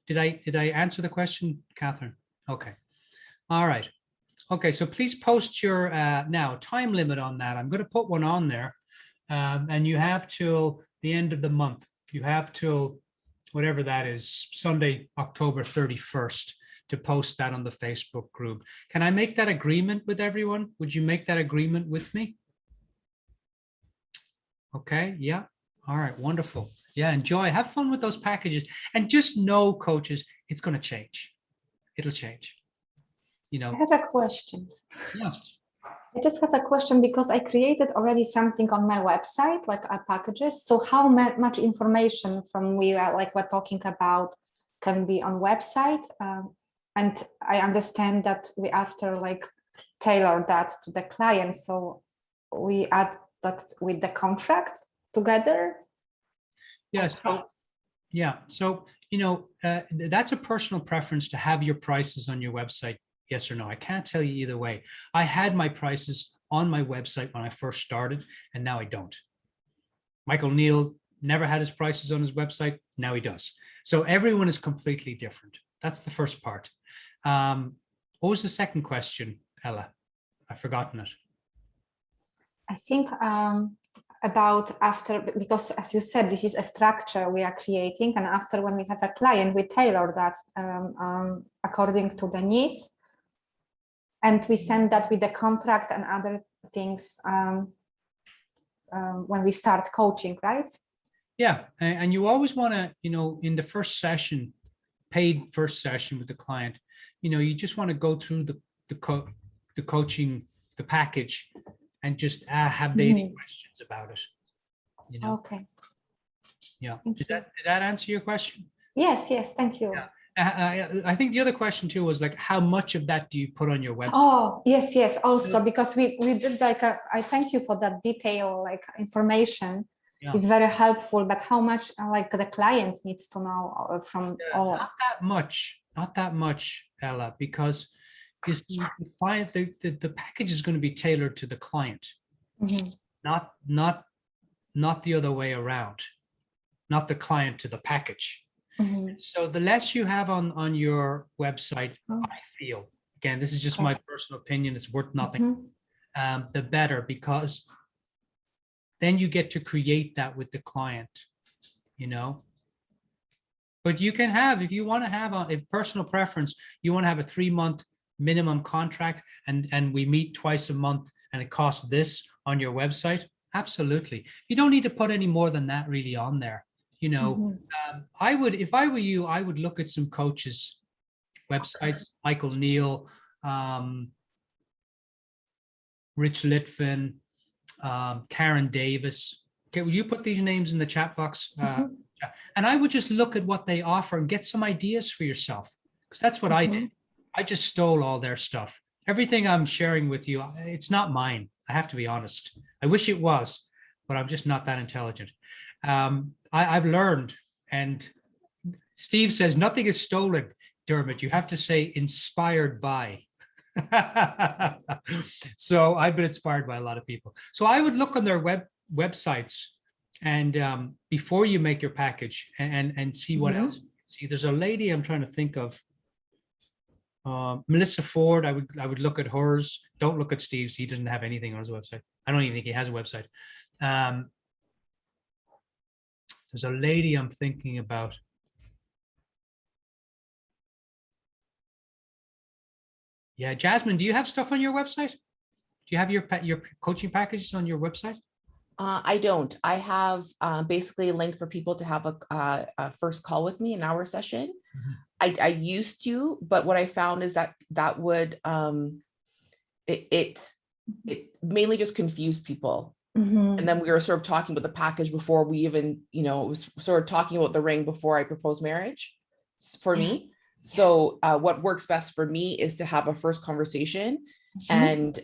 Did I answer the question, Catherine? Okay. All right. Okay. So please post your now time limit on that. I'm going to put one on there, and you have till the end of the month. You have till whatever that is, Sunday, October 31st, to post that on the Facebook group. Can I make that agreement with everyone? Would you make that agreement with me? Okay, yeah. All right, wonderful. Yeah, enjoy, have fun with those packages, and just know, coaches, it's going to change. It'll change. You know. I have a question. Yeah. I just have a question because I created already something on my website, like packages. So how much information from we're talking about can be on website? And I understand that we after tailor that to the client. So we add that with the contract together. Yes. Yeah. So, you know, that's a personal preference to have your prices on your website. Yes or no? I can't tell you either way. I had my prices on my website when I first started, and now I don't. Michael Neal never had his prices on his website. Now he does. So everyone is completely different. That's the first part. What was the second question, Ella? I've forgotten it. I think about after, because as you said, this is a structure we are creating, and after when we have a client, we tailor that according to the needs. And we send that with the contract and other things when we start coaching, right? Yeah, and you always want to, you know, in the first session, paid first session with the client, you know, you just want to go through the coaching, the package, and just have they any questions about it? You know. Okay. Yeah. Did that answer your question? Yes. Yes. Thank you. Yeah. I think the other question too was how much of that do you put on your website? Oh, yes, yes. Also, because we did I thank you for that detail, information. Yeah. It's very helpful, but how much the client needs to know from all? Not that much, Ella, because you see, the client, the package is going to be tailored to the client, not the other way around, not the client to the package. So the less you have on your website, I feel, again, this is just my personal opinion, it's worth nothing, the better, because then you get to create that with the client, you know. But you can have, if you want to have a personal preference, you want to have a 3-month minimum contract, and we meet twice a month and it costs this on your website, absolutely. You don't need to put any more than that really on there. You know, I would, if I were you, I would look at some coaches' websites, Michael Neal, Rich Litvin, Karen Davis. Okay, will you put these names in the chat box? And I would just look at what they offer and get some ideas for yourself, because that's what I did. I just stole all their stuff. Everything I'm sharing with you, it's not mine. I have to be honest. I wish it was, but I'm just not that intelligent. I've learned, and Steve says nothing is stolen, Dermot. You have to say inspired by. So I've been inspired by a lot of people. So I would look on their websites and before you make your package and see what else. See, there's a lady I'm trying to think of. Melissa Ford, I would look at hers. Don't look at Steve's. He doesn't have anything on his website. I don't even think he has a website. There's a lady I'm thinking about. Yeah, Jasmine, do you have stuff on your website? Do you have your coaching packages on your website? I don't. I have basically a link for people to have a first call with me, an hour session. I used to, but what I found is that would it mainly just confused people. And then we were sort of talking about the package before we even, it was sort of talking about the ring before I proposed marriage for me. So what works best for me is to have a first conversation and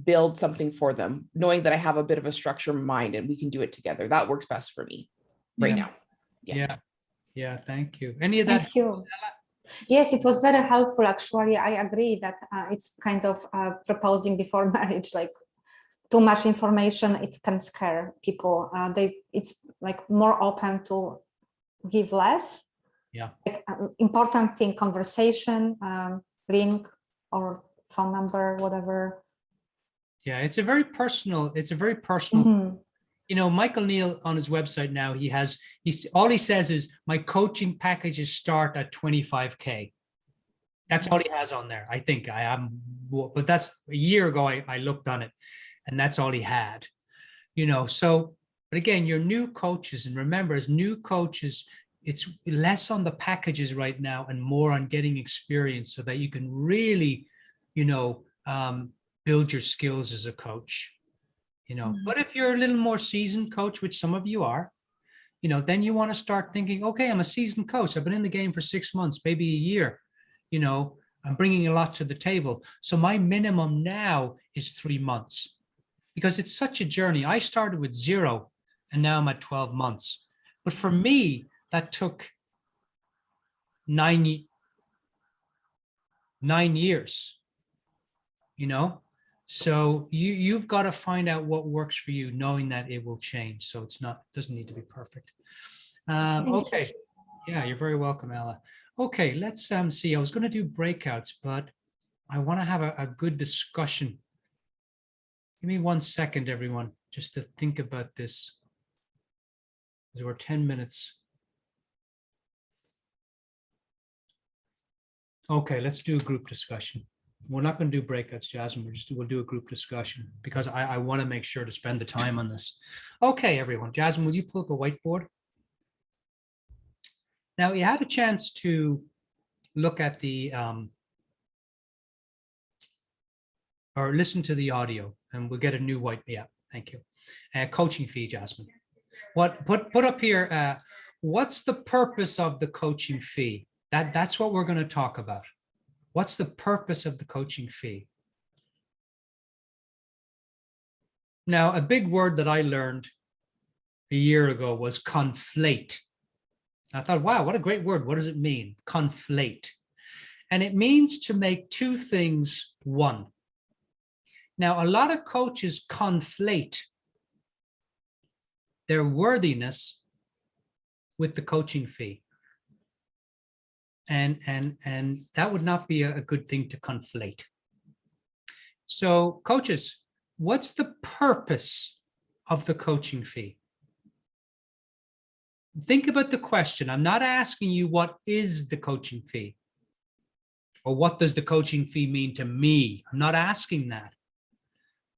build something for them, knowing that I have a bit of a structure in mind and we can do it together. That works best for me right now. Yeah, thank you. Any of that? Thank you. Yes, it was very helpful. Actually, I agree that it's kind of proposing before marriage, like too much information, it can scare people. It's like more open to give less. Yeah. Like, important thing, conversation, ring or phone number, whatever. Yeah, it's a very personal thing. Michael Neal on his website now, all he says is my coaching packages start at 25K. That's all he has on there. I think but that's a year ago I looked on it and that's all he had, so, but again, you're new coaches, and remember, as new coaches, it's less on the packages right now and more on getting experience so that you can really, build your skills as a coach. But if you're a little more seasoned coach, which some of you are, then you want to start thinking, okay, I'm a seasoned coach. I've been in the game for 6 months, maybe a year, I'm bringing a lot to the table. So my minimum now is 3 months because it's such a journey. I started with 0 and now I'm at 12 months. But for me, that took 9 years, So you've got to find out what works for you, knowing that it will change. So it doesn't need to be perfect. Okay. Yeah, you're very welcome, Ella. Okay, let's see. I was going to do breakouts, but I want to have a good discussion. Give me 1 second, everyone, just to think about this. Because we're 10 minutes. Okay, let's do a group discussion. We're not going to do breakouts, Jasmine. We'll do a group discussion because I want to make sure to spend the time on this. Okay, everyone. Jasmine, will you pull up a whiteboard? Now, you had a chance to look at or listen to the audio, and we'll get a new white. Yeah, thank you. Coaching fee, Jasmine. Put up here? What's the purpose of the coaching fee? That's what we're going to talk about. What's the purpose of the coaching fee? Now, a big word that I learned a year ago was conflate. I thought, wow, what a great word. What does it mean? Conflate. And it means to make two things one. Now, a lot of coaches conflate their worthiness with the coaching fee. And that would not be a good thing to conflate. So coaches, what's the purpose of the coaching fee? Think about the question. I'm not asking you what is the coaching fee or what does the coaching fee mean to me? I'm not asking that.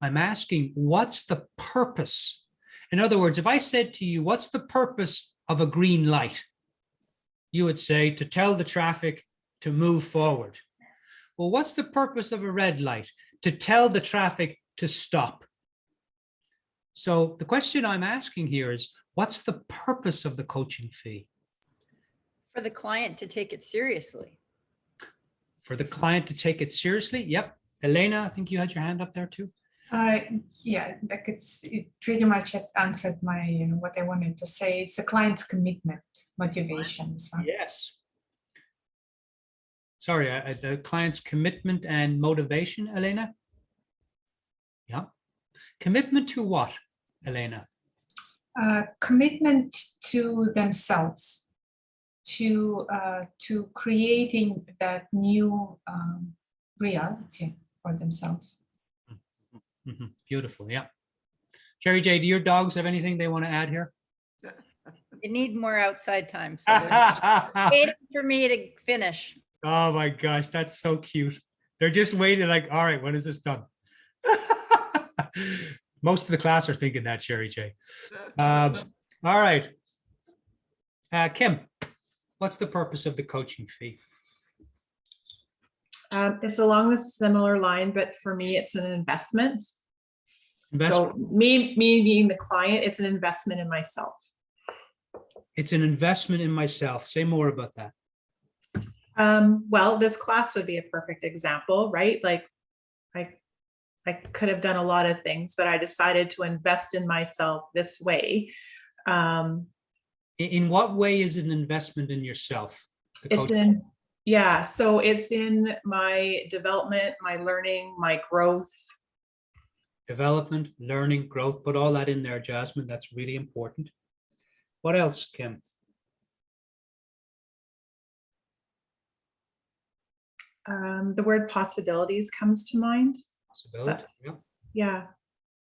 I'm asking what's the purpose? In other words, if I said to you, what's the purpose of a green light? You would say to tell the traffic to move forward. Well, what's the purpose of a red light? To tell the traffic to stop. So the question I'm asking here is, what's the purpose of the coaching fee? For the client to take it seriously. For the client to take it seriously? Yep. Elena, I think you had your hand up there too. Yeah, like it pretty much answered my, what I wanted to say. It's the client's commitment, motivation. So. Yes. Sorry, the client's commitment and motivation, Elena? Yeah. Commitment to what? Elena? Commitment to themselves, to creating that new reality for themselves. Beautiful. Yeah. Cherry J, do your dogs have anything they want to add here? They need more outside time. So they're waiting for me to finish. Oh my gosh, that's so cute. They're just waiting like, all right, when is this done? Most of the class are thinking that, Cherry J. All right. Kim, what's the purpose of the coaching fee? It's along a similar line, but for me, it's an investment. Investment. So me being the client, it's an investment in myself. It's an investment in myself. Say more about that. Well, this class would be a perfect example, right? Like I could have done a lot of things, but I decided to invest in myself this way. In what way is it an investment in yourself? Yeah, so it's in my development, my learning, my growth. Development, learning, growth, put all that in there, Jasmine. That's really important. What else, Kim? The word possibilities comes to mind. Possibility. Yeah.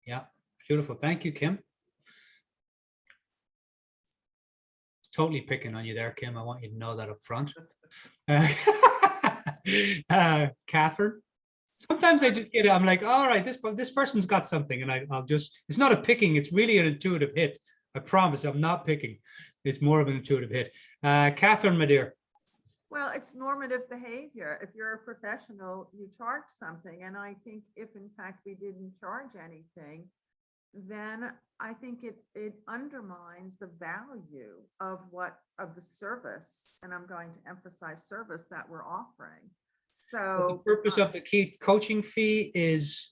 Yeah. Beautiful. Thank you, Kim. Totally picking on you there, Kim. I want you to know that up front. Catherine. Sometimes I just get it. I'm like, all right, this person's got something, and I'll just. It's not a picking. It's really an intuitive hit. I promise. I'm not picking. It's more of an intuitive hit. Catherine, my dear. Well, it's normative behavior. If you're a professional, you charge something. And I think if in fact we didn't charge anything, then I think it undermines the value of the service. And I'm going to emphasize service that we're offering. So the purpose of the key coaching fee is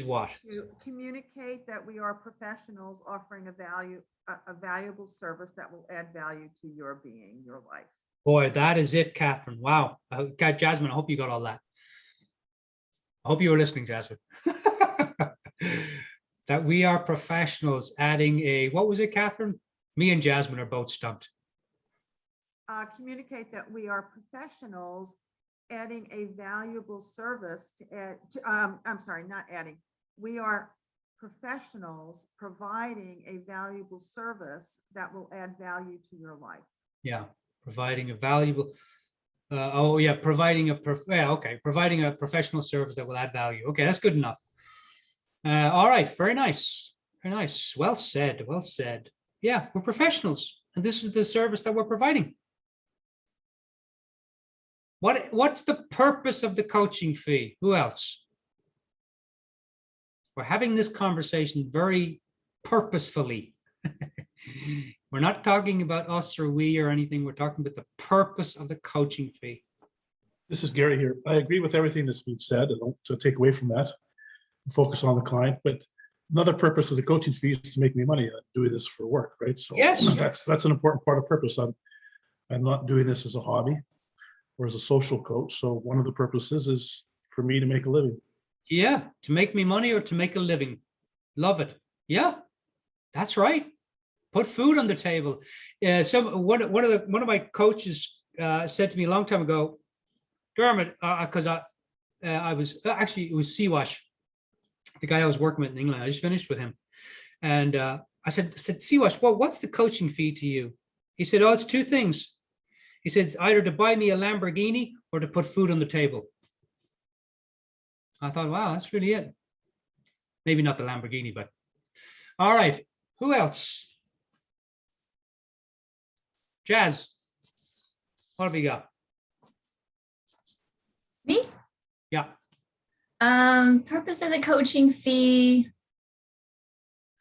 what? To communicate that we are professionals offering a valuable service that will add value to your being, your life. Boy, that is it, Catherine. Wow. Jasmine, I hope you got all that. I hope you were listening, Jasmine. That we are professionals adding what was it, Catherine? Me and Jasmine are both stumped. Communicate that we are professionals adding a valuable service we are professionals providing a valuable service that will add value to your life. Yeah. Providing a valuable, providing a professional service that will add value. Okay, that's good enough. All right, very nice, very nice. Well said, well said. Yeah, we're professionals, and this is the service that we're providing. What's the purpose of the coaching fee? Who else? We're having this conversation very purposefully. We're not talking about us or we or anything. We're talking about the purpose of the coaching fee. This is Gary here. I agree with everything that's been said. I don't take away from that. Focus on the client, but another purpose of the coaching fee is to make me money. I'm doing this for work, right? So yes, that's an important part of purpose. I'm not doing this as a hobby or as a social coach. So one of the purposes is for me to make a living. Yeah, to make me money or to make a living. Love it. Yeah, that's right. Put food on the table. One of my coaches said to me a long time ago, Dermot, because I was actually, it was Siwash, the guy I was working with in England. I just finished with him, and I said, Siwash, well, what's the coaching fee to you? He said, oh, it's two things. He said, it's either to buy me a Lamborghini or to put food on the table. I thought, wow, that's really it. Maybe not the Lamborghini, but all right. Who else? Jazz, what have we got? Me? Yeah. Purpose of the coaching fee.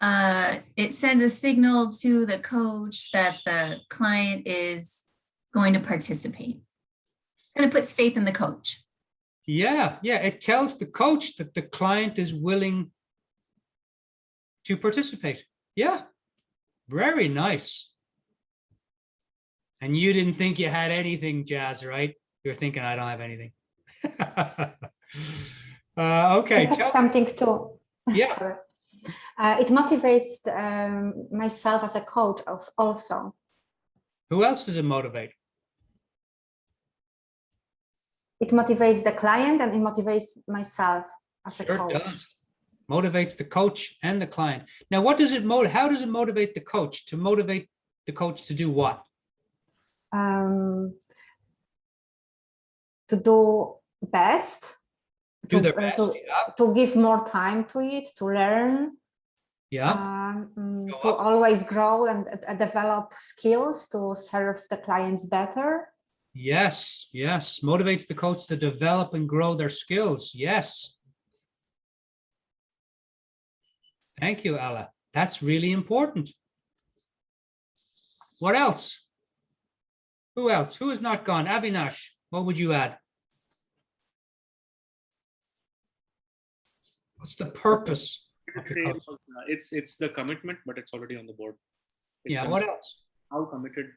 It sends a signal to the coach that the client is going to participate. Kind of puts faith in the coach. Yeah, it tells the coach that the client is willing to participate. Yeah, very nice. And you didn't think you had anything, Jazz, right? You're thinking, I don't have anything. Okay. I have something too. Yeah. It motivates myself as a coach also. Who else does it motivate? It motivates the client and it motivates myself as a Sure coach. it does. Motivates the coach and the client. Now, what does it how does it motivate the coach? To motivate the coach to do what? To do best. Do their best, yeah. To give more time to it, to learn. Yeah. To always grow and develop skills to serve the clients better. Yes, yes. Motivates the coach to develop and grow their skills. Yes. Thank you, Ella. That's really important. What else? Who else? Who has not gone? Avinash, what would you add? What's the purpose of the coach? It's the commitment, but it's already on the board. Yeah, what else? How committed.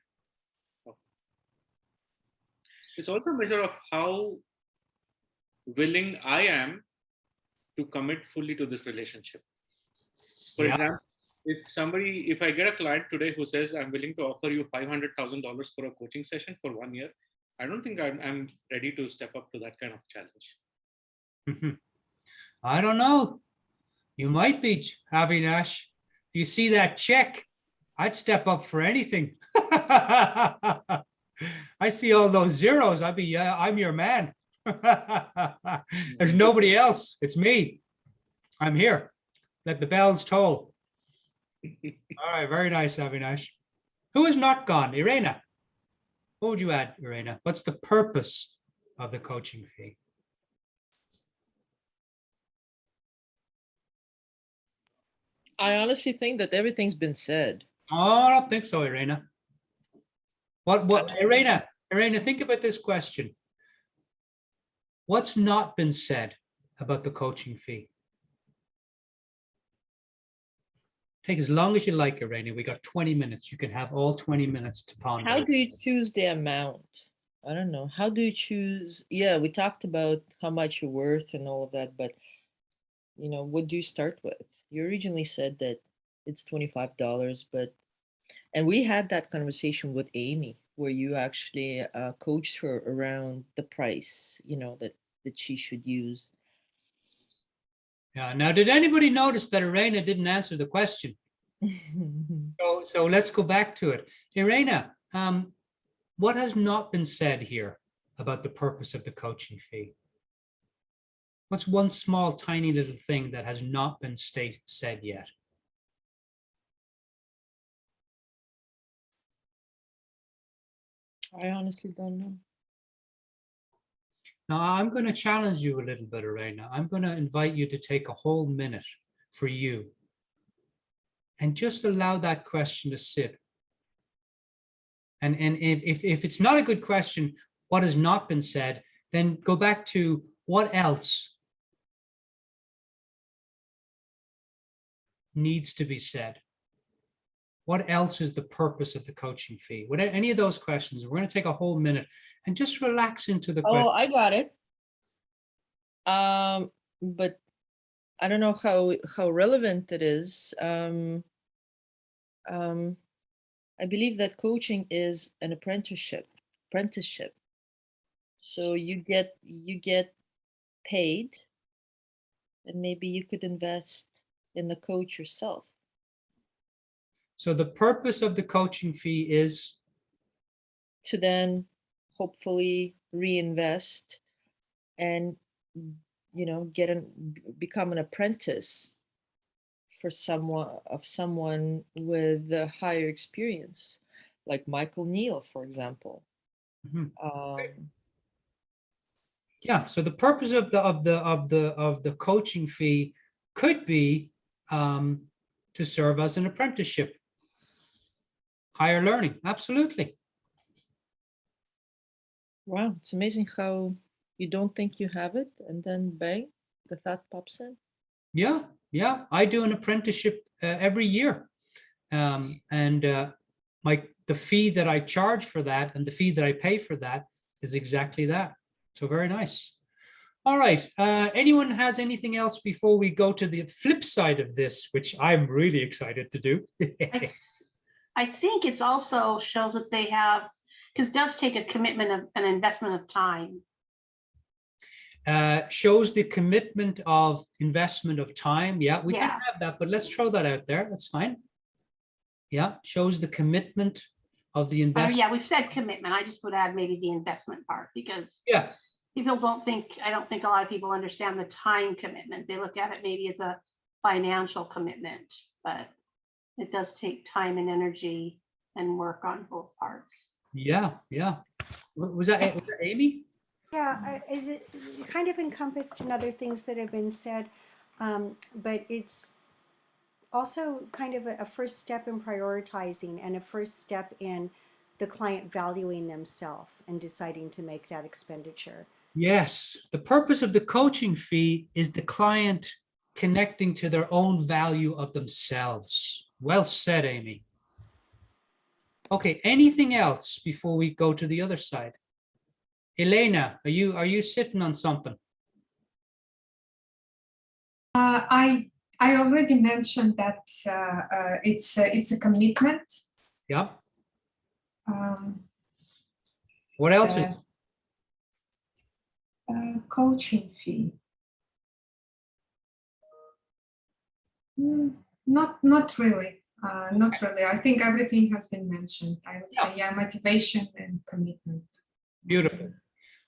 It's also a measure of how willing I am to commit fully to this relationship. For example, if I get a client today who says, I'm willing to offer you $500,000 for a coaching session for 1 year, I don't think I'm ready to step up to that kind of challenge. I don't know. You might be, Avinash. If you see that check, I'd step up for anything. I see all those zeros. I'm your man. There's nobody else. It's me. I'm here. Let the bells toll. All right, very nice, Avinash. Who has not gone? Irena. What would you add, Irena? What's the purpose of the coaching fee? I honestly think that everything's been said. Oh, I don't think so, Irena. What, Irena, think about this question. What's not been said about the coaching fee? Take as long as you like, Irena. We got 20 minutes. You can have all 20 minutes to ponder. How do you choose the amount? I don't know. How do you choose? Yeah, we talked about how much you're worth and all of that, but what do you start with? You originally said that it's $25, and we had that conversation with Amy, where you actually coached her around the price, that she should use. Yeah. Now, did anybody notice that Irena didn't answer the question? So let's go back to it. Irena, what has not been said here about the purpose of the coaching fee? What's one small, tiny little thing that has not been said yet? I honestly don't know. Now, I'm going to challenge you a little bit, Irena. I'm going to invite you to take a whole minute for you and just allow that question to sit. And if it's not a good question, what has not been said, then go back to what else needs to be said. What else is the purpose of the coaching fee? Any of those questions, we're going to take a whole minute and just relax into the question. Oh, I got it. But I don't know how relevant it is. I believe that coaching is an apprenticeship. So you get paid, and maybe you could invest in the coach yourself. So the purpose of the coaching fee is to then hopefully reinvest and become an apprentice for someone with a higher experience, like Michael Neal, for example. Mm-hmm. Yeah. So the purpose of the coaching fee could be to serve as an apprenticeship, higher learning. Absolutely. Wow, it's amazing how you don't think you have it, and then bang, the thought pops in. Yeah. I do an apprenticeship every year, and the fee that I charge for that and the fee that I pay for that is exactly that. So very nice. All right. Anyone has anything else before we go to the flip side of this, which I'm really excited to do? I think it's also shows that they have, because it does take a commitment of an investment of time. Shows the commitment of investment of time. Yeah, we can Yeah. have that, but let's throw that out there. That's fine. Yeah, shows the commitment of the investment. Yeah, we've said commitment. I just would add maybe the investment part because Yeah. people I don't think a lot of people understand the time commitment. They look at it maybe as a financial commitment, but it does take time and energy and work on both parts. Yeah, yeah. Was that Amy? Yeah, is it kind of encompassed in other things that have been said, but it's also kind of a first step in prioritizing and a first step in the client valuing themselves and deciding to make that expenditure. Yes. The purpose of the coaching fee is the client connecting to their own value of themselves. Well said, Amy. Okay, anything else before we go to the other side? Elena, are you sitting on something? I already mentioned that it's a commitment. Yeah. What else is coaching fee? Not really. Not really. I think everything has been mentioned. I would say, yeah, motivation and commitment. Beautiful.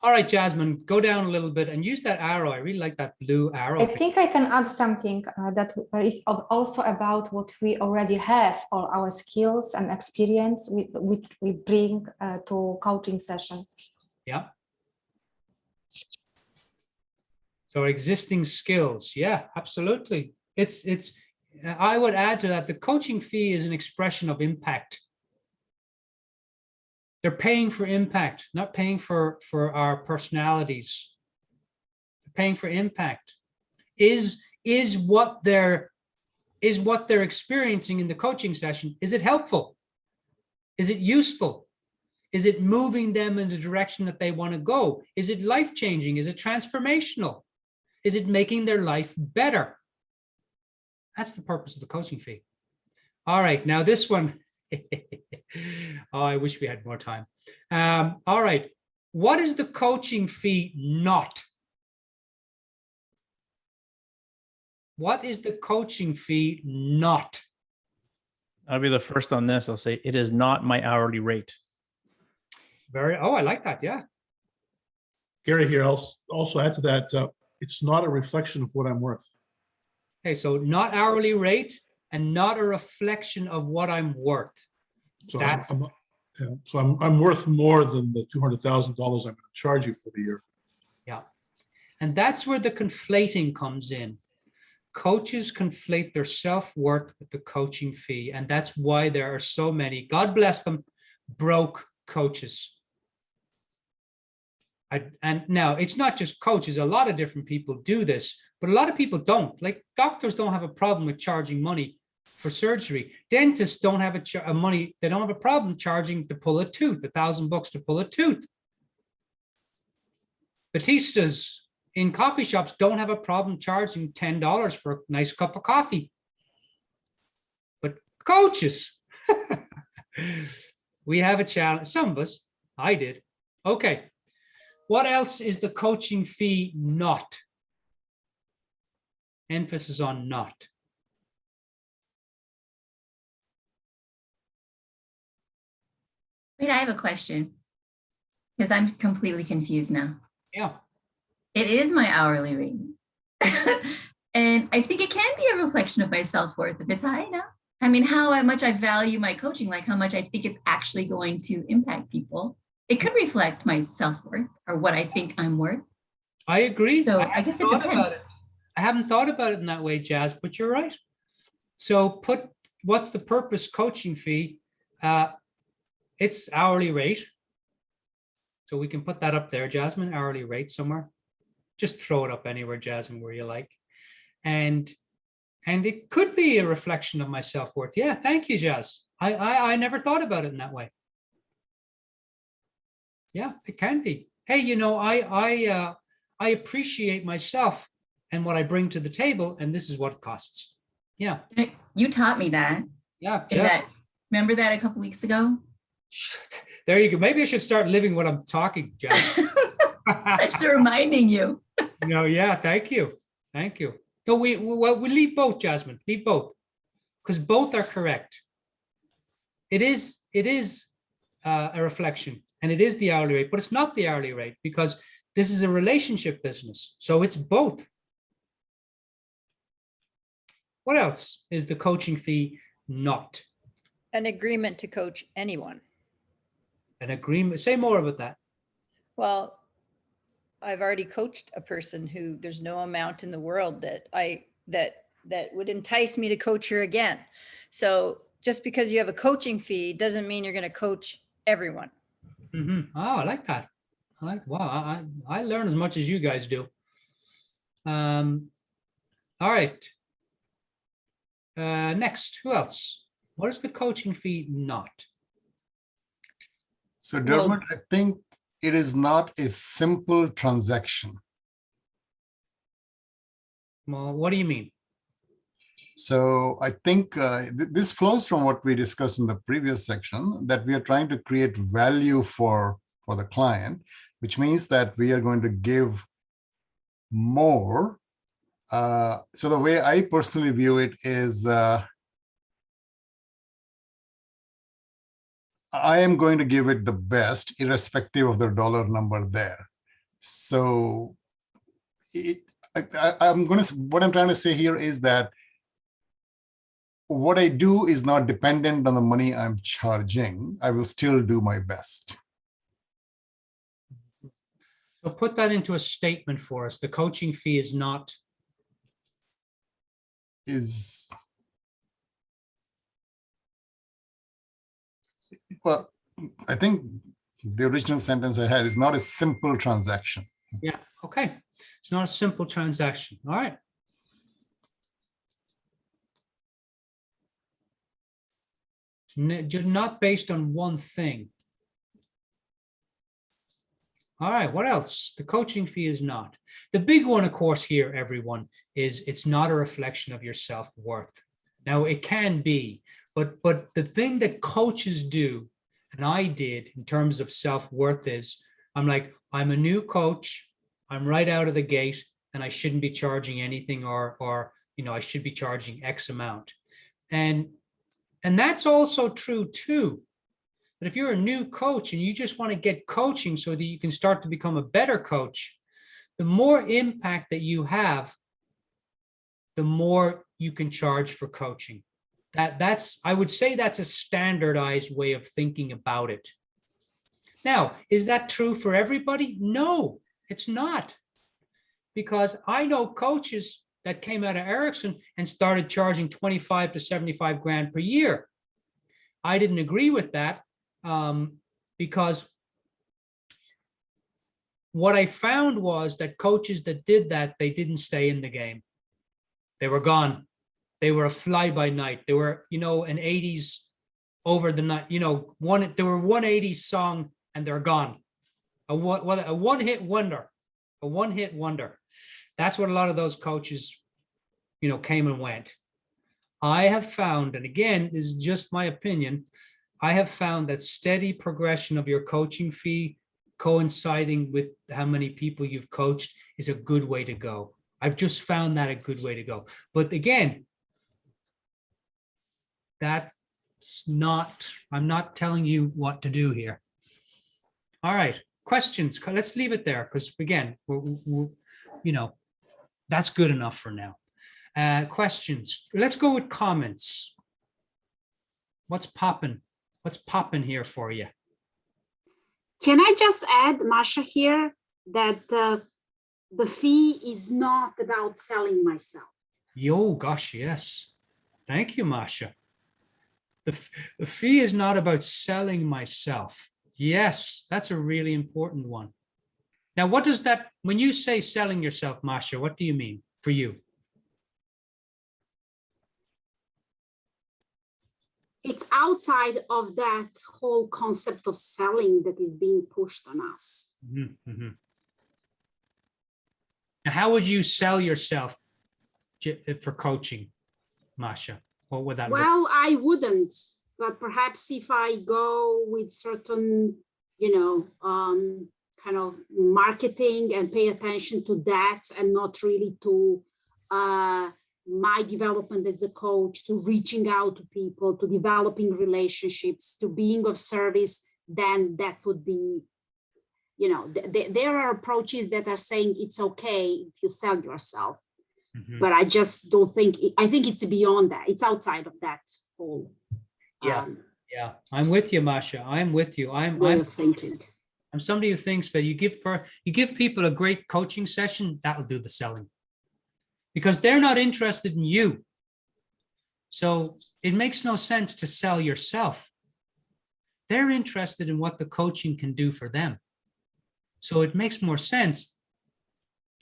All right, Jasmine, go down a little bit and use that arrow. I really like that blue arrow. I think I can add something that is also about what we already have, all our skills and experience which we bring to coaching session. Yeah. So existing skills. Yeah, absolutely. I would add to that, the coaching fee is an expression of impact. They're paying for impact, not paying for our personalities. They're paying for impact. Is what they're experiencing in the coaching session, is it helpful? Is it useful? Is it moving them in the direction that they want to go? Is it life-changing? Is it transformational? Is it making their life better? That's the purpose of the coaching fee. All right, now this one. Oh, I wish we had more time. All right, what is the coaching fee not? What is the coaching fee not? I'll be the first on this. I'll say it is not my hourly rate. Oh, I like that. Yeah. Gary here, I'll also add to that, it's not a reflection of what I'm worth. Okay, so not hourly rate and not a reflection of what I'm worth. So I'm worth more than the $200,000 I'm going to charge you for the year. Yeah. And that's where the conflating comes in. Coaches conflate their self-worth with the coaching fee. And that's why there are so many, God bless them, broke coaches. And now it's not just coaches. A lot of different people do this, but a lot of people don't. Like doctors don't have a problem with charging money for surgery. Dentists don't have they don't have a problem charging to pull a tooth, $1,000 to pull a tooth. Batistas in coffee shops don't have a problem charging $10 for a nice cup of coffee. But coaches, we have a challenge. Some of us, I did. Okay. What else is the coaching fee not? Emphasis on not. Wait, I have a question because I'm completely confused now. Yeah. It is my hourly rate. And I think it can be a reflection of my self-worth if it's high enough. I mean, how much I value my coaching, like how much I think it's actually going to impact people. It could reflect my self-worth or what I think I'm worth. I agree. So I guess it depends. I haven't thought about it in that way, Jazz, but you're right. So what's the purpose coaching fee? It's hourly rate. So we can put that up there, Jasmine, hourly rate somewhere. Just throw it up anywhere, Jasmine, where you like. And it could be a reflection of my self-worth. Yeah, thank you, Jazz. I never thought about it in that way. Yeah, it can be. Hey, you know, I appreciate myself and what I bring to the table, and this is what it costs. Yeah. You taught me that. Yeah. In that, remember that a couple weeks ago? There you go. Maybe I should start living what I'm talking, Jazz. I'm just reminding you. No, yeah, thank you. Thank you. No, we leave both, Jasmine. Leave both. Because both are correct. It is a reflection, and it is the hourly rate, but it's not the hourly rate because this is a relationship business. So it's both. What else is the coaching fee not? An agreement to coach anyone. An agreement. Say more about that. Well, I've already coached a person who there's no amount in the world that would entice me to coach her again. So just because you have a coaching fee doesn't mean you're going to coach everyone. Mm-hmm. Oh, I like that. Wow, I learn as much as you guys do. All right. Next, who else? What is the coaching fee not? So Dermot, I think it is not a simple transaction. Well, what do you mean? So I think this flows from what we discussed in the previous section, that we are trying to create value for the client, which means that we are going to give more. So the way I personally view it is I am going to give it the best, irrespective of the dollar number there. So what I'm trying to say here is that what I do is not dependent on the money I'm charging. I will still do my best. So put that into a statement for us. The coaching fee is not. Well, I think the original sentence I had is not a simple transaction. Yeah, okay. It's not a simple transaction. All right. Just not based on one thing. All right, what else? The coaching fee is not. The big one, of course, here, everyone, is it's not a reflection of your self-worth. Now, it can be, but the thing that coaches do, and I did in terms of self-worth is, I'm like, I'm a new coach, I'm right out of the gate, and I shouldn't be charging anything or I should be charging X amount. And that's also true too. But if you're a new coach and you just want to get coaching so that you can start to become a better coach, the more impact that you have, the more you can charge for coaching. I would say that's a standardized way of thinking about it. Now, is that true for everybody? No, it's not. Because I know coaches that came out of Ericsson and started charging 25 to 75 grand per year. I didn't agree with that because what I found was that coaches that did that, they didn't stay in the game. They were gone. They were a fly by night. They were, an 80s over the night, they were one 80s song and they're gone. A one-hit wonder, a one-hit wonder. That's what a lot of those coaches, came and went. I have found, and again, this is just my opinion, I have found that steady progression of your coaching fee coinciding with how many people you've coached is a good way to go. I've just found that a good way to go. But again, I'm not telling you what to do here. All right, questions. Let's leave it there because again, that's good enough for now. Questions. Let's go with comments. What's popping? What's popping here for you? Can I just add, Masha, here that the fee is not about selling myself. Yo, gosh, yes. Thank you, Masha. The fee is not about selling myself. Yes, that's a really important one. Now, what does that, when you say selling yourself, Masha, what do you mean for you? It's outside of that whole concept of selling that is being pushed on us. Mm-hmm. Now, how would you sell yourself for coaching, Masha? What would that look? Well, I wouldn't, but perhaps if I go with certain, kind of marketing and pay attention to that and not really to my development as a coach, to reaching out to people, to developing relationships, to being of service, then that would be, there are approaches that are saying it's okay if you sell yourself. But I just don't think, I think it's beyond that. It's outside of that whole. Yeah, I'm with you, Masha. I'm with you. I'm thinking. I'm somebody who thinks that you give people a great coaching session, that'll do the selling. Because they're not interested in you. So it makes no sense to sell yourself. They're interested in what the coaching can do for them. So it makes more sense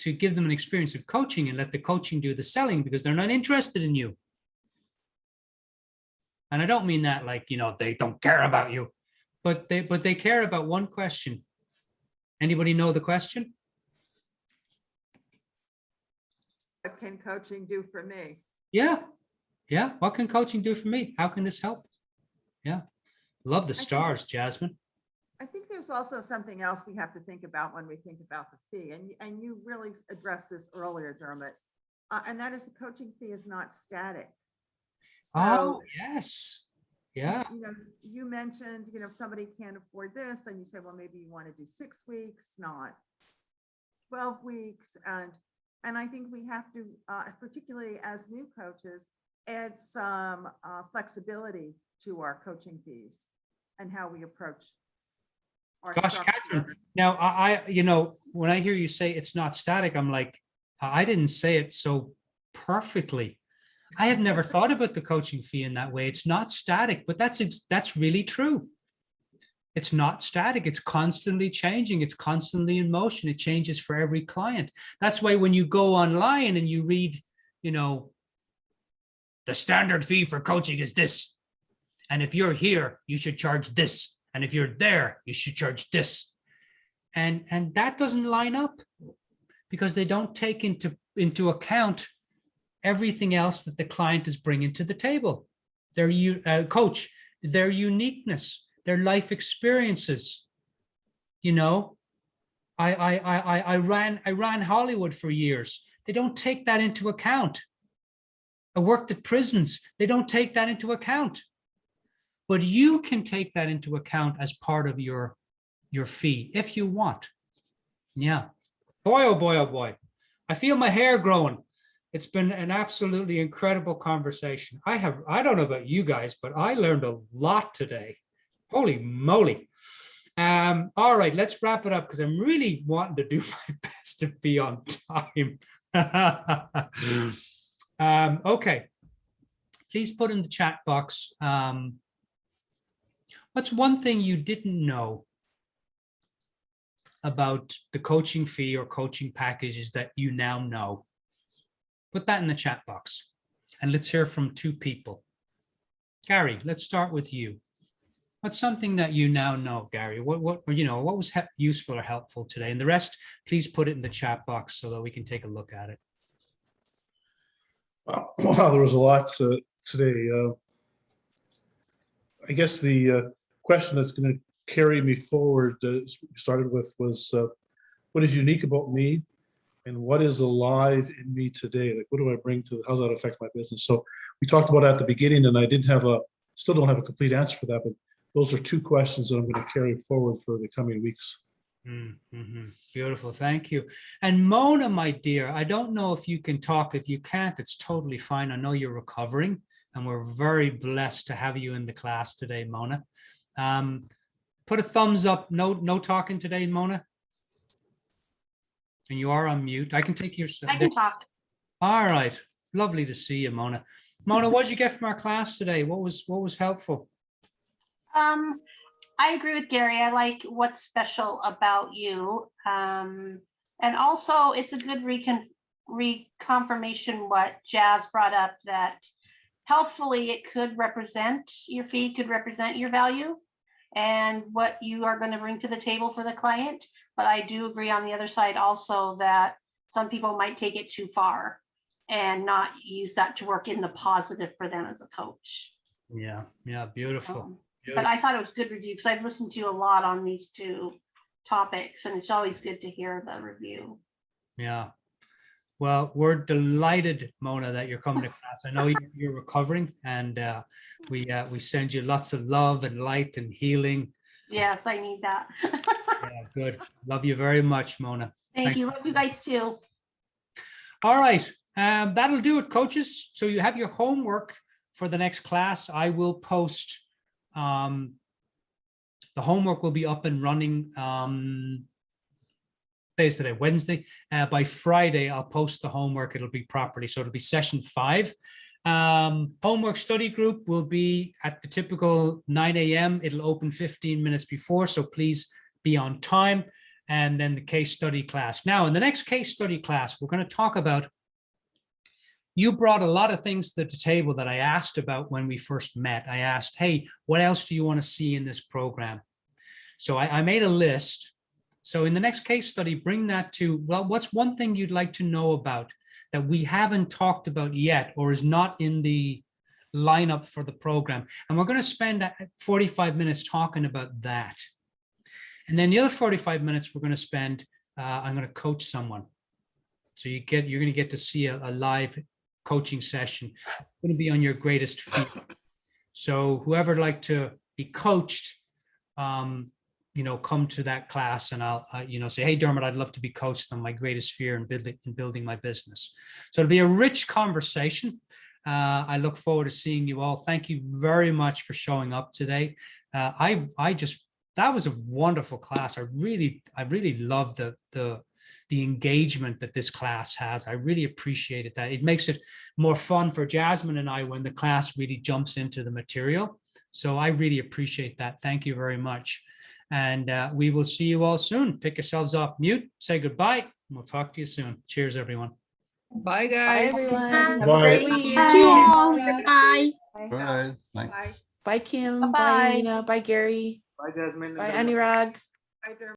to give them an experience of coaching and let the coaching do the selling, because they're not interested in you. And I don't mean that like, they don't care about you, but they care about one question. Anybody know the question? What can coaching do for me? Yeah. What can coaching do for me? How can this help? Yeah. Love the stars, Jasmine. I think there's also something else we have to think about when we think about the fee, and you really addressed this earlier, Dermot, and that is the coaching fee is not static. So, oh, yes. Yeah. You mentioned, if somebody can't afford this, then you say, well, maybe you want to do 6 weeks, not 12 weeks. And I think we have to, particularly as new coaches, add some flexibility to our coaching fees and how we approach our Gosh, Catherine, now when I hear you say it's not static, I'm like, I didn't say it so perfectly. I have never thought about the coaching fee in that way. It's not static, but that's really true. It's not static. It's constantly changing. It's constantly in motion. It changes for every client. That's why when you go online and you read, the standard fee for coaching is this. And if you're here, you should charge this. And if you're there, you should charge this. And that doesn't line up because they don't take into account everything else that the client is bringing to the table. Their coach, their uniqueness, their life experiences. I ran Hollywood for years. They don't take that into account. I worked at prisons. They don't take that into account. But you can take that into account as part of your fee if you want. Yeah. Boy, oh boy, oh boy. I feel my hair growing. It's been an absolutely incredible conversation. I don't know about you guys, but I learned a lot today. Holy moly. All right, let's wrap it up because I'm really wanting to do my best to be on time. Okay. Please put in the chat box. What's one thing you didn't know about the coaching fee or coaching packages that you now know? Put that in the chat box. And let's hear from 2 people. Gary, let's start with you. What's something that you now know, Gary? What was useful or helpful today? And the rest, please put it in the chat box so that we can take a look at it. Wow, there was a lot today. I guess the question that's going to carry me forward, started with, was what is unique about me and what is alive in me today? Like, what do I bring to, how does that affect my business? So we talked about it at the beginning, and I still don't have a complete answer for that, but those are 2 questions that I'm going to carry forward for the coming weeks. Beautiful. Thank you. And Mona, my dear, I don't know if you can talk. If you can't, it's totally fine. I know you're recovering, and we're very blessed to have you in the class today, Mona. Put a thumbs up. No talking today, Mona. And you are on mute. I can take your. I can talk. All right. Lovely to see you, Mona. Mona, what did you get from our class today? What was helpful? I agree with Gary. I like what's special about you. And also it's a good reconfirmation what Jazz brought up, that healthfully it could represent, your fee could represent your value and what you are going to bring to the table for the client. But I do agree on the other side also that some people might take it too far and not use that to work in the positive for them as a coach. Yeah, yeah, beautiful. But I thought it was good review because I've listened to you a lot on these two topics, and it's always good to hear the review. Yeah. Well, we're delighted, Mona, that you're coming to class. I know you're recovering, and we send you lots of love and light and healing. Yes, I need that. Yeah, good. Love you very much, Mona. Thank you. Love you guys too. All right. That'll do it, coaches. So you have your homework for the next class. I will post the homework will be up and running days today, Wednesday. By Friday, I'll post the homework. It'll be properly. So it'll be session 5. Homework study group will be at the typical 9 a.m. It'll open 15 minutes before. So please be on time. And then the case study class. Now, in the next case study class, we're going to talk about, you brought a lot of things to the table that I asked about when we first met. I asked, hey, what else do you want to see in this program? So I made a list. So in the next case study, bring that to, well, what's one thing you'd like to know about that we haven't talked about yet or is not in the lineup for the program? And we're going to spend 45 minutes talking about that. And then the other 45 minutes we're going to spend, I'm going to coach someone. So you're going to get to see a live coaching session. It's going to be on your greatest fear. So whoever would like to be coached, come to that class, and I'll, say, hey, Dermot, I'd love to be coached on my greatest fear in building my business. So it'll be a rich conversation. I look forward to seeing you all. Thank you very much for showing up today. That was a wonderful class. I really love the engagement that this class has. I really appreciated that. It makes it more fun for Jasmine and I when the class really jumps into the material. So I really appreciate that. Thank you very much. And we will see you all soon. Pick yourselves off mute, say goodbye, and we'll talk to you soon. Cheers, everyone. Bye, guys. Bye, everyone. Have Bye. a great Thank week. you. Thank you all. Bye. Bye. Thanks. Bye, Kim. Bye-bye. Bye, Nina. Bye, Gary. Bye, Jasmine. Bye, Anurag. Either